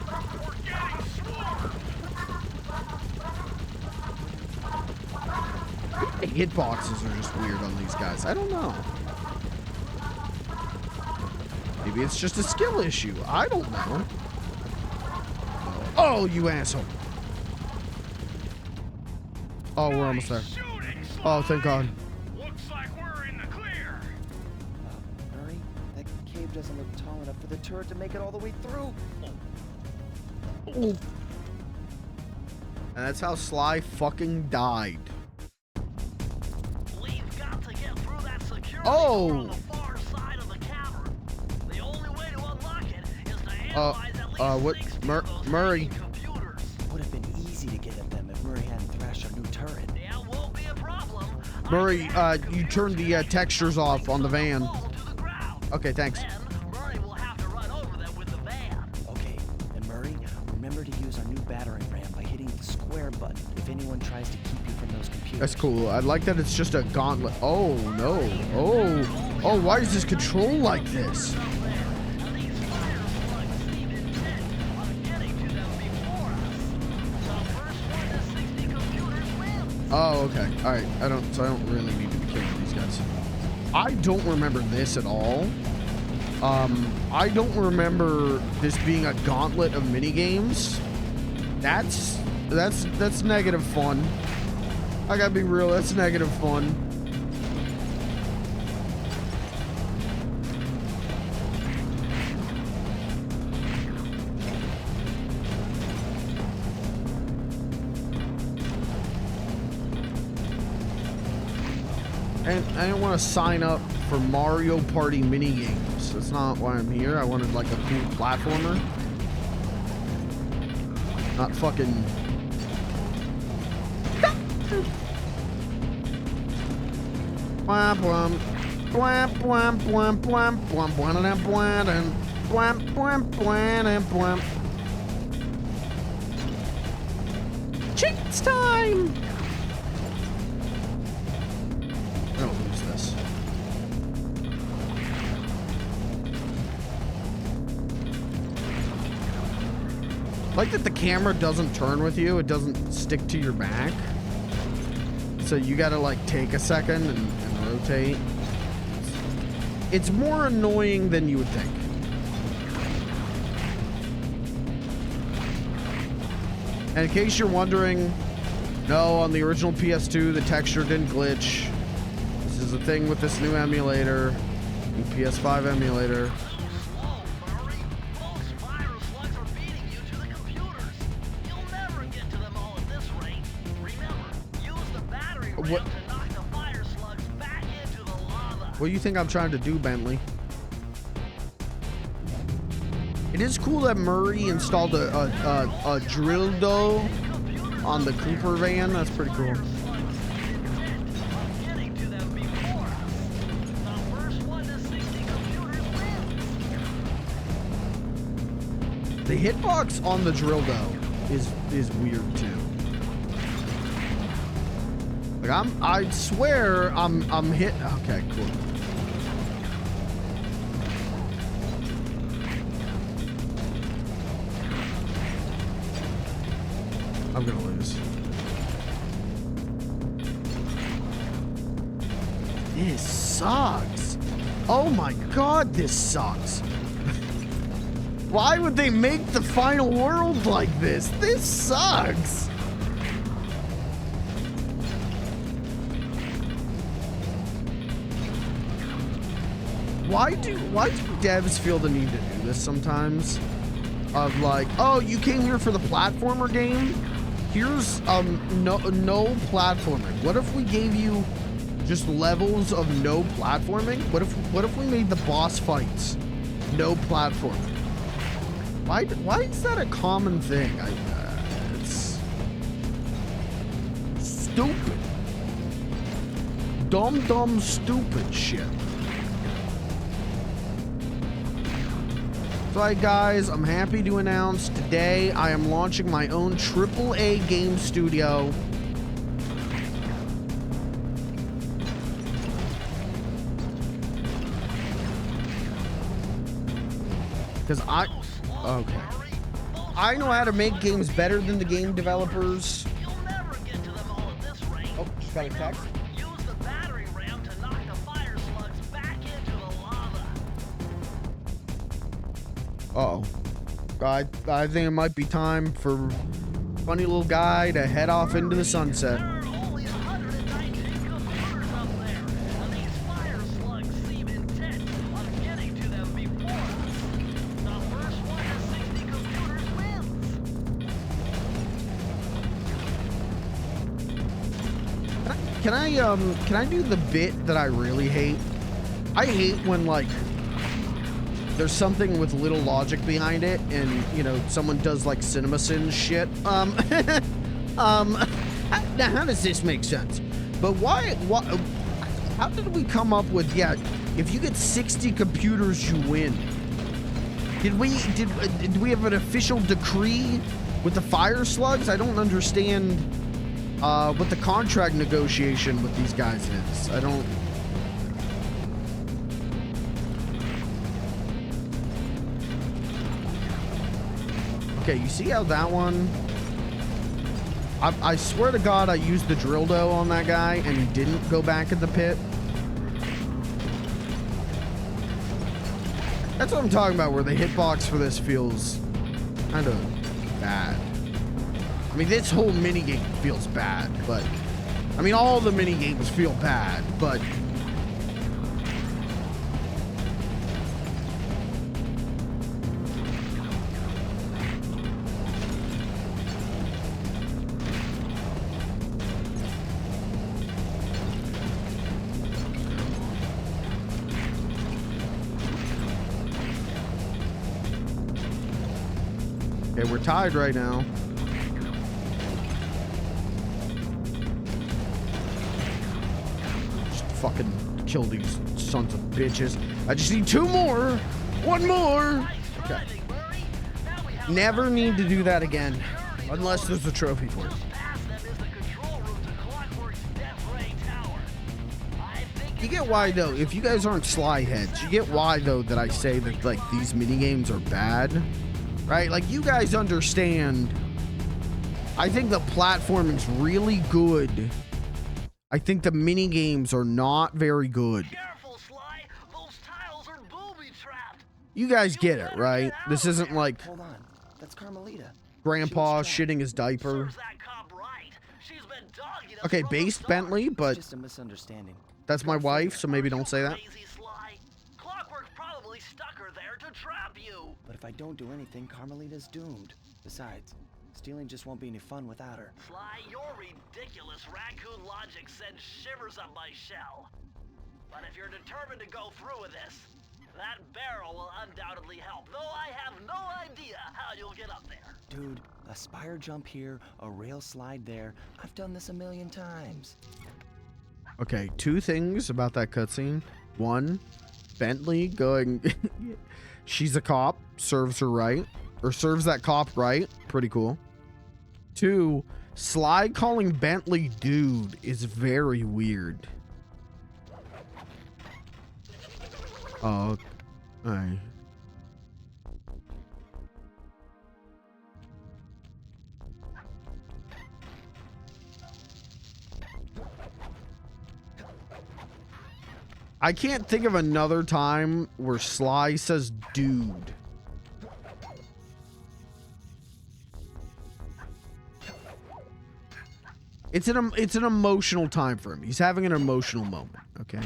Speaker 5: We're getting swarmed.
Speaker 1: The hitboxes are just weird on these guys. I don't know. Maybe it's just a skill issue. I don't know. Oh, you asshole. Oh, we're almost there.
Speaker 5: Shooting,
Speaker 1: Oh,
Speaker 5: Sly.
Speaker 1: thank God.
Speaker 5: Looks like we're in the clear.
Speaker 4: Murray, that cave doesn't look tall enough for the turret to make it all the way through.
Speaker 1: Oh. And that's how Sly fucking died.
Speaker 3: We've got to get through that security
Speaker 1: Oh!
Speaker 3: door on the far side of the cavern. The only way to unlock it is to analyze at least
Speaker 1: what?
Speaker 3: 60
Speaker 1: Mur-
Speaker 3: of those
Speaker 1: Murray.
Speaker 3: hacking computers.
Speaker 8: Would have been easy to get at them if Murray hadn't thrashed our new turret.
Speaker 3: Yeah, won't be a problem.
Speaker 1: Murray, you turned the textures off on the van.
Speaker 3: Fall to the ground.
Speaker 1: Okay, thanks.
Speaker 3: Then Murray will have to run over them with the van.
Speaker 8: Okay, and Murray, remember to use our new battering ram by hitting the square button if anyone tries to keep you from those computers.
Speaker 1: That's cool. I like that it's just a gauntlet. Oh, no. Oh. Oh, why is this control like this?
Speaker 3: Now these fire slugs seem intent on getting to them before us. The first one to 60 computers wins.
Speaker 1: Oh, okay. All right. I don't really need to be killing these guys. I don't remember this at all. I don't remember this being a gauntlet of mini games. That's negative fun. I gotta be real. That's negative fun. And I didn't want to sign up for Mario Party mini games. That's not why I'm here. I wanted like a cool platformer. Not fucking. Bwam bwam. Bwam bwam bwam bwam bwam bwam bwam bwam bwam bwam bwam. Cheats time! I don't lose this. Like that the camera doesn't turn with you, it doesn't stick to your back. So you gotta like take a second and rotate. It's more annoying than you would think. And in case you're wondering, no, on the original PS2 the texture didn't glitch. This is a thing with this new emulator, new PS5 emulator. What? What do you think I'm trying to do, Bentley? It is cool that Murray installed a drill dough on the Cooper van. That's pretty cool. The hitbox on the drill dough is weird too. Like I swear I'm hit. Okay, cool. I'm gonna lose. This sucks. Oh my god, this sucks. Why would they make the final world like this? This sucks. Why do devs feel the need to do this sometimes? Of like, oh, you came here for the platformer game? Here's no platforming. What if we gave you just levels of no platforming? What if we made the boss fights no platforming? Why is that a common thing? It's stupid. Dumb stupid shit. So, hi guys, I'm happy to announce today I am launching my own AAA game studio. Because okay. I know how to make games better than the game developers. Oh, just got a text. Uh-oh. I think it might be time for funny little guy to head off into the sunset. can I do the bit that I really hate? I hate when, like, there's something with little logic behind it, and, you know, someone does, like, CinemaSins shit. Now, how does this make sense? But why, how did we come up with, yeah, if you get 60 computers, you win? Did we have an official decree with the fire slugs? I don't understand what the contract negotiation with these guys is. I don't... Okay, you see how that one... I swear to God I used the drill dough on that guy and he didn't go back in the pit. That's what I'm talking about, where the hitbox for this feels kind of bad. I mean, this whole minigame feels bad, but... I mean, all the minigames feel bad, but... Okay, we're tied right now. Just fucking kill these sons of bitches. I just need 2 more. 1 more. Okay. Never need to do that again. Unless there's a trophy for it. You get why, though, if you guys aren't sly heads, you get why, though, that I say that, like, these minigames are bad. Right? Like, you guys understand. I think the platforming's really good. I think the mini games are not very good.
Speaker 3: Careful, Sly. Those tiles are booby-trapped.
Speaker 1: You guys get it, right? This isn't like
Speaker 8: Hold on. That's Carmelita.
Speaker 1: Grandpa shitting his diaper.
Speaker 3: Serves that cop right. She's been dogging us
Speaker 1: Okay,
Speaker 3: from the
Speaker 1: based
Speaker 3: start.
Speaker 1: Bentley, but
Speaker 8: Just a misunderstanding.
Speaker 1: that's my wife, so maybe don't say that.
Speaker 3: Crazy Sly. Clockwerk probably stuck her there to trap you.
Speaker 8: But if I don't do anything, Carmelita's doomed. Besides, stealing just won't be any fun without her.
Speaker 3: Sly, your ridiculous raccoon logic sends shivers up my shell. But if you're determined to go through with this, that barrel will undoubtedly help, though I have no idea how you'll get up there.
Speaker 8: Dude, a spire jump here, a rail slide there. I've done this a million times.
Speaker 1: Okay, 2 things about that cutscene. 1, Bentley going... She's a cop, serves her right. Or serves that cop right. Pretty cool. 2, Sly calling Bentley dude is very weird. Oh, alright. I can't think of another time where Sly says dude. It's an emotional time for him. He's having an emotional moment, okay?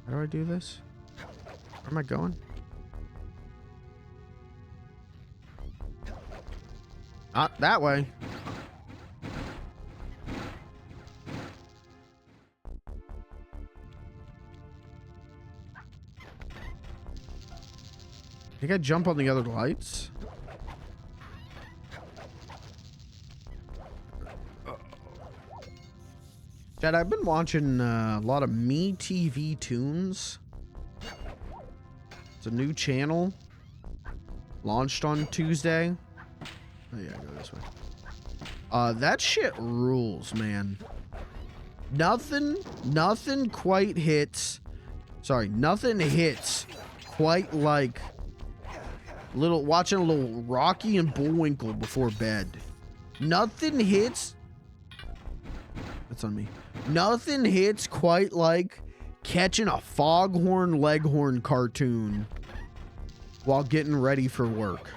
Speaker 1: How do I do this? Where am I going? Not that way. I think I jump on the other lights. Chad, I've been watching a lot of Me TV Tunes. It's a new channel. Launched on Tuesday. Oh yeah, go this way. That shit rules, man. Nothing quite hits. Sorry, nothing hits quite like watching a little Rocky and Bullwinkle before bed. Nothing hits. That's on me. Nothing hits quite like catching a Foghorn Leghorn cartoon while getting ready for work.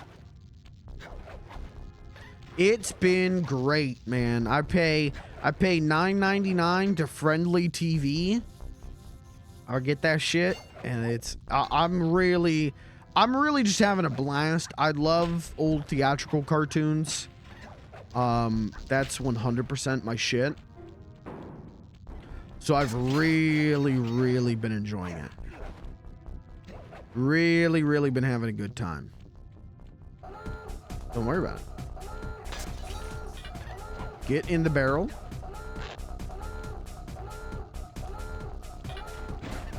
Speaker 1: It's been great, man. I pay $9.99 to Friendly TV. I'll get that shit, and it's I'm really just having a blast. I love old theatrical cartoons. That's 100% my shit. So I've really been enjoying it. Really been having a good time. Don't worry about it. Get in the barrel.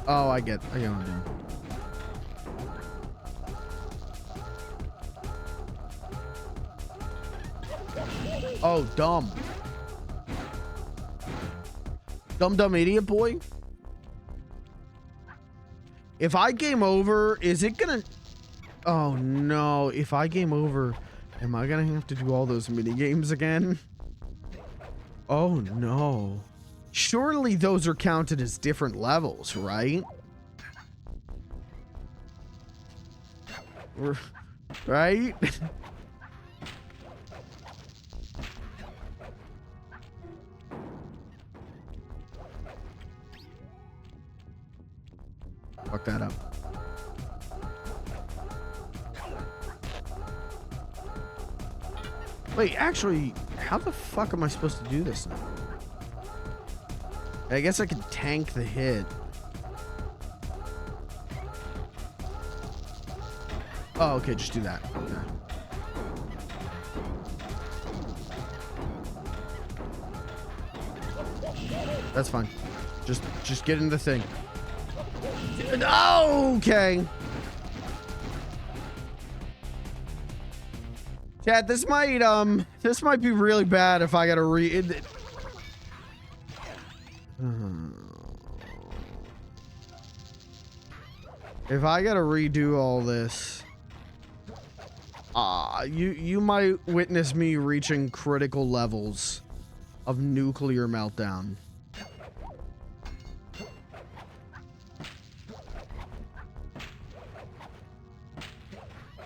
Speaker 1: Oh, I get what I'm doing. Oh, dumb. Dumb idiot boy. If I game over, is it gonna... Oh, no. If I game over, am I gonna have to do all those mini games again? Oh, no. Surely those are counted as different levels, right? Right? Fuck that up. Wait, actually, how the fuck am I supposed to do this now? I guess I can tank the hit. Oh, okay, just do that. Okay. That's fine. Just get in the thing. Okay. Chat, this might be really bad if I gotta read. If I gotta redo all this, you might witness me reaching critical levels of nuclear meltdown.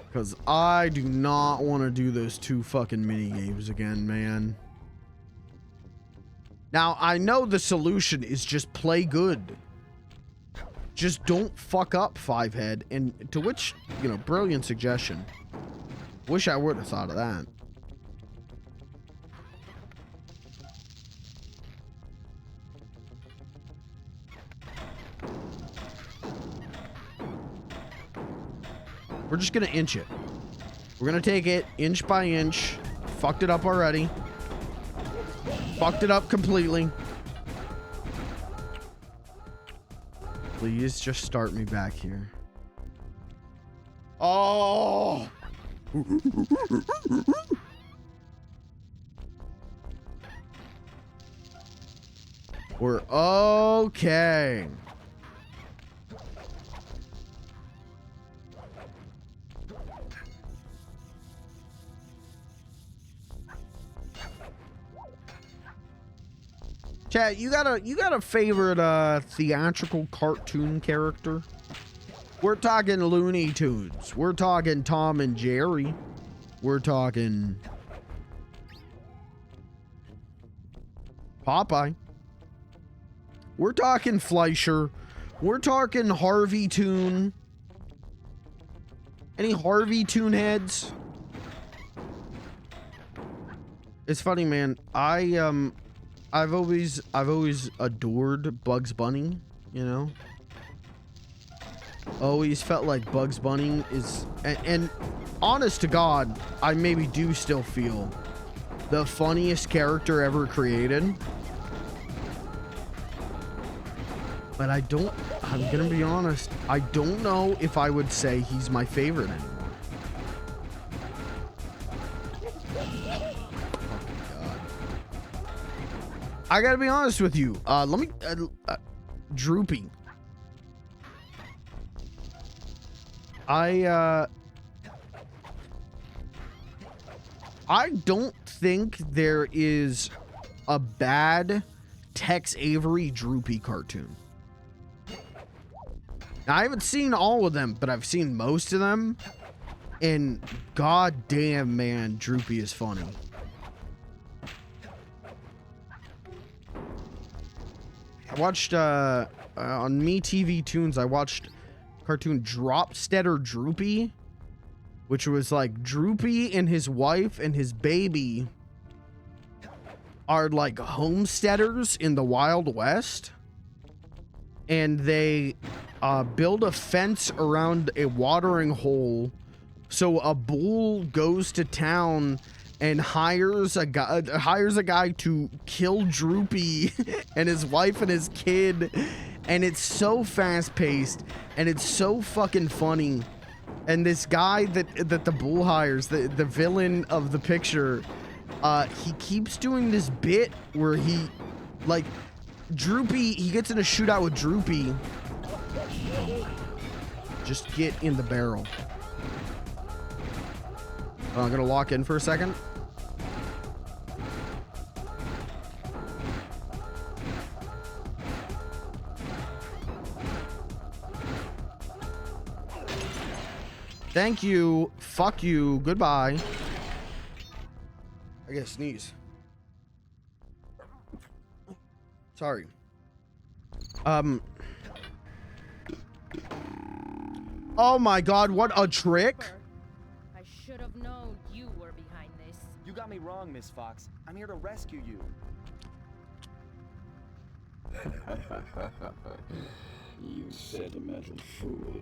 Speaker 1: Because I do not want to do those 2 fucking mini games again, man. Now, I know the solution is just play good. Just don't fuck up, Fivehead. And to which, you know, brilliant suggestion. Wish I would have thought of that. We're just gonna inch it. We're gonna take it inch by inch. Fucked it up already. Fucked it up completely. Please just start me back here. Oh! We're okay. Chat, you got a favorite theatrical cartoon character? We're talking Looney Tunes. We're talking Tom and Jerry. We're talking Popeye. We're talking Fleischer. We're talking Harvey Toon. Any Harvey Toon heads? It's funny, man. I've always adored Bugs Bunny, you know? Always felt like Bugs Bunny is, and honest to God, I maybe do still feel the funniest character ever created. But I'm gonna be honest, I don't know if I would say he's my favorite anymore. I gotta be honest with you. Let me, Droopy. I don't think there is a bad Tex Avery Droopy cartoon. Now, I haven't seen all of them, but I've seen most of them. And goddamn, man, Droopy is funny. I watched, on MeTV Toons, I watched cartoon Dropsteader Droopy, which was like Droopy and his wife and his baby are like homesteaders in the Wild West, and they build a fence around a watering hole, so a bull goes to town and hires a guy to kill Droopy and his wife and his kid, and it's so fast-paced and it's so fucking funny. And this guy that the bull hires, the villain of the picture, he keeps doing this bit where he, like, Droopy, he gets in a shootout with Droopy. Just get in the barrel. I'm gonna lock in for a second. Thank you. Fuck you. Goodbye. I gotta sneeze. Sorry. Oh my god, what a trick.
Speaker 7: I should have known you were behind this.
Speaker 8: You got me wrong, Miss Fox. I'm here to rescue you.
Speaker 9: You sentimental fool.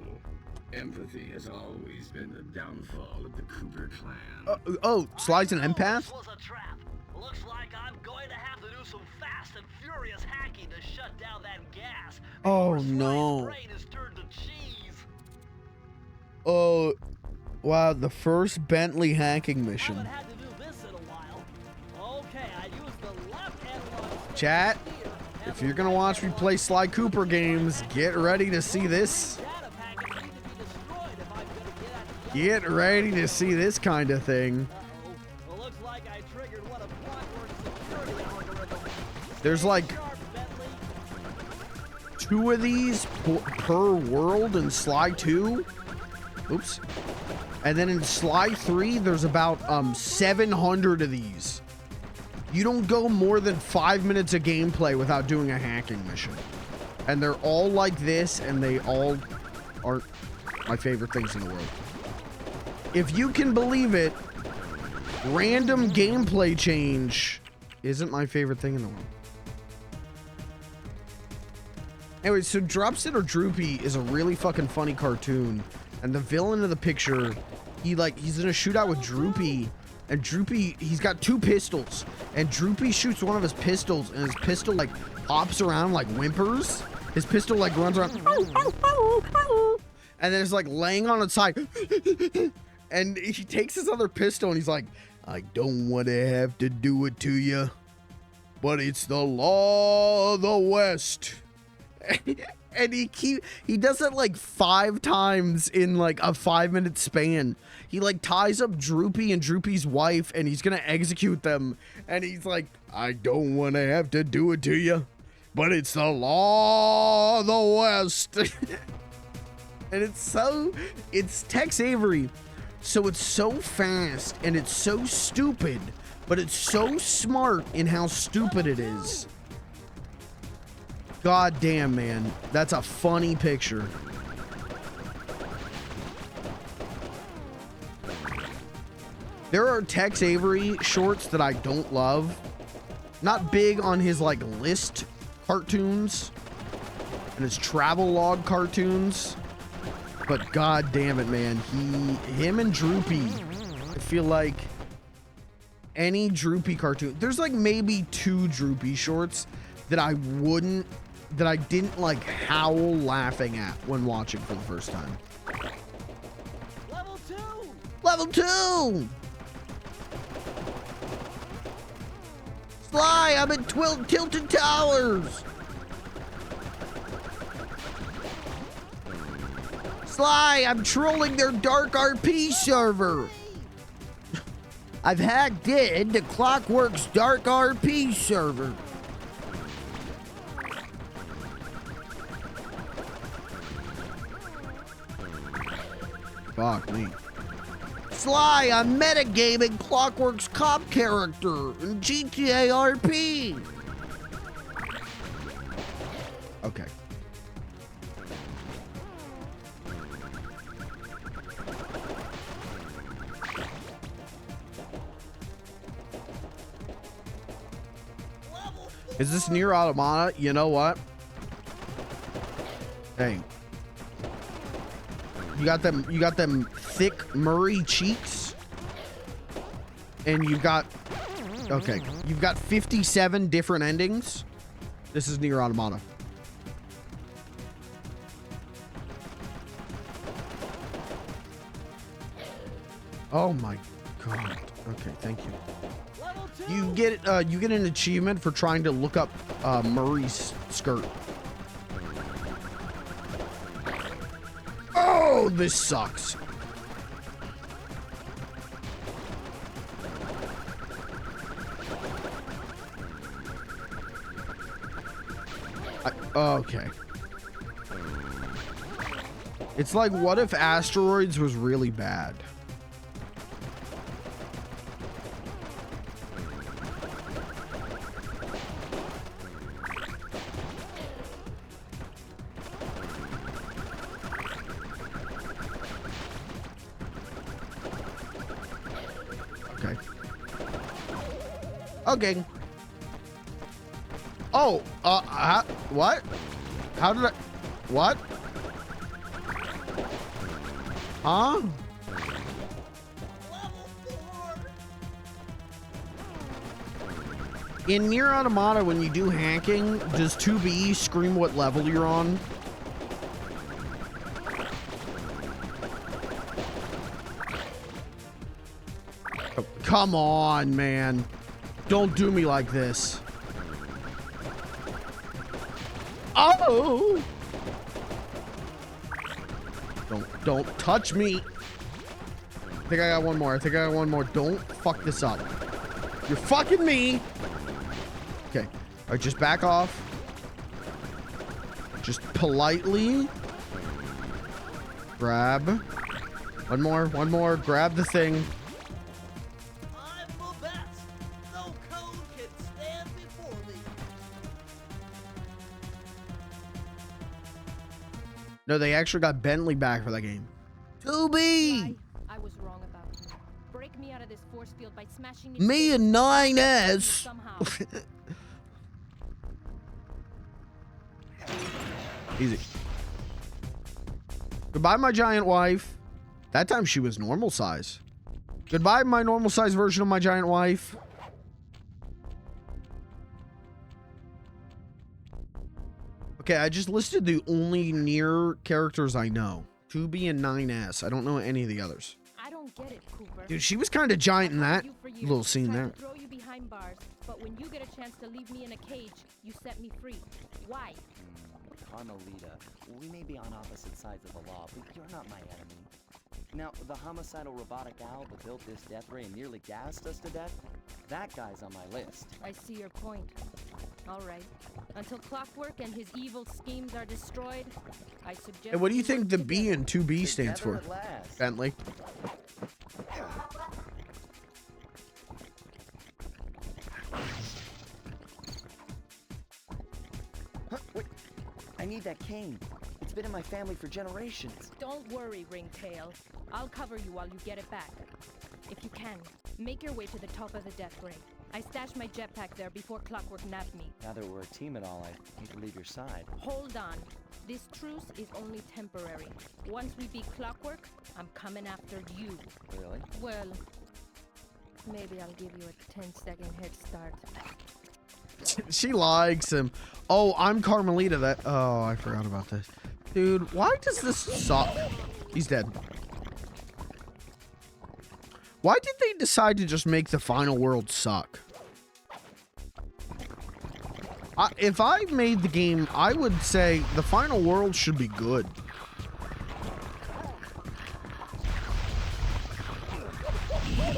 Speaker 9: Empathy has always been the downfall of the Cooper clan.
Speaker 1: Oh, Sly's an empath?
Speaker 3: This was a trap. Looks like I'm going to have to do some fast and furious hacking to shut down that gas.
Speaker 1: Oh,
Speaker 3: before Sly's
Speaker 1: no.
Speaker 3: brain is turned to cheese.
Speaker 1: Oh, wow, the first Bentley hacking mission.
Speaker 3: Haven't had to do this in a while. Okay, I used the left analog.
Speaker 1: Chat, if you're gonna watch me play Sly Cooper games, get ready to see this. Get ready to see this kind of thing.
Speaker 3: Well, looks like I triggered one of Clockwerk's security algorithms.
Speaker 1: There's like 2 of these per world in Sly 2. Oops. And then in Sly 3, there's about 700 of these. You don't go more than 5 minutes of gameplay without doing a hacking mission. And they're all like this, and they all are my favorite things in the world. If you can believe it, random gameplay change isn't my favorite thing in the world. Anyway, so Dropsit or Droopy is a really fucking funny cartoon, and the villain of the picture, he's in a shootout with Droopy, and Droopy, he's got 2 pistols, and Droopy shoots one of his pistols, and his pistol like hops around like whimpers. His pistol like runs around, and then it's like laying on its side. And he takes his other pistol and he's like, I don't want to have to do it to you, but it's the law of the West. And he does it like 5 times in like a 5-minute span. He like ties up Droopy and Droopy's wife and he's gonna execute them. And he's like, I don't want to have to do it to you, but it's the law of the West. And it's Tex Avery. So it's so fast and it's so stupid, but it's so smart in how stupid it is. God damn, man. That's a funny picture. There are Tex Avery shorts that I don't love. Not big on his like list cartoons and his travel log cartoons. But god damn it, man. Him and Droopy, I feel like any Droopy cartoon, there's like maybe 2 Droopy shorts that I didn't like howl laughing at when watching for the first time.
Speaker 3: Level 2!
Speaker 1: Level 2! Sly, I'm at Tilted Towers! Sly, I'm trolling their dark RP server. I've hacked into Clockwerk's dark RP server. Fuck me. Sly, I'm metagaming Clockwerk's cop character in GTA RP. Okay. Is this Nier Automata? You know what? Hey. You got them thick Murray cheeks. And you've got, okay, you've got 57 different endings. This is Nier Automata. Oh my god. Okay, thank you. You get an achievement for trying to look up Murray's skirt. Oh, this sucks. Okay. It's like, what if Asteroids was really bad? Okay. Okay. Oh, what? How did I, what? Huh? In Nier Automata, when you do hacking, does 2B scream what level you're on? Oh, come on, man. Don't do me like this. Oh! Don't touch me. I think I got one more. Don't fuck this up. You're fucking me. Okay. All right, just back off. Just politely grab. One more. Grab the thing.
Speaker 3: I'm the best. No code can stand before me.
Speaker 1: No, they actually got Bentley back for that game. 2B.
Speaker 7: I was wrong about you. Break me out of this force field by smashing
Speaker 1: Me and 9S.
Speaker 7: somehow.
Speaker 1: Easy. Goodbye, my giant wife. That time she was normal size. Goodbye, my normal size version of my giant wife. Okay, I just listed the only Nier characters I know. 2B and 9S. I don't know any of the others.
Speaker 7: I don't get it, Cooper.
Speaker 1: Dude, she was kind of giant in that little scene there.
Speaker 7: Throw you behind bars, but when you get a chance to leave me in a cage, you set me free. Why?
Speaker 8: Carmelita, we may be on opposite sides of the law, but you're not my enemy. Now, the homicidal robotic owl that built this death ray and nearly gassed us to death, that guy's on my list.
Speaker 7: I see your point. All right. Until Clockwerk and his evil schemes are destroyed, I suggest...
Speaker 1: And what do you
Speaker 7: we
Speaker 1: think
Speaker 7: work
Speaker 1: the B
Speaker 7: together.
Speaker 1: in 2B stands
Speaker 8: Together
Speaker 1: for?
Speaker 8: at last.
Speaker 1: Bentley.
Speaker 8: Huh, wait. I need that cane. It's been in my family for generations.
Speaker 7: Don't worry, Ringtail. I'll cover you while you get it back. If you can, make your way to the top of the death ray. I stashed my jetpack there before Clockwerk nabbed me.
Speaker 8: Now that we're a team and all, I hate to leave your side.
Speaker 7: Hold on. This truce is only temporary. Once we beat Clockwerk, I'm coming after you.
Speaker 8: Really?
Speaker 7: Well, maybe I'll give you a 10-second head start.
Speaker 1: She likes him. Oh, I'm Carmelita. Oh, I forgot about this. Dude, why does this suck? He's dead. Why did they decide to just make the final world suck? If I made the game, I would say the final world should be good.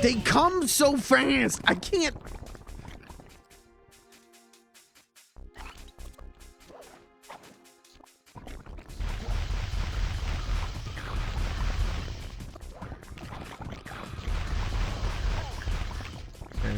Speaker 1: They come so fast. I can't. Okay.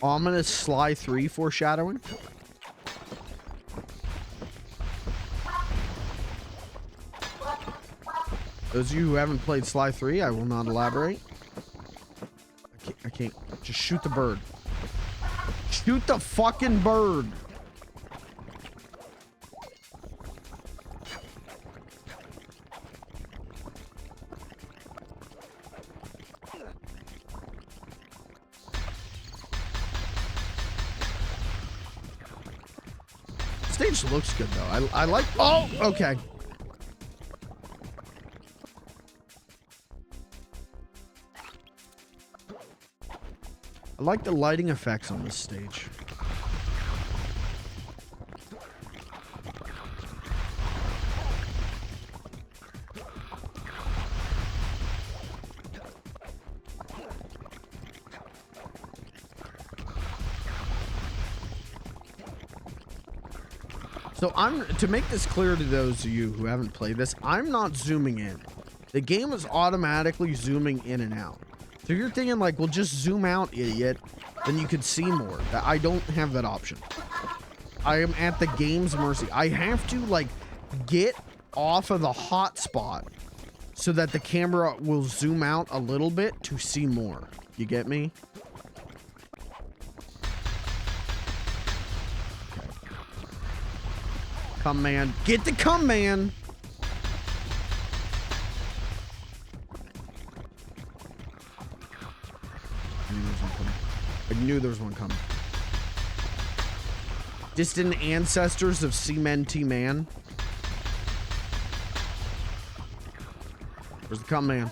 Speaker 1: Ominous Sly 3 foreshadowing. Those of you who haven't played Sly 3, I will not elaborate. I can't. Just shoot the bird. Shoot the fucking bird. Stage looks good though. I like. Oh, okay. I like the lighting effects on this stage. So to make this clear to those of you who haven't played this, I'm not zooming in. The game is automatically zooming in and out. So you're thinking like, well, just zoom out, idiot. Then you could see more. I don't have that option. I am at the game's mercy. I have to like get off of the hotspot so that the camera will zoom out a little bit to see more. You get me? Come man. Get the come man. I knew there was one coming. Distant ancestors of Seaman T Man. Where's the come man?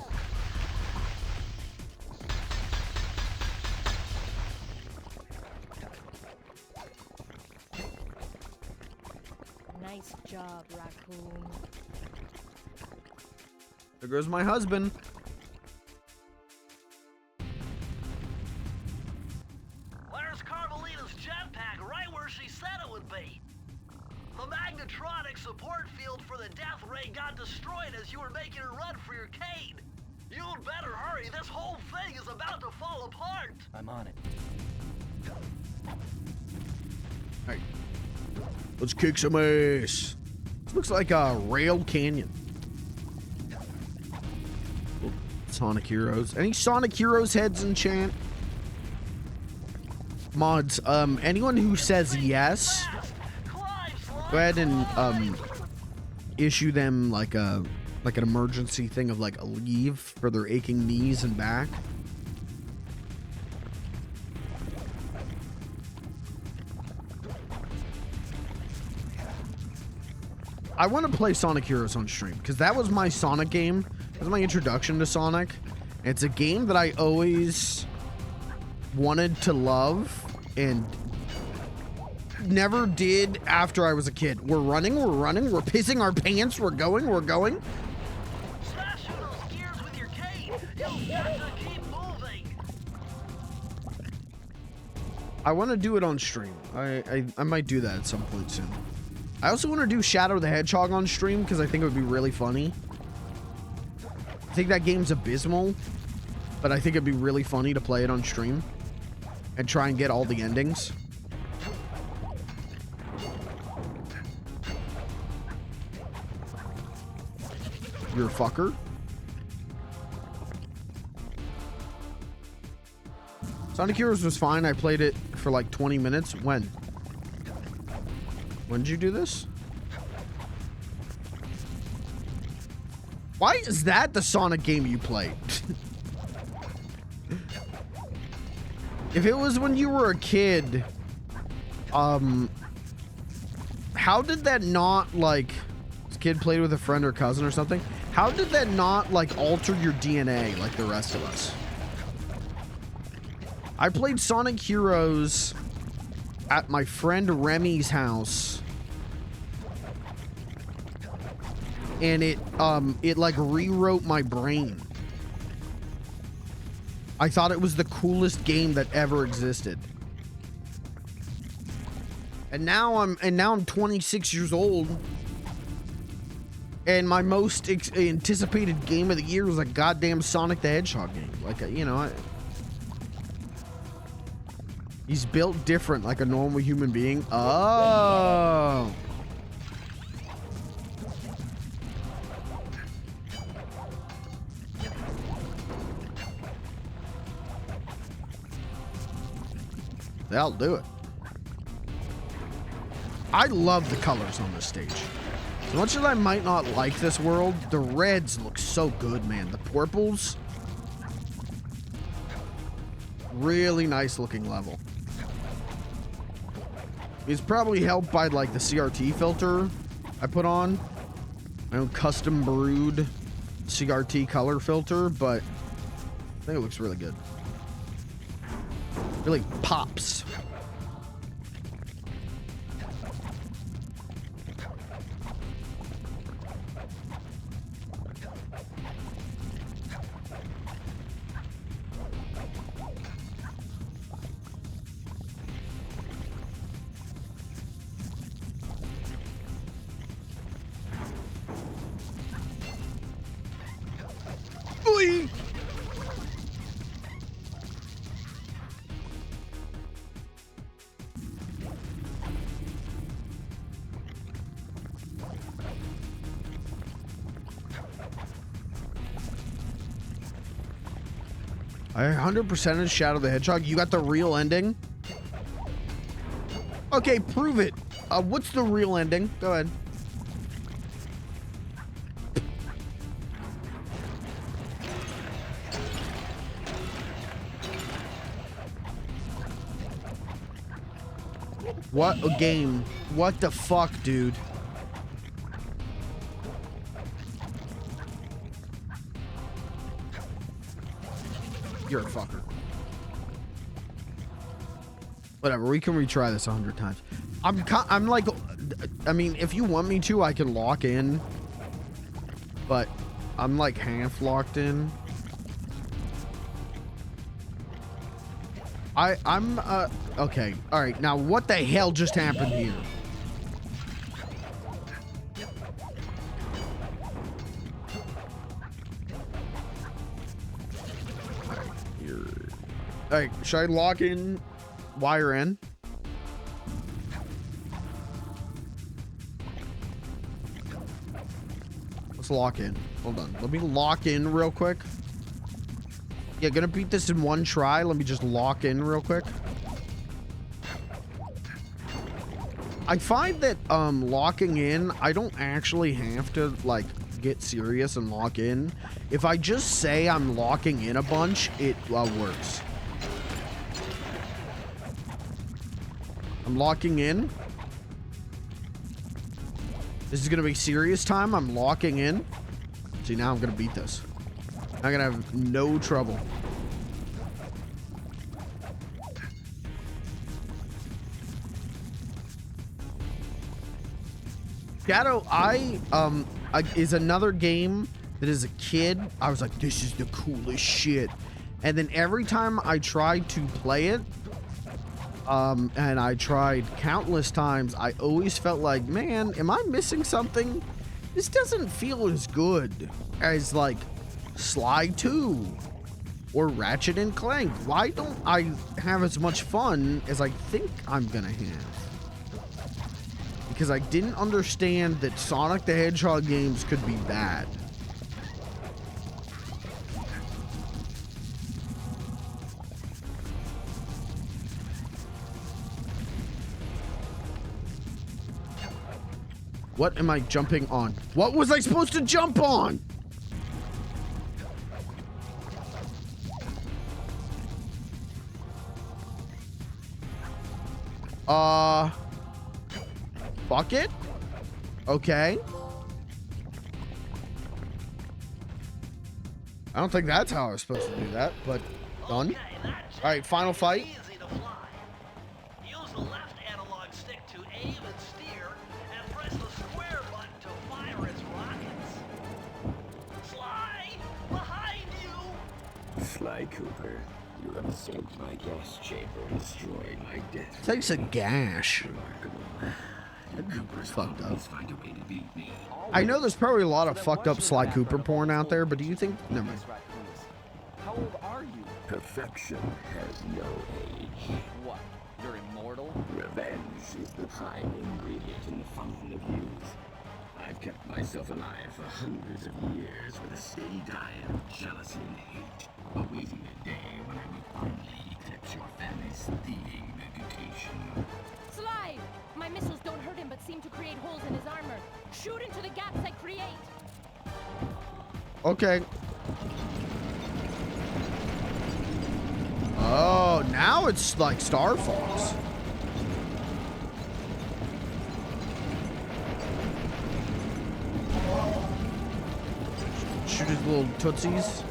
Speaker 7: Nice job, raccoon.
Speaker 1: There goes my husband.
Speaker 3: Where's Carmelita's jetpack? Right where she said it would be. The magnetronic support field for the death ray got destroyed as you were making a run for your cane. You'd better hurry. This whole thing is about to fall apart.
Speaker 8: I'm on it.
Speaker 1: Hey, let's kick some ass. This looks like a rail canyon. Sonic Heroes. Any Sonic Heroes heads in chat? Mods, anyone who says yes, go ahead and issue them like an emergency thing of like a leave for their aching knees and back. I want to play Sonic Heroes on stream because that was my Sonic game. That was my introduction to Sonic. It's a game that I always wanted to love and never did after I was a kid. We're running, we're pissing our pants, we're going.
Speaker 3: Smash through those gears with your cane. You've got to keep moving.
Speaker 1: I want to do it on stream. I might do that at some point soon. I also want to do Shadow the Hedgehog on stream because I think it would be really funny. I think that game's abysmal, but I think it'd be really funny to play it on stream and try and get all the endings. You're a fucker. Sonic Heroes was fine. I played it for like 20 minutes. When did you do this? Why is that the Sonic game you played? If it was when you were a kid, how did that not, like, this kid played with a friend or cousin or something? How did that not, like, alter your DNA like the rest of us? I played Sonic Heroes at my friend Remy's house, and it like rewrote my brain. I thought it was the coolest game that ever existed. And now I'm 26 years old, and my most anticipated game of the year was a goddamn Sonic the Hedgehog game. Like, you He's built different, like a normal human being. Oh. That'll do it. I love the colors on this stage. As much as I might not like this world, the reds look so good, man. The purples, really nice looking level. It's probably helped by like the CRT filter I put on. My own custom brewed CRT color filter, but I think it looks really good. Really pops. Boy. I 100% Shadow the Hedgehog. You got the real ending? Okay, prove it. What's the real ending? Go ahead. What a game. What the fuck, dude? You're a fucker. Whatever, we can retry this 100 times. I'm like, I mean, if you want me to, I can lock in. But I'm like half locked in. I'm okay. All right. Now, what the hell just happened here? All right. Should I lock in wire in? Let's lock in. Hold on. Let me lock in real quick. Yeah, gonna beat this in one try. Let me just lock in real quick. I find that locking in, I don't actually have to like get serious and lock in. If I just say I'm locking in a bunch, it works. I'm locking in. This is gonna be serious time. I'm locking in. See, now I'm gonna beat this. I'm gonna have no trouble. Shadow, is another game that as a kid, I was like, this is the coolest shit. And then every time I tried to play it, and I tried countless times, I always felt like, man, am I missing something? This doesn't feel as good as like Sly 2 or Ratchet and Clank. Why don't I have as much fun as I think I'm gonna have? Because I didn't understand that Sonic the Hedgehog games could be bad. What am I jumping on? What was I supposed to jump on? Bucket? Okay. I don't think that's how I was supposed to do that, but done. All right, final fight.
Speaker 3: Easy to fly. Use the left analog stick to aim and steer, and press the square button to fire its rockets. Sly, behind you!
Speaker 9: Sly Cooper, you have escaped my gas chamber and destroyed my death.
Speaker 1: Takes a gash.
Speaker 9: Remarkable. The Coopers
Speaker 1: Fucked up.
Speaker 9: always find a way to beat me.
Speaker 1: I know there's probably a lot of fucked up Sly Cooper porn out there, but do you think? Never mind.
Speaker 8: How old are you?
Speaker 9: Perfection has no age.
Speaker 8: What?
Speaker 9: Knowledge is the prime ingredient in the fountain of youth. I've kept myself alive for hundreds of years with a steady diet of jealousy and hate, awaiting the day when I will finally eclipse your family's thieving reputation.
Speaker 7: Sly! My missiles don't hurt him but seem to create holes in his armor. Shoot into the gaps I create!
Speaker 1: Okay. Oh, now it's like Star Fox. Shoot his little tootsies.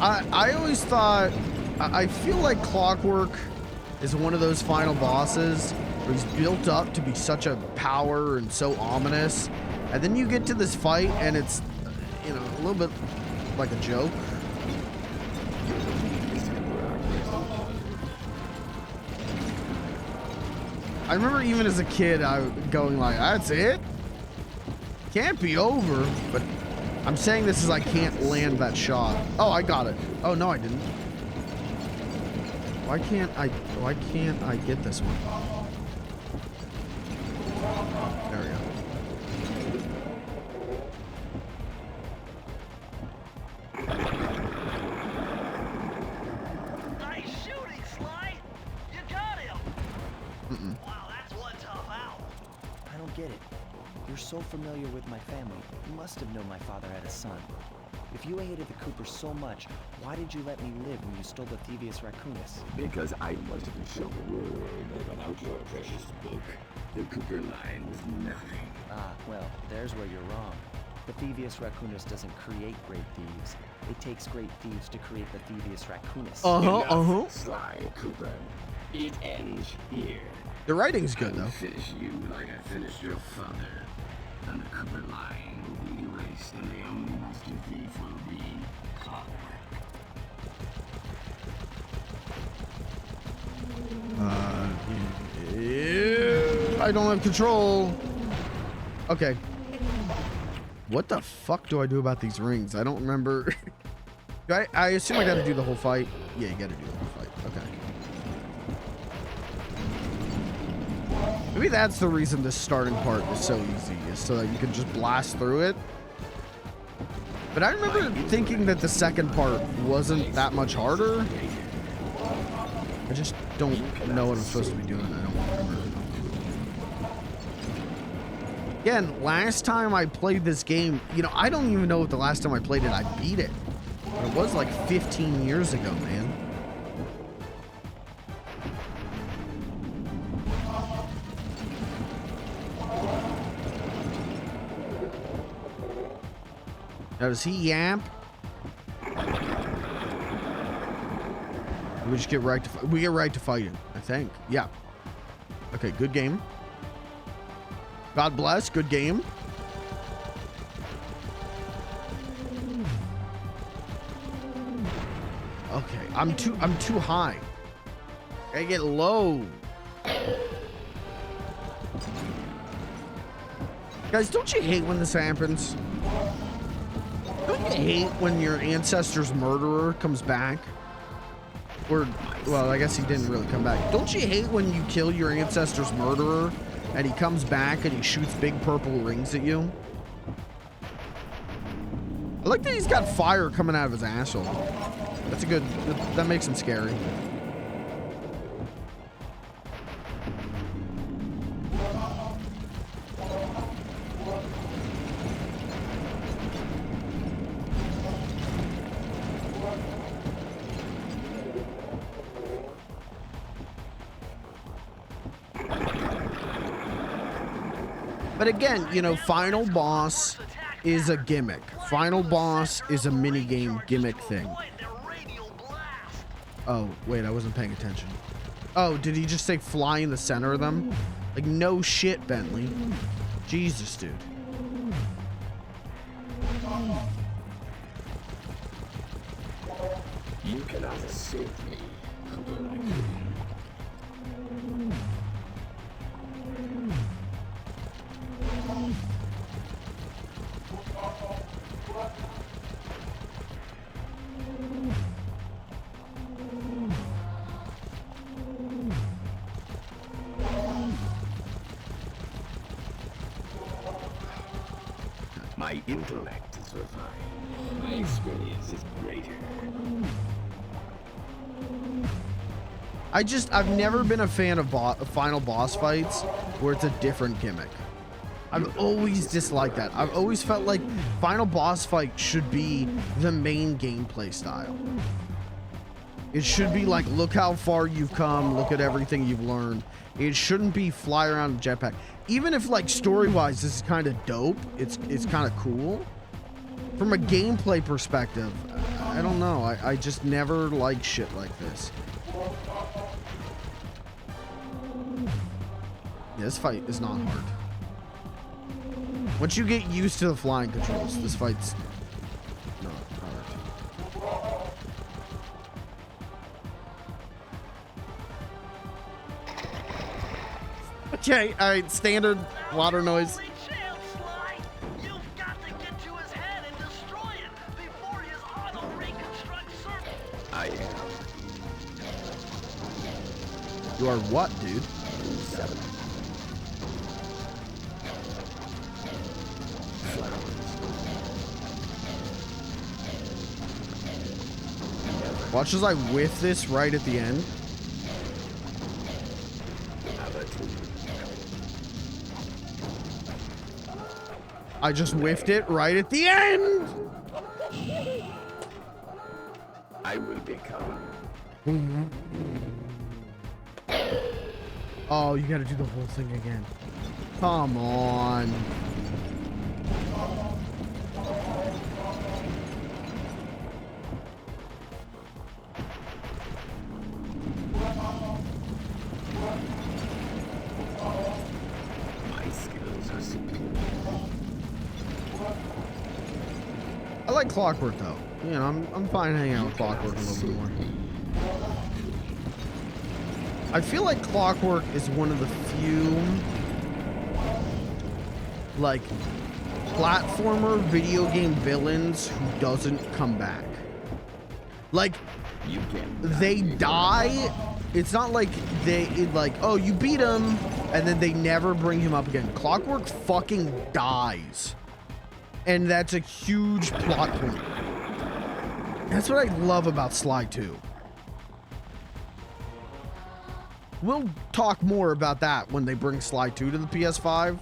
Speaker 1: I always thought, I feel like Clockwerk is one of those final bosses where he's built up to be such a power and so ominous. And then you get to this fight and it's, you know, a little bit like a joke. I remember even as a kid, I going like, that's it? Can't be over, but I'm saying this as I can't land that shot. Oh, I got it. Oh, no, I didn't. Why can't I get this one? There we go.
Speaker 3: Nice shooting, Sly! You got him! Wow, that's one tough out.
Speaker 8: I don't get it. You're so familiar with my family. You must have known my father had a son. If you hated the Coopers so much, why did you let me live when you stole the Thievius Raccoonus?
Speaker 9: Because I wanted to show the world that without your precious book, the Cooper line was nothing.
Speaker 8: Ah, well, there's where you're wrong. The Thievius Raccoonus doesn't create great thieves. It takes great thieves to create the Thievius Raccoonus.
Speaker 9: Sly Cooper. It ends here.
Speaker 1: The writing's good, though.
Speaker 9: I'll finish you like I finished your father. And the Cooper line will be erased, and the only master thief will be Clockwerk.
Speaker 1: I don't have control. Okay. What the fuck do I do about these rings? I don't remember. I assume I gotta do the whole fight. Yeah, you gotta do the whole fight. Okay. Maybe that's the reason this starting part is so easy, is so that you can just blast through it. But I remember thinking that the second part wasn't that much harder. I just don't know what I'm supposed to be doing. I don't remember. Again, last time I played this game, you know, I don't even know if the last time I played it, I beat it. But it was like 15 years ago, man. Now, does he yamp? We just get right to we get right to fighting, I think. Yeah. Okay, good game. God bless, good game. Okay, I'm too high. I get low. Guys, don't you hate when this happens? Don't you hate when your ancestor's murderer comes back? Or, well, I guess he didn't really come back. Don't you hate when you kill your ancestor's murderer and he comes back and he shoots big purple rings at you? I like that he's got fire coming out of his asshole. That's a good, that makes him scary. But again, you know, final boss is a gimmick. Final boss is a minigame gimmick thing. Oh, wait, I wasn't paying attention. Oh, did he just say fly in the center of them? Like, no shit, Bentley. Jesus, dude.
Speaker 9: You cannot escape me, Cooper Raccoon. My intellect is refined. My experience is greater.
Speaker 1: I've never been a fan of final boss fights where it's a different gimmick. I've always disliked that. I've always felt like final boss fight should be the main gameplay style. It should be like, look how far you've come, look at everything you've learned. It shouldn't be fly around a jetpack. Even if like story-wise this is kind of dope, it's kind of cool. From a gameplay perspective, I don't know. I just never liked shit like this. This fight is not hard. Once you get used to the flying controls, this fight's not hard. Okay, alright, standard water noise.
Speaker 3: You've got to get to his head and destroy it before his auto reconstructs circuits.
Speaker 9: I am.
Speaker 1: You are what, dude?
Speaker 9: 7.
Speaker 1: Watch as I whiff this right at the end. I just whiffed it right at the end!
Speaker 9: I will become.
Speaker 1: Oh, you gotta do the whole thing again. Come on.
Speaker 9: My skills are superior.
Speaker 1: I like Clockwerk though. You know, I'm fine hanging out with Clockwerk a little bit more. I feel like Clockwerk is one of the few like platformer video game villains who doesn't come back. Like they die. It's not like oh, you beat him and then they never bring him up again. Clockwerk fucking dies. And that's a huge plot point. That's what I love about Sly 2. We'll talk more about that when they bring Sly 2 to the PS5.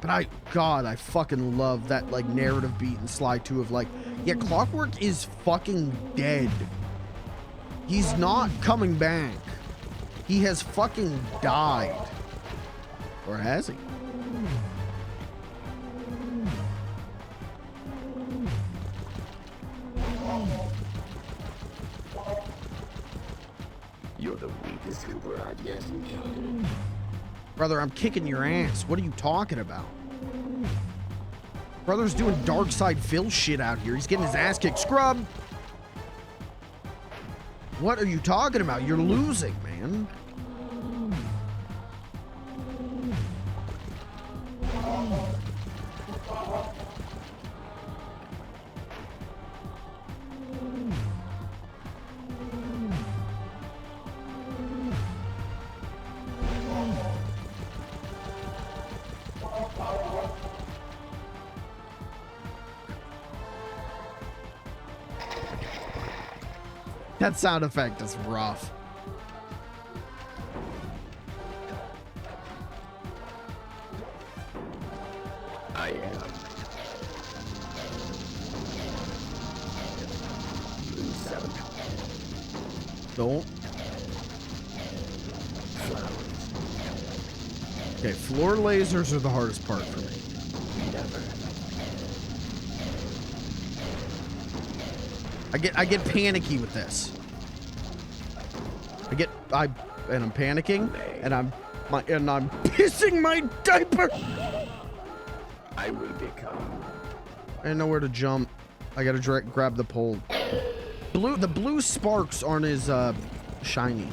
Speaker 1: But I fucking love that like narrative beat in Sly 2 of like, yeah, Clockwerk is fucking dead. He's not coming back. He has fucking died. Or has he?
Speaker 9: You're the weakest Cooper I've yet encountered.
Speaker 1: Brother, I'm kicking your ass. What are you talking about? Brother's doing dark side Phil shit out here. He's getting his ass kicked. Scrub! What are you talking about? You're losing, man. That sound effect is rough.
Speaker 9: I am. Blue 7.
Speaker 1: Don't.
Speaker 9: Flowers.
Speaker 1: Okay, floor lasers are the hardest part for me.
Speaker 9: Never.
Speaker 1: I get panicky with this. I'm panicking, and I'm pissing my diaper.
Speaker 9: I will become.
Speaker 1: I didn't know where to jump. I gotta grab the pole. The blue sparks aren't as shiny.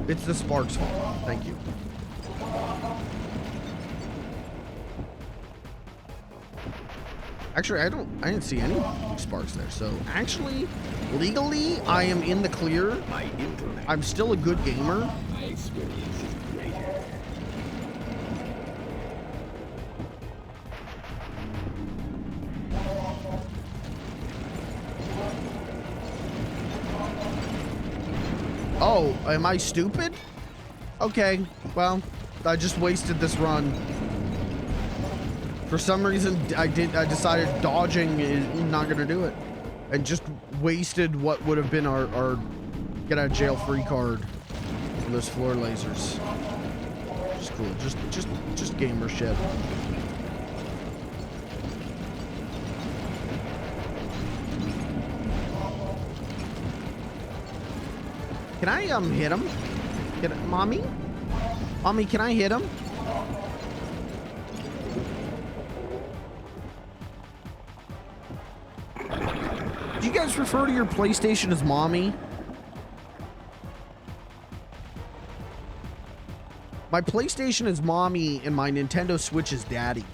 Speaker 1: It's the sparks' fault. Thank you. Actually, I didn't see any sparks there. So actually, legally, I am in the clear. I'm still a good gamer.
Speaker 9: My experience is greater.
Speaker 1: Oh, am I stupid? Okay, well, I just wasted this run. For some reason, I decided dodging is not gonna do it. And just wasted what would have been our get out of jail free card on those floor lasers. Just cool, just gamer shit. Can I hit him? Mommy? Mommy, can I hit him? Do you guys refer to your PlayStation as mommy? My PlayStation is mommy and my Nintendo Switch is daddy.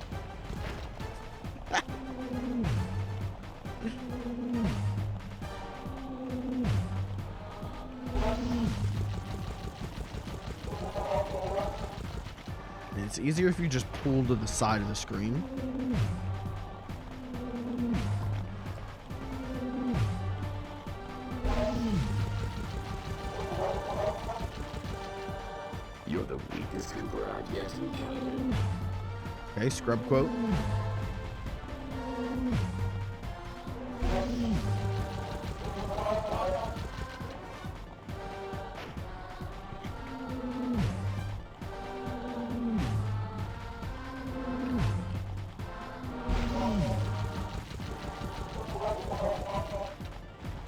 Speaker 1: It's easier if you just pull to the side of the screen.
Speaker 9: You're the weakest Cooper I've yet encountered.
Speaker 1: Okay, scrub quote.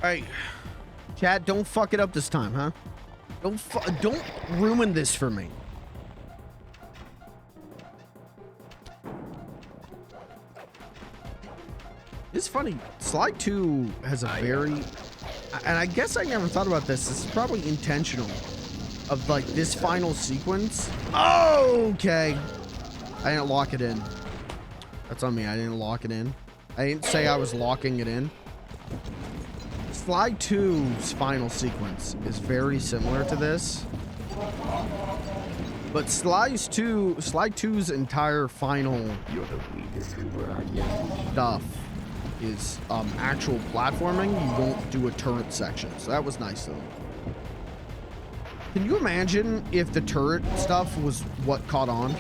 Speaker 1: Alright, chat, don't fuck it up this time, huh? Don't ruin this for me. It's funny, Slide 2 has a very, and I guess I never thought about this. This is probably intentional, of like this final sequence. Okay, I didn't lock it in. That's on me. I didn't lock it in. I didn't say I was locking it in. Slide 2's final sequence is very similar to this, but Slide 2's entire final stuff is actual platforming. You won't do a turret section, so that was nice though. Can you imagine if the turret stuff was what caught on?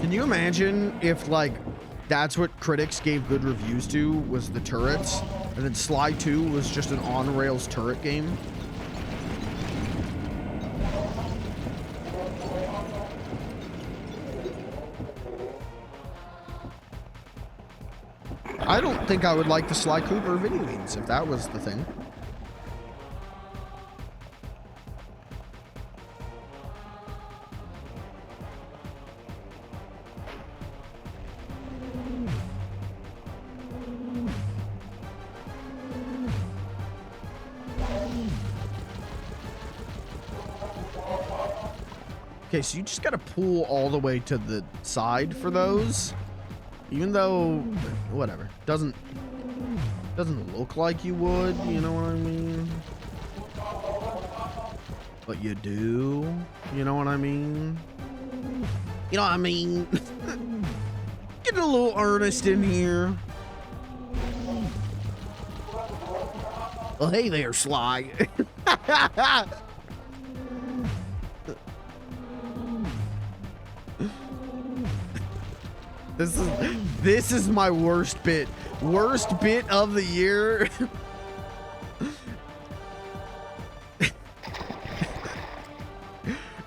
Speaker 1: Can you imagine if like that's what critics gave good reviews to, was the turrets, and then Slide 2 was just an on-rails turret game? I don't think I would like the Sly Cooper video games if that was the thing. Okay, so you just gotta pull all the way to the side for those. Even though, whatever, doesn't look like you would, you know what I mean? But you do, you know what I mean? You know what I mean? Get a little earnest in here. Well, hey there, Sly. This is my worst bit. Worst bit of the year.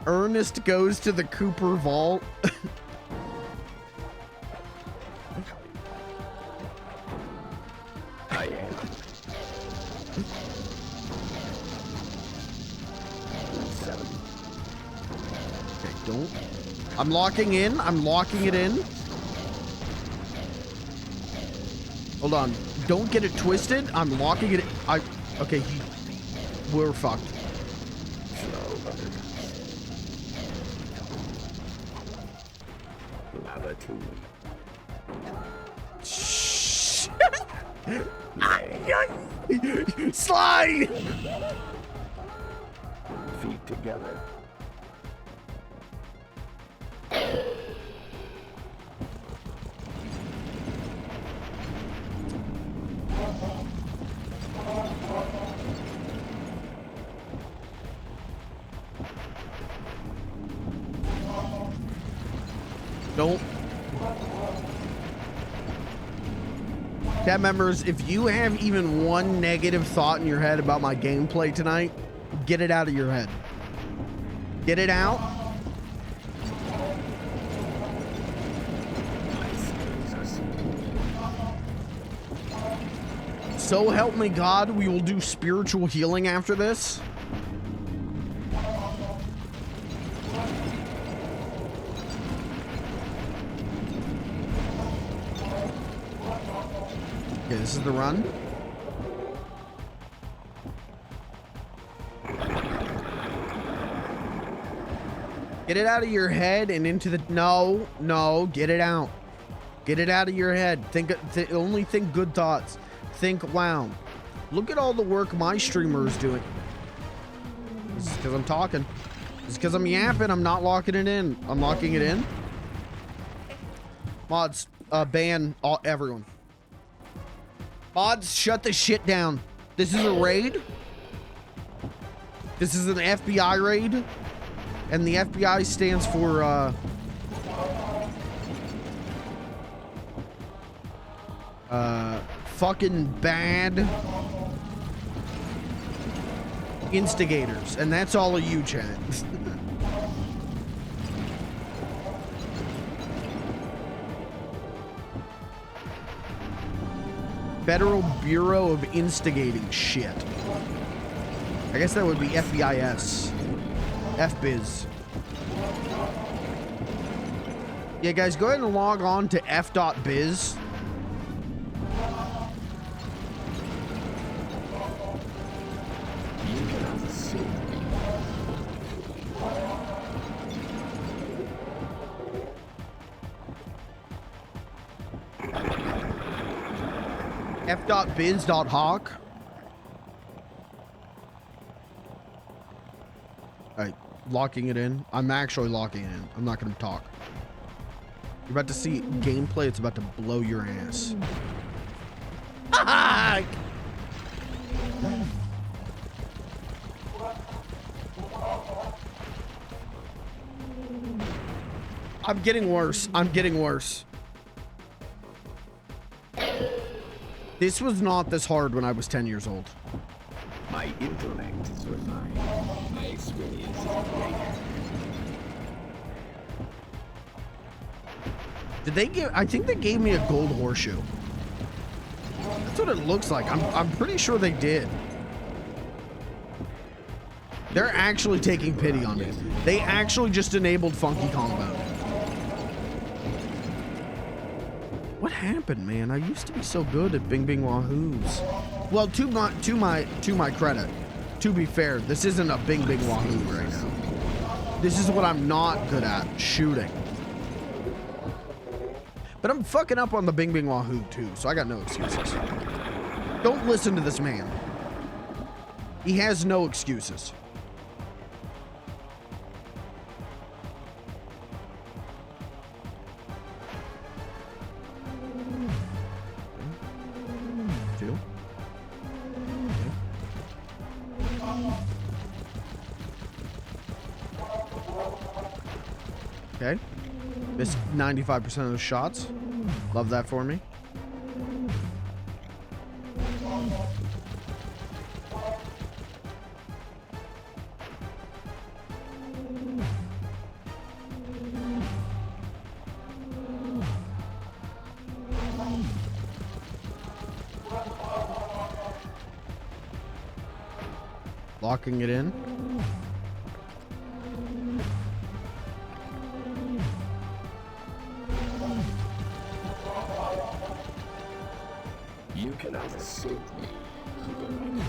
Speaker 1: Ernest goes to the Cooper vault.
Speaker 9: I am.
Speaker 1: Okay, don't. I'm locking in. I'm locking it in. Hold on. Don't get it twisted. I'm locking it. Okay, we're fucked. Shh. Slide.
Speaker 9: Feet together.
Speaker 1: Don't. Chat members, if you have even one negative thought in your head about my gameplay tonight, get it out of your head. Get it out. So help me God, we will do spiritual healing after this. Okay, this is the run. Get it out of your head and into the... No, get it out. Get it out of your head. Only think good thoughts. Think, wow, look at all the work my streamer is doing. This is because I'm talking. This is because I'm yapping. I'm not locking it in. I'm locking it in. Mods, ban everyone. Mods, shut the shit down. This is a raid. This is an FBI raid. And the FBI stands for, fucking bad instigators. And that's all of you, chat. Federal Bureau of Instigating shit. I guess that would be FBIS. FBiz. Yeah, guys, go ahead and log on to f.biz. f.biz.hawk. Alright, locking it in. I'm actually locking it in. I'm not gonna talk. You're about to see gameplay. It's about to blow your ass. I'm getting worse. I'm getting worse. This was not this hard when I was 10 years old.
Speaker 9: My intellect is refined. My experience is greater.
Speaker 1: Did they give... I think they gave me a gold horseshoe. That's what it looks like. I'm pretty sure they did. They're actually taking pity on me. They actually just enabled Funky Kong mode. What happened, man? I used to be so good at Bing Bing Wahoos. Well, to my credit, to be fair, this isn't a Bing Bing Wahoo right now. This is what I'm not good at, shooting. But I'm fucking up on the Bing Bing Wahoo too, so I got no excuses. Don't listen to this man. He has no excuses. Okay. Missed 95% of the shots. Love that for me. Locking it in.
Speaker 9: You cannot escape me, Super Raccoon.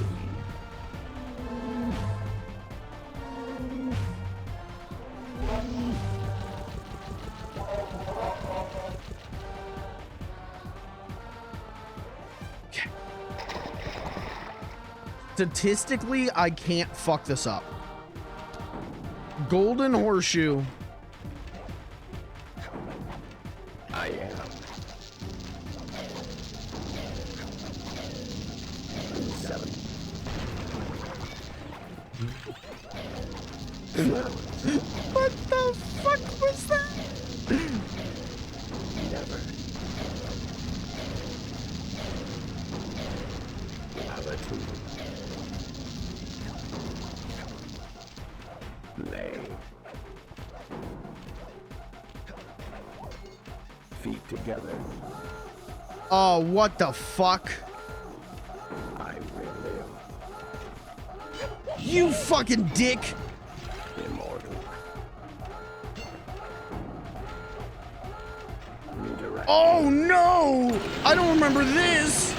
Speaker 1: Statistically, I can't fuck this up. Golden horseshoe.
Speaker 9: I am.
Speaker 1: What the fuck was that?
Speaker 9: defeat together.
Speaker 1: Oh, what the fuck?
Speaker 9: I will live.
Speaker 1: You fucking dick!
Speaker 9: Immortal. Redirect.
Speaker 1: Oh no! I don't remember this!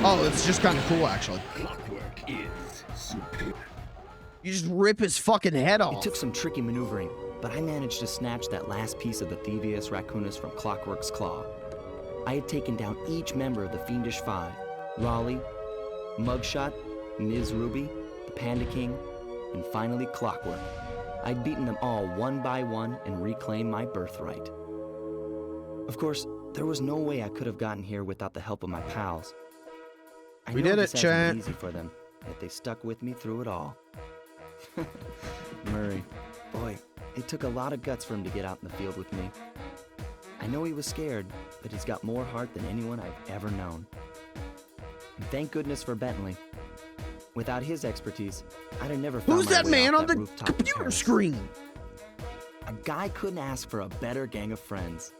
Speaker 1: Oh, it's just kind of cool, actually.
Speaker 9: Clockwerk is superior.
Speaker 1: You just rip his fucking head off.
Speaker 4: It took some tricky maneuvering, but I managed to snatch that last piece of the Thievius Raccoonus from Clockwerk's claw. I had taken down each member of the Fiendish Five: Raleigh, Mugshot, Ms. Ruby, the Panda King, and finally Clockwerk. I'd beaten them all one by one and reclaimed my birthright. Of course, there was no way I could have gotten here without the help of my pals. I
Speaker 1: We
Speaker 4: know
Speaker 1: did
Speaker 4: this
Speaker 1: it,
Speaker 4: hasn't
Speaker 1: chat.
Speaker 4: been easy for them, yet they stuck with me through it all. Murray, boy, it took a lot of guts for him to get out in the field with me. I know he was scared, but he's got more heart than anyone I've ever known. And thank goodness for Bentley. Without his expertise, I'd have never found
Speaker 1: Who's
Speaker 4: my
Speaker 1: that
Speaker 4: way
Speaker 1: man
Speaker 4: off
Speaker 1: on
Speaker 4: that
Speaker 1: the
Speaker 4: rooftop in
Speaker 1: computer
Speaker 4: Paris.
Speaker 1: screen?
Speaker 4: A guy couldn't ask for a better gang of friends.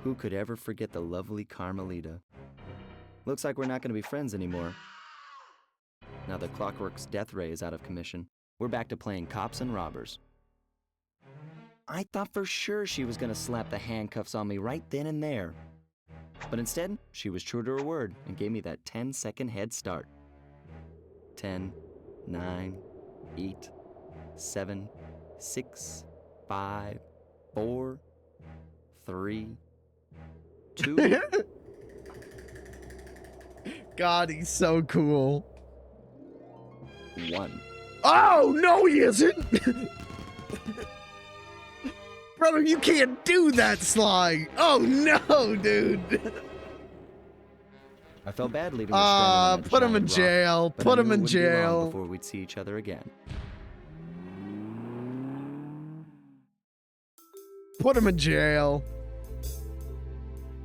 Speaker 4: Who could ever forget the lovely Carmelita? Looks like we're not going to be friends anymore. Now that Clockwerk's death ray is out of commission, we're back to playing cops and robbers. I thought for sure she was going to slap the handcuffs on me right then and there. But instead, she was true to her word and gave me that 10-second head start. 10, 9, 8, 7, 6, 5, 4, 3, 2.
Speaker 1: God, he's so cool.
Speaker 4: 1.
Speaker 1: Oh, no, he isn't! Brother, you can't do that, Sly! Oh, no, dude!
Speaker 4: I felt bad leaving her stranded on that
Speaker 1: Put him in
Speaker 4: giant rock,
Speaker 1: jail.
Speaker 4: but
Speaker 1: Put
Speaker 4: I
Speaker 1: him
Speaker 4: knew it
Speaker 1: in
Speaker 4: wouldn't be long
Speaker 1: jail.
Speaker 4: before we'd see each other again.
Speaker 1: Put him in jail.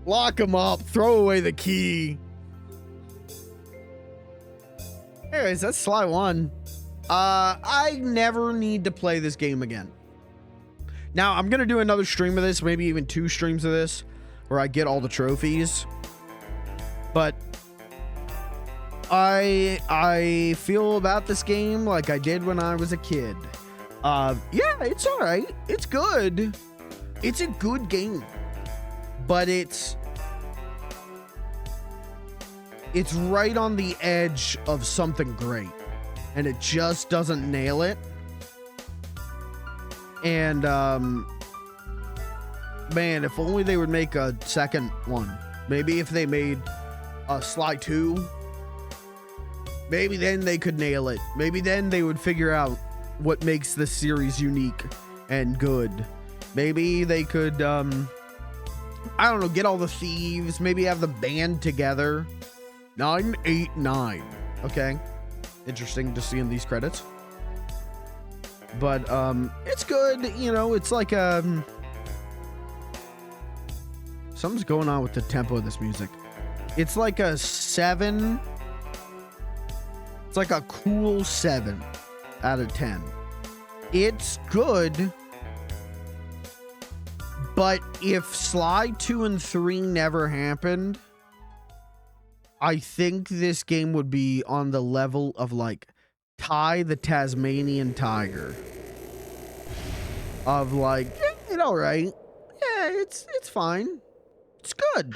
Speaker 1: Lock him up. Throw away the key. Anyways, that's Sly 1. I never need to play this game again. Now, I'm going to do another stream of this, maybe even 2 streams of this, where I get all the trophies. But I feel about this game like I did when I was a kid. Yeah, it's all right. It's good. It's a good game. But it's right on the edge of something great. And it just doesn't nail it. And, man, if only they would make a second one. Maybe if they made a Sly 2, maybe then they could nail it. Maybe then they would figure out what makes this series unique and good. Maybe they could, I don't know, get all the thieves, maybe have the band together. 989. Okay. Interesting to see in these credits. But, it's good. You know, it's like, something's going on with the tempo of this music. It's like a 7. It's like a cool 7 out of 10. It's good. But if Sly 2 and 3 never happened, I think this game would be on the level of like Ty the Tasmanian Tiger. Of like, it's all right. Yeah, it's fine. It's good.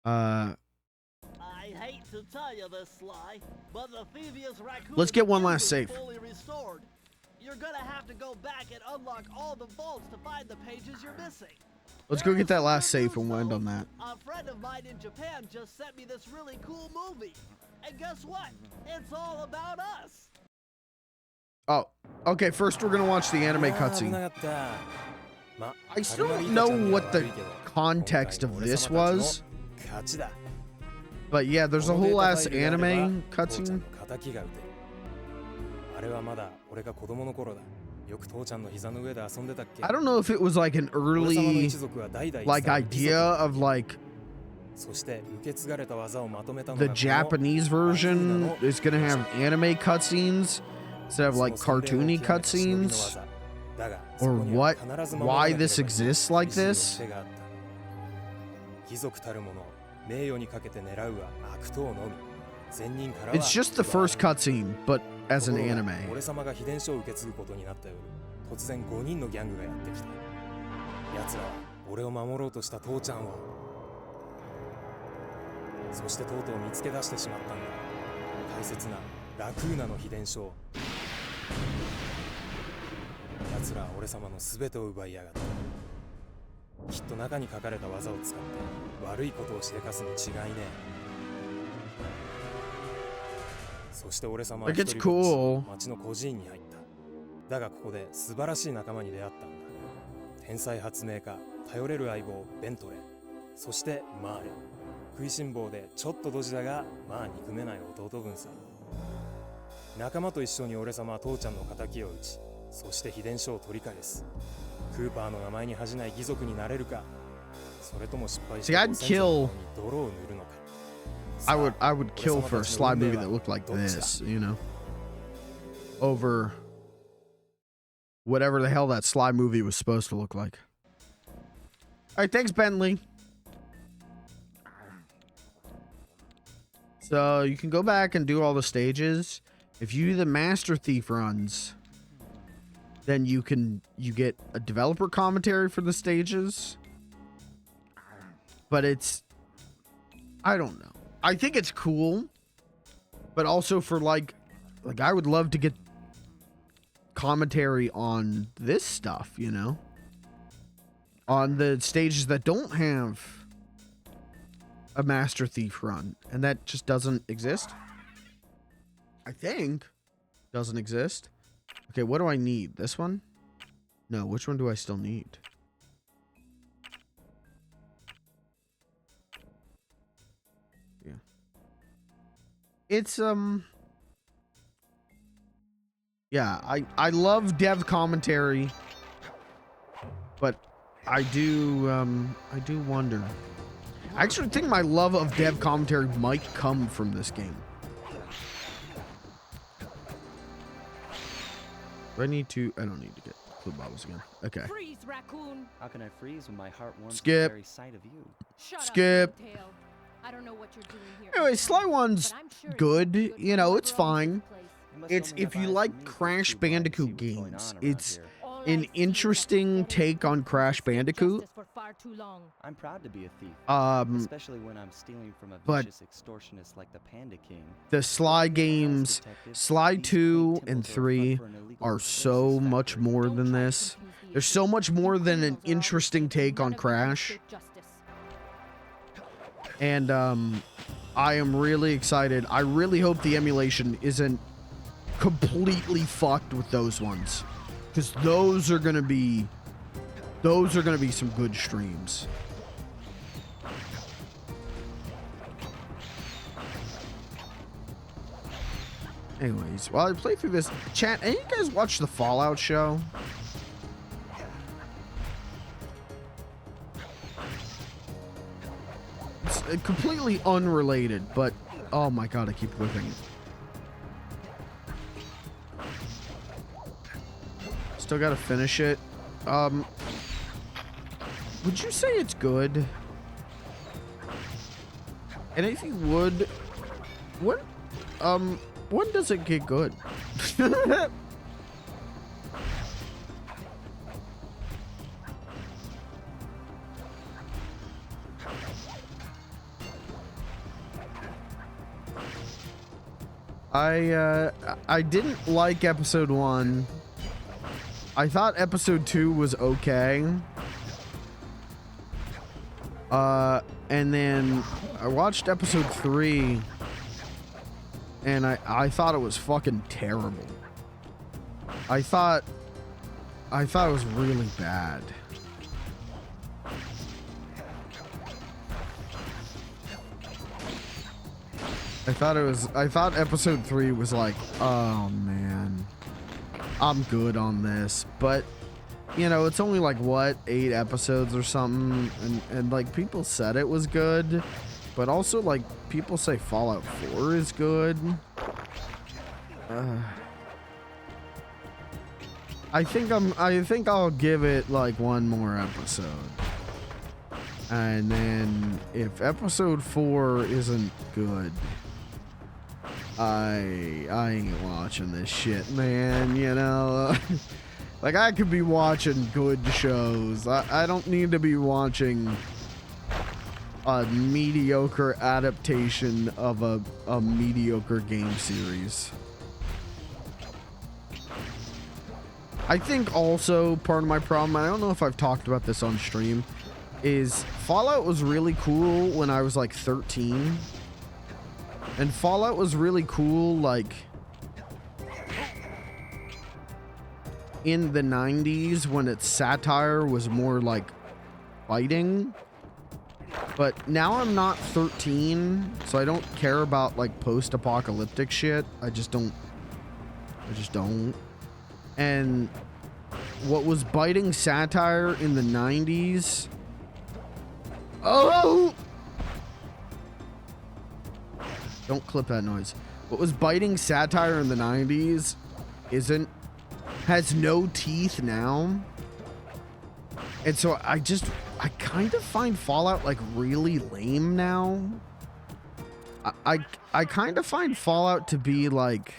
Speaker 3: I hate to tell you this, Sly, but the Thievius Raccoon
Speaker 1: Let's get one
Speaker 3: is
Speaker 1: last save.
Speaker 3: fully restored. You're gonna have to go back and unlock all the vaults to find the pages you're missing.
Speaker 1: Let's go get that last save and we'll end on that.
Speaker 3: A friend of mine in Japan just sent me this really cool movie. And guess what? It's all about us.
Speaker 1: Oh, okay. First, we're gonna watch the anime cutscene. I still don't know what the context of this was, but yeah, there's a whole ass anime cutscene. I don't know if it was like an early like idea of like the Japanese version is gonna have anime cutscenes instead of like cartoony cutscenes, or what? Why this exists like this? It's just the first cutscene, but as an anime.
Speaker 10: そしてとうとう見つけ出してしまったんだ。大切なラクーナの秘伝書。奴らは俺様の全てを奪いやがった。きっと中に書かれた技を使って悪いことをしでかすに違いねえ。そして俺様は一人ぼっち町の孤児院に入った。だがここで素晴らしい仲間に出会ったんだ。天才発明家、頼れる相棒ベントレー、そしてマーレ。 食いしん坊でちょっとドジだがまあ憎めない弟分さ。仲間と一緒に俺様は父ちゃんの仇を討ち、そして秘伝書を取り返す。クーパーの名前に恥じない義族になれるか、それとも失敗して泥を塗るのか。
Speaker 1: I would kill for a Sly movie that looked like this, you know, over whatever the hell that Sly movie was supposed to look like. All right, thanks, Bentley. So you can go back and do all the stages. If you do the Master Thief runs, then you get a developer commentary for the stages. But it's, I don't know. I think it's cool, but also for like I would love to get commentary on this stuff, you know, on the stages that don't have a Master Thief run, and that just doesn't exist. I think doesn't exist. Okay, what do I need? This one? No, which one do I still need? Yeah. It's yeah, I love dev commentary, but I do wonder. I actually think my love of dev commentary might come from this game. Do I need to? I don't need to get blue bubbles again. Okay.
Speaker 7: Freeze, raccoon.
Speaker 8: How can I freeze when my heart warms
Speaker 1: Skip.
Speaker 8: the very sight of you?
Speaker 1: Skip.
Speaker 7: Up, Tail. I don't know what you're doing here.
Speaker 1: Anyway, Sly One's good. You know, it's fine. It's if you like Crash Bandicoot games, it's an interesting take on Crash Bandicoot.
Speaker 8: I'm proud to be a thief, especially when I'm stealing from a vicious extortionist like the Panda King.
Speaker 1: The Sly games, Sly 2 and 3, are so much more than this. There's so much more than an interesting take on Crash. And I am really excited. I really hope the emulation isn't completely fucked with those ones, because those are gonna be some good streams. Anyways, while I play through this, chat, any of you guys watch the Fallout show? It's completely unrelated, but oh my god, I keep whipping it. Still gotta finish it. Would you say it's good? And if you would, when does it get good? I didn't like episode 1. I thought episode 2 was okay. And then I watched episode 3 and I thought it was fucking terrible. I thought it was really bad. I thought episode 3 was like, oh man, I'm good on this, but you know, it's only like what, 8 episodes or something, and like people said it was good, but also like people say Fallout 4 is good. I think I'll give it like one more episode. And then if episode 4 isn't good, I ain't watching this shit, man, you know? Like, I could be watching good shows. I don't need to be watching a mediocre adaptation of a mediocre game series. I think also part of my problem, I don't know if I've talked about this on stream, is Fallout was really cool when I was like 13. And Fallout was really cool like in the 90s when its satire was more like fighting. But now I'm not 13, so I don't care about like post-apocalyptic shit. I just don't. And what was biting satire in the 90s? Oh! Don't clip that noise. What was biting satire in the 90s has no teeth now. And so I kind of find Fallout like really lame now. I kind of find Fallout to be like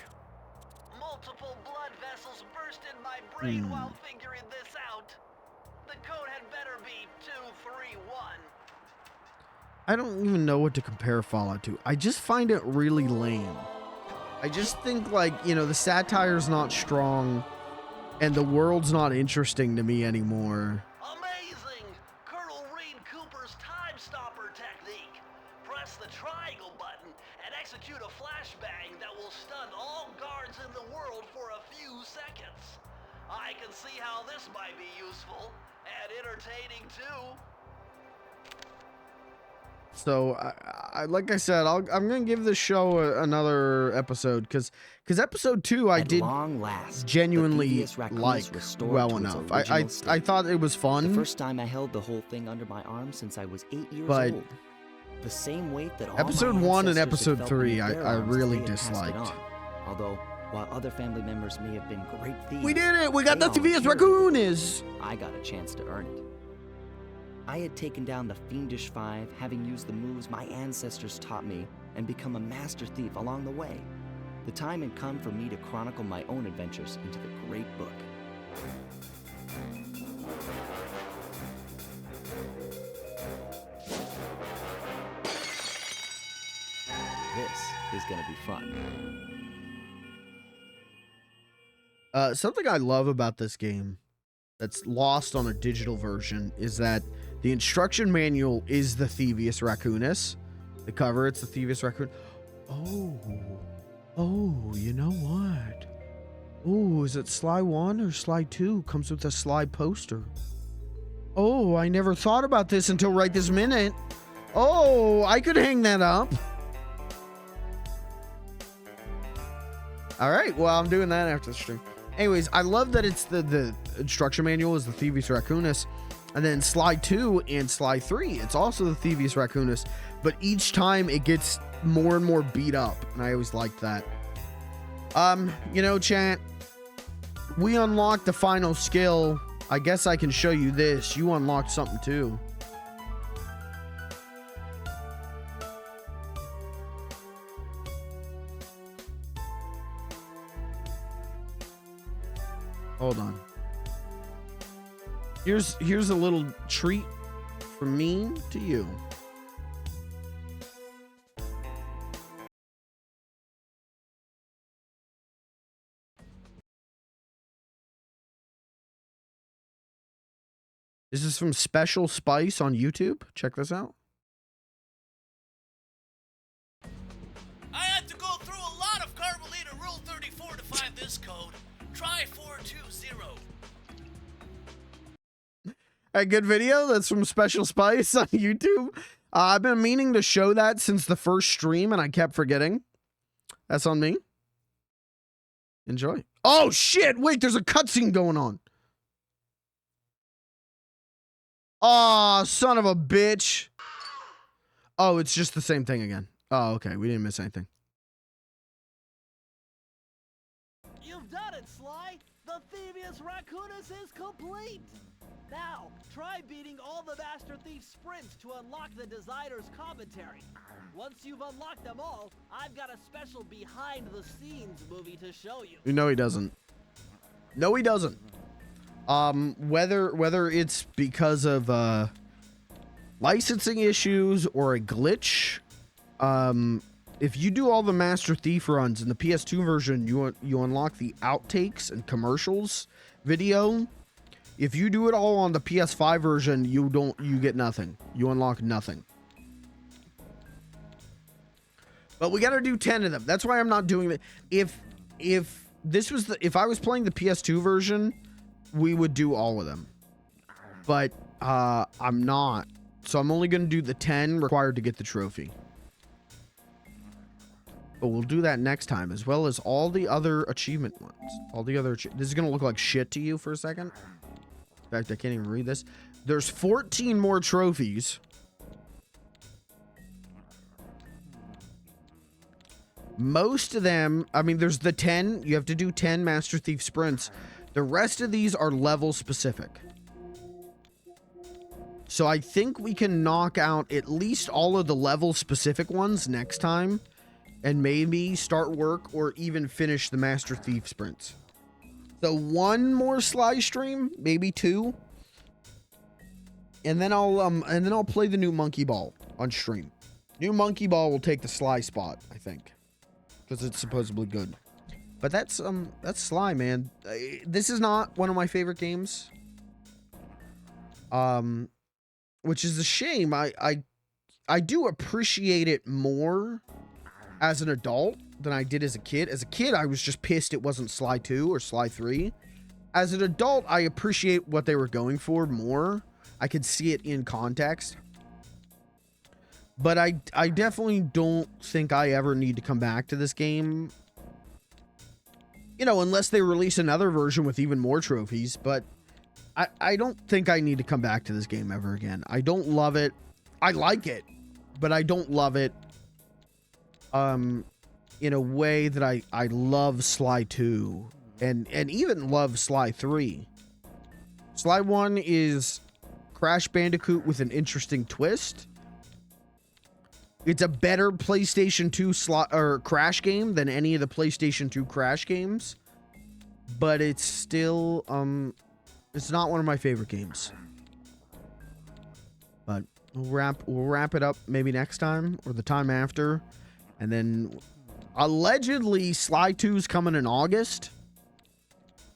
Speaker 3: Multiple blood vessels burst in my brain while figuring this out. The code had better be 231.
Speaker 1: I don't even know what to compare Fallout to. I just find it really lame. I just think like, you know, the satire's not strong and the world's not interesting to me anymore.
Speaker 3: Amazing! Colonel Reed Cooper's time stopper technique. Press the triangle button and execute a flashbang that will stun all guards in the world for a few seconds. I can see how this might be useful and entertaining too.
Speaker 1: So, I like I said, I'm gonna give this show another episode because episode 2 I did genuinely like well enough. I thought it was fun.
Speaker 8: The first time I held the whole thing under my arm since I was 8 years old. The same weight that all
Speaker 1: episode
Speaker 8: my
Speaker 1: 1 and
Speaker 8: ancestors had
Speaker 1: episode
Speaker 8: felt
Speaker 1: 3
Speaker 8: beneath their
Speaker 1: I
Speaker 8: arms,
Speaker 1: really
Speaker 8: they had passed it
Speaker 1: disliked.
Speaker 8: on. Although, while other family members may have been great thieves,
Speaker 1: We did it! We got
Speaker 8: they
Speaker 1: the thieviest
Speaker 8: all
Speaker 1: raccoon is!
Speaker 8: I got a chance to earn it. I had taken down the Fiendish Five, having used the moves my ancestors taught me, and become a master thief along the way. The time had come for me to chronicle my own adventures into the great book. This is gonna be fun.
Speaker 1: Something I love about this game that's lost on a digital version is that the instruction manual is the Thievius Raccoonus. The cover, it's the Thievius Raccoon. Oh, you know what? Oh, is it Sly 1 or Sly 2? Comes with a Sly poster. Oh, I never thought about this until right this minute. Oh, I could hang that up. All right, well, I'm doing that after the stream. Anyways, I love that it's the instruction manual is the Thievius Raccoonus. And then Sly 2 and Sly 3, it's also the Thievius Raccoonus. But each time it gets more and more beat up. And I always liked that. You know, chat, we unlocked the final skill. I guess I can show you this. You unlocked something too. Hold on. Here's a little treat from me to you. This is from Special Spice on YouTube. Check this out.
Speaker 11: I had to go through a lot of Carmelita Rule 34 to find this code. Try 420.
Speaker 1: A good video. That's from Special Spice on YouTube. I've been meaning to show that since the first stream, and I kept forgetting. That's on me. Enjoy. Oh, shit. Wait, there's a cutscene going on. Aw, son of a bitch. Oh, it's just the same thing again. Oh, okay. We didn't miss anything.
Speaker 3: You've done it, Sly! The Thievius Raccoonus is complete! Now, try beating all the Master Thief sprints to unlock the designer's commentary. Once you've unlocked them all, I've got a special behind-the-scenes movie to show you.
Speaker 1: No, he doesn't. No, he doesn't. Whether it's because of licensing issues or a glitch, if you do all the Master Thief runs in the PS2 version, you unlock the outtakes and commercials video. If you do it all on the PS5 version, you get nothing. You unlock nothing. But we got to do 10 of them. That's why I'm not doing it. If I was playing the PS2 version, we would do all of them. But I'm not. So I'm only going to do the 10 required to get the trophy. But we'll do that next time, as well as all the other achievement ones. All the other... This is going to look like shit to you for a second. In fact, I can't even read this. There's 14 more trophies. Most of them... I mean, there's the 10. You have to do 10 Master Thief sprints. The rest of these are level specific. So I think we can knock out at least all of the level specific ones next time. And maybe start work or even finish the Master Thief sprints. So one more Sly stream, maybe 2. And then I'll play the new Monkey Ball on stream. New Monkey Ball will take the Sly spot, I think. Because it's supposedly good. But that's Sly, man. This is not one of my favorite games. Which is a shame. I do appreciate it more as an adult than I did as a kid. As a kid, I was just pissed it wasn't Sly 2 or Sly 3. As an adult, I appreciate what they were going for more. I could see it in context. But I definitely don't think I ever need to come back to this game. You know, unless they release another version with even more trophies. But I don't think I need to come back to this game ever again. I don't love it. I like it, but I don't love it. In a way that I love Sly 2 and even love Sly 3. Sly 1 is Crash Bandicoot with an interesting twist. It's a better PlayStation 2 Crash game than any of the PlayStation 2 Crash games, but it's still it's not one of my favorite games. But we'll wrap it up maybe next time or the time after. And then, allegedly, Sly 2's coming in August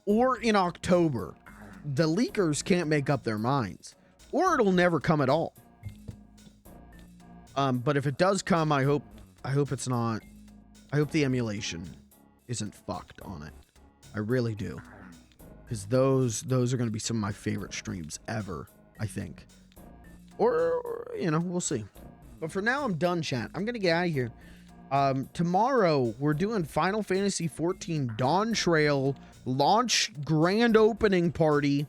Speaker 1: or in October. The leakers can't make up their minds. Or it'll never come at all. But if it does come, I hope it's not... I hope the emulation isn't fucked on it. I really do. Because those are going to be some of my favorite streams ever, I think. Or, you know, we'll see. But for now, I'm done, chat. I'm going to get out of here. Tomorrow we're doing Final Fantasy XIV Dawn Trail launch grand opening party.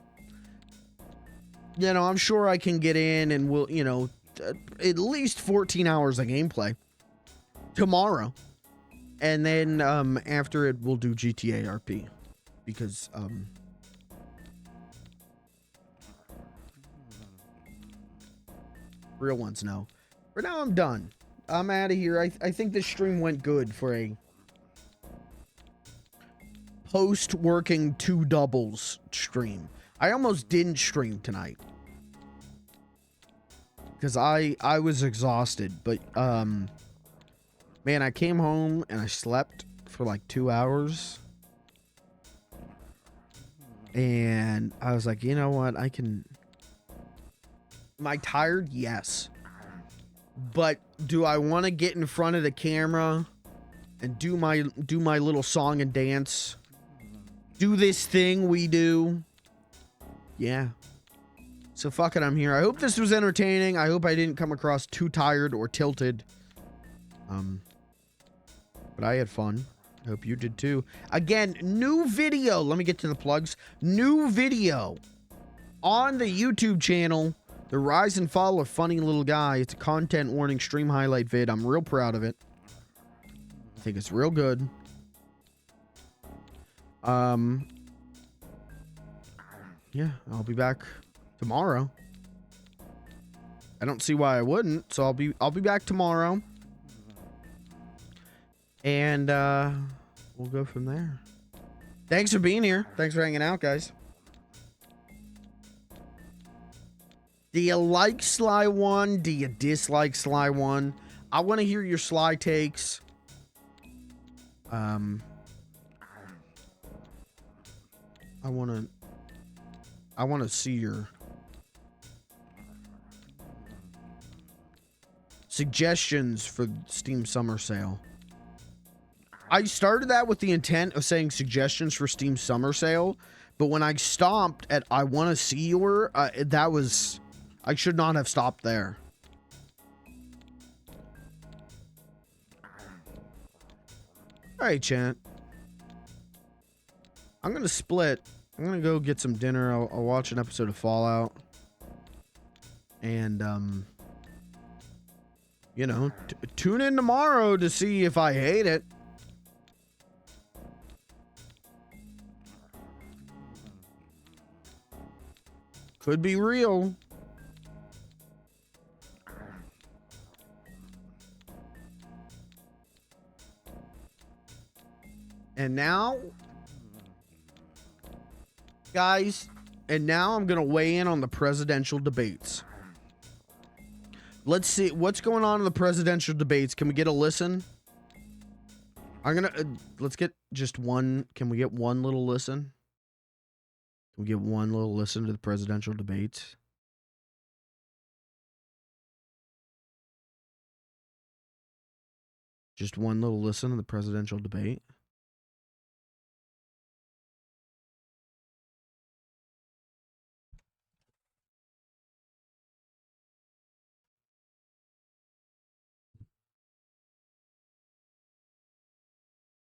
Speaker 1: You know, I'm sure I can get in and we'll, you know, at least 14 hours of gameplay tomorrow. And then, after it, we'll do GTA RP because, real ones know. For now, I'm done. I'm out of here. I think this stream went good for a post-working 2 doubles stream. I almost didn't stream tonight. Because I was exhausted. But, man, I came home and I slept for like 2 hours. And I was like, you know what? I can... Am I tired? Yes. But do I want to get in front of the camera and do my little song and dance? Do this thing we do? Yeah. So fuck it, I'm here. I hope this was entertaining. I hope I didn't come across too tired or tilted. But I had fun. I hope you did too. Again, new video. Let me get to the plugs. New video on the YouTube channel. The rise and fall of Funny Little Guy. It's a content warning stream highlight vid. I'm real proud of it. I think it's real good. Yeah, I'll be back tomorrow. I don't see why I wouldn't, so I'll be back tomorrow. And we'll go from there. Thanks for being here. Thanks for hanging out, guys. Do you like Sly 1? Do you dislike Sly 1? I want to hear your Sly takes. I want to see your suggestions for Steam Summer Sale. I started that with the intent of saying suggestions for Steam Summer Sale, but when I stopped at I want to see your, that was, I should not have stopped there. All right, chat. I'm going to split. I'm going to go get some dinner. I'll watch an episode of Fallout. And, you know, tune in tomorrow to see if I hate it. Could be real. And now, guys, and now I'm going to weigh in on the presidential debates. Let's see what's going on in the presidential debates. Can we get a listen? I'm going to, let's get just one. Can we get one little listen? Can we get one little listen to the presidential debates? Just one little listen to the presidential debate.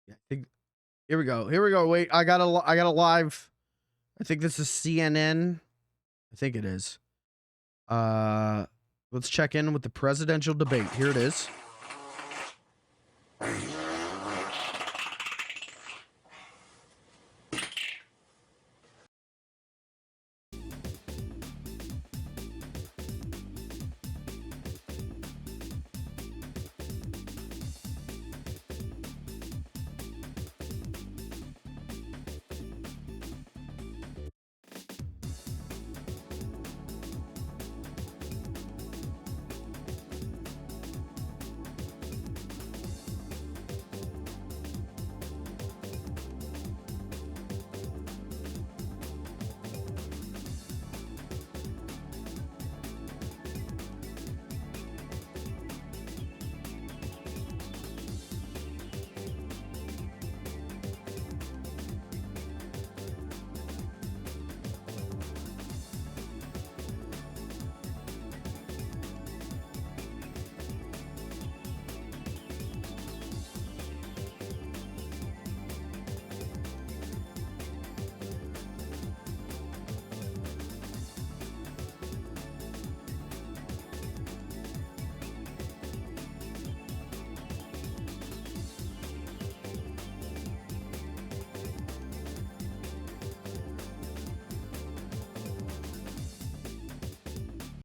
Speaker 1: Yeah, I think, here we go. Here we go. Wait, I got a live. I think this is CNN. I think it is. Let's check in with the presidential debate. Here it is.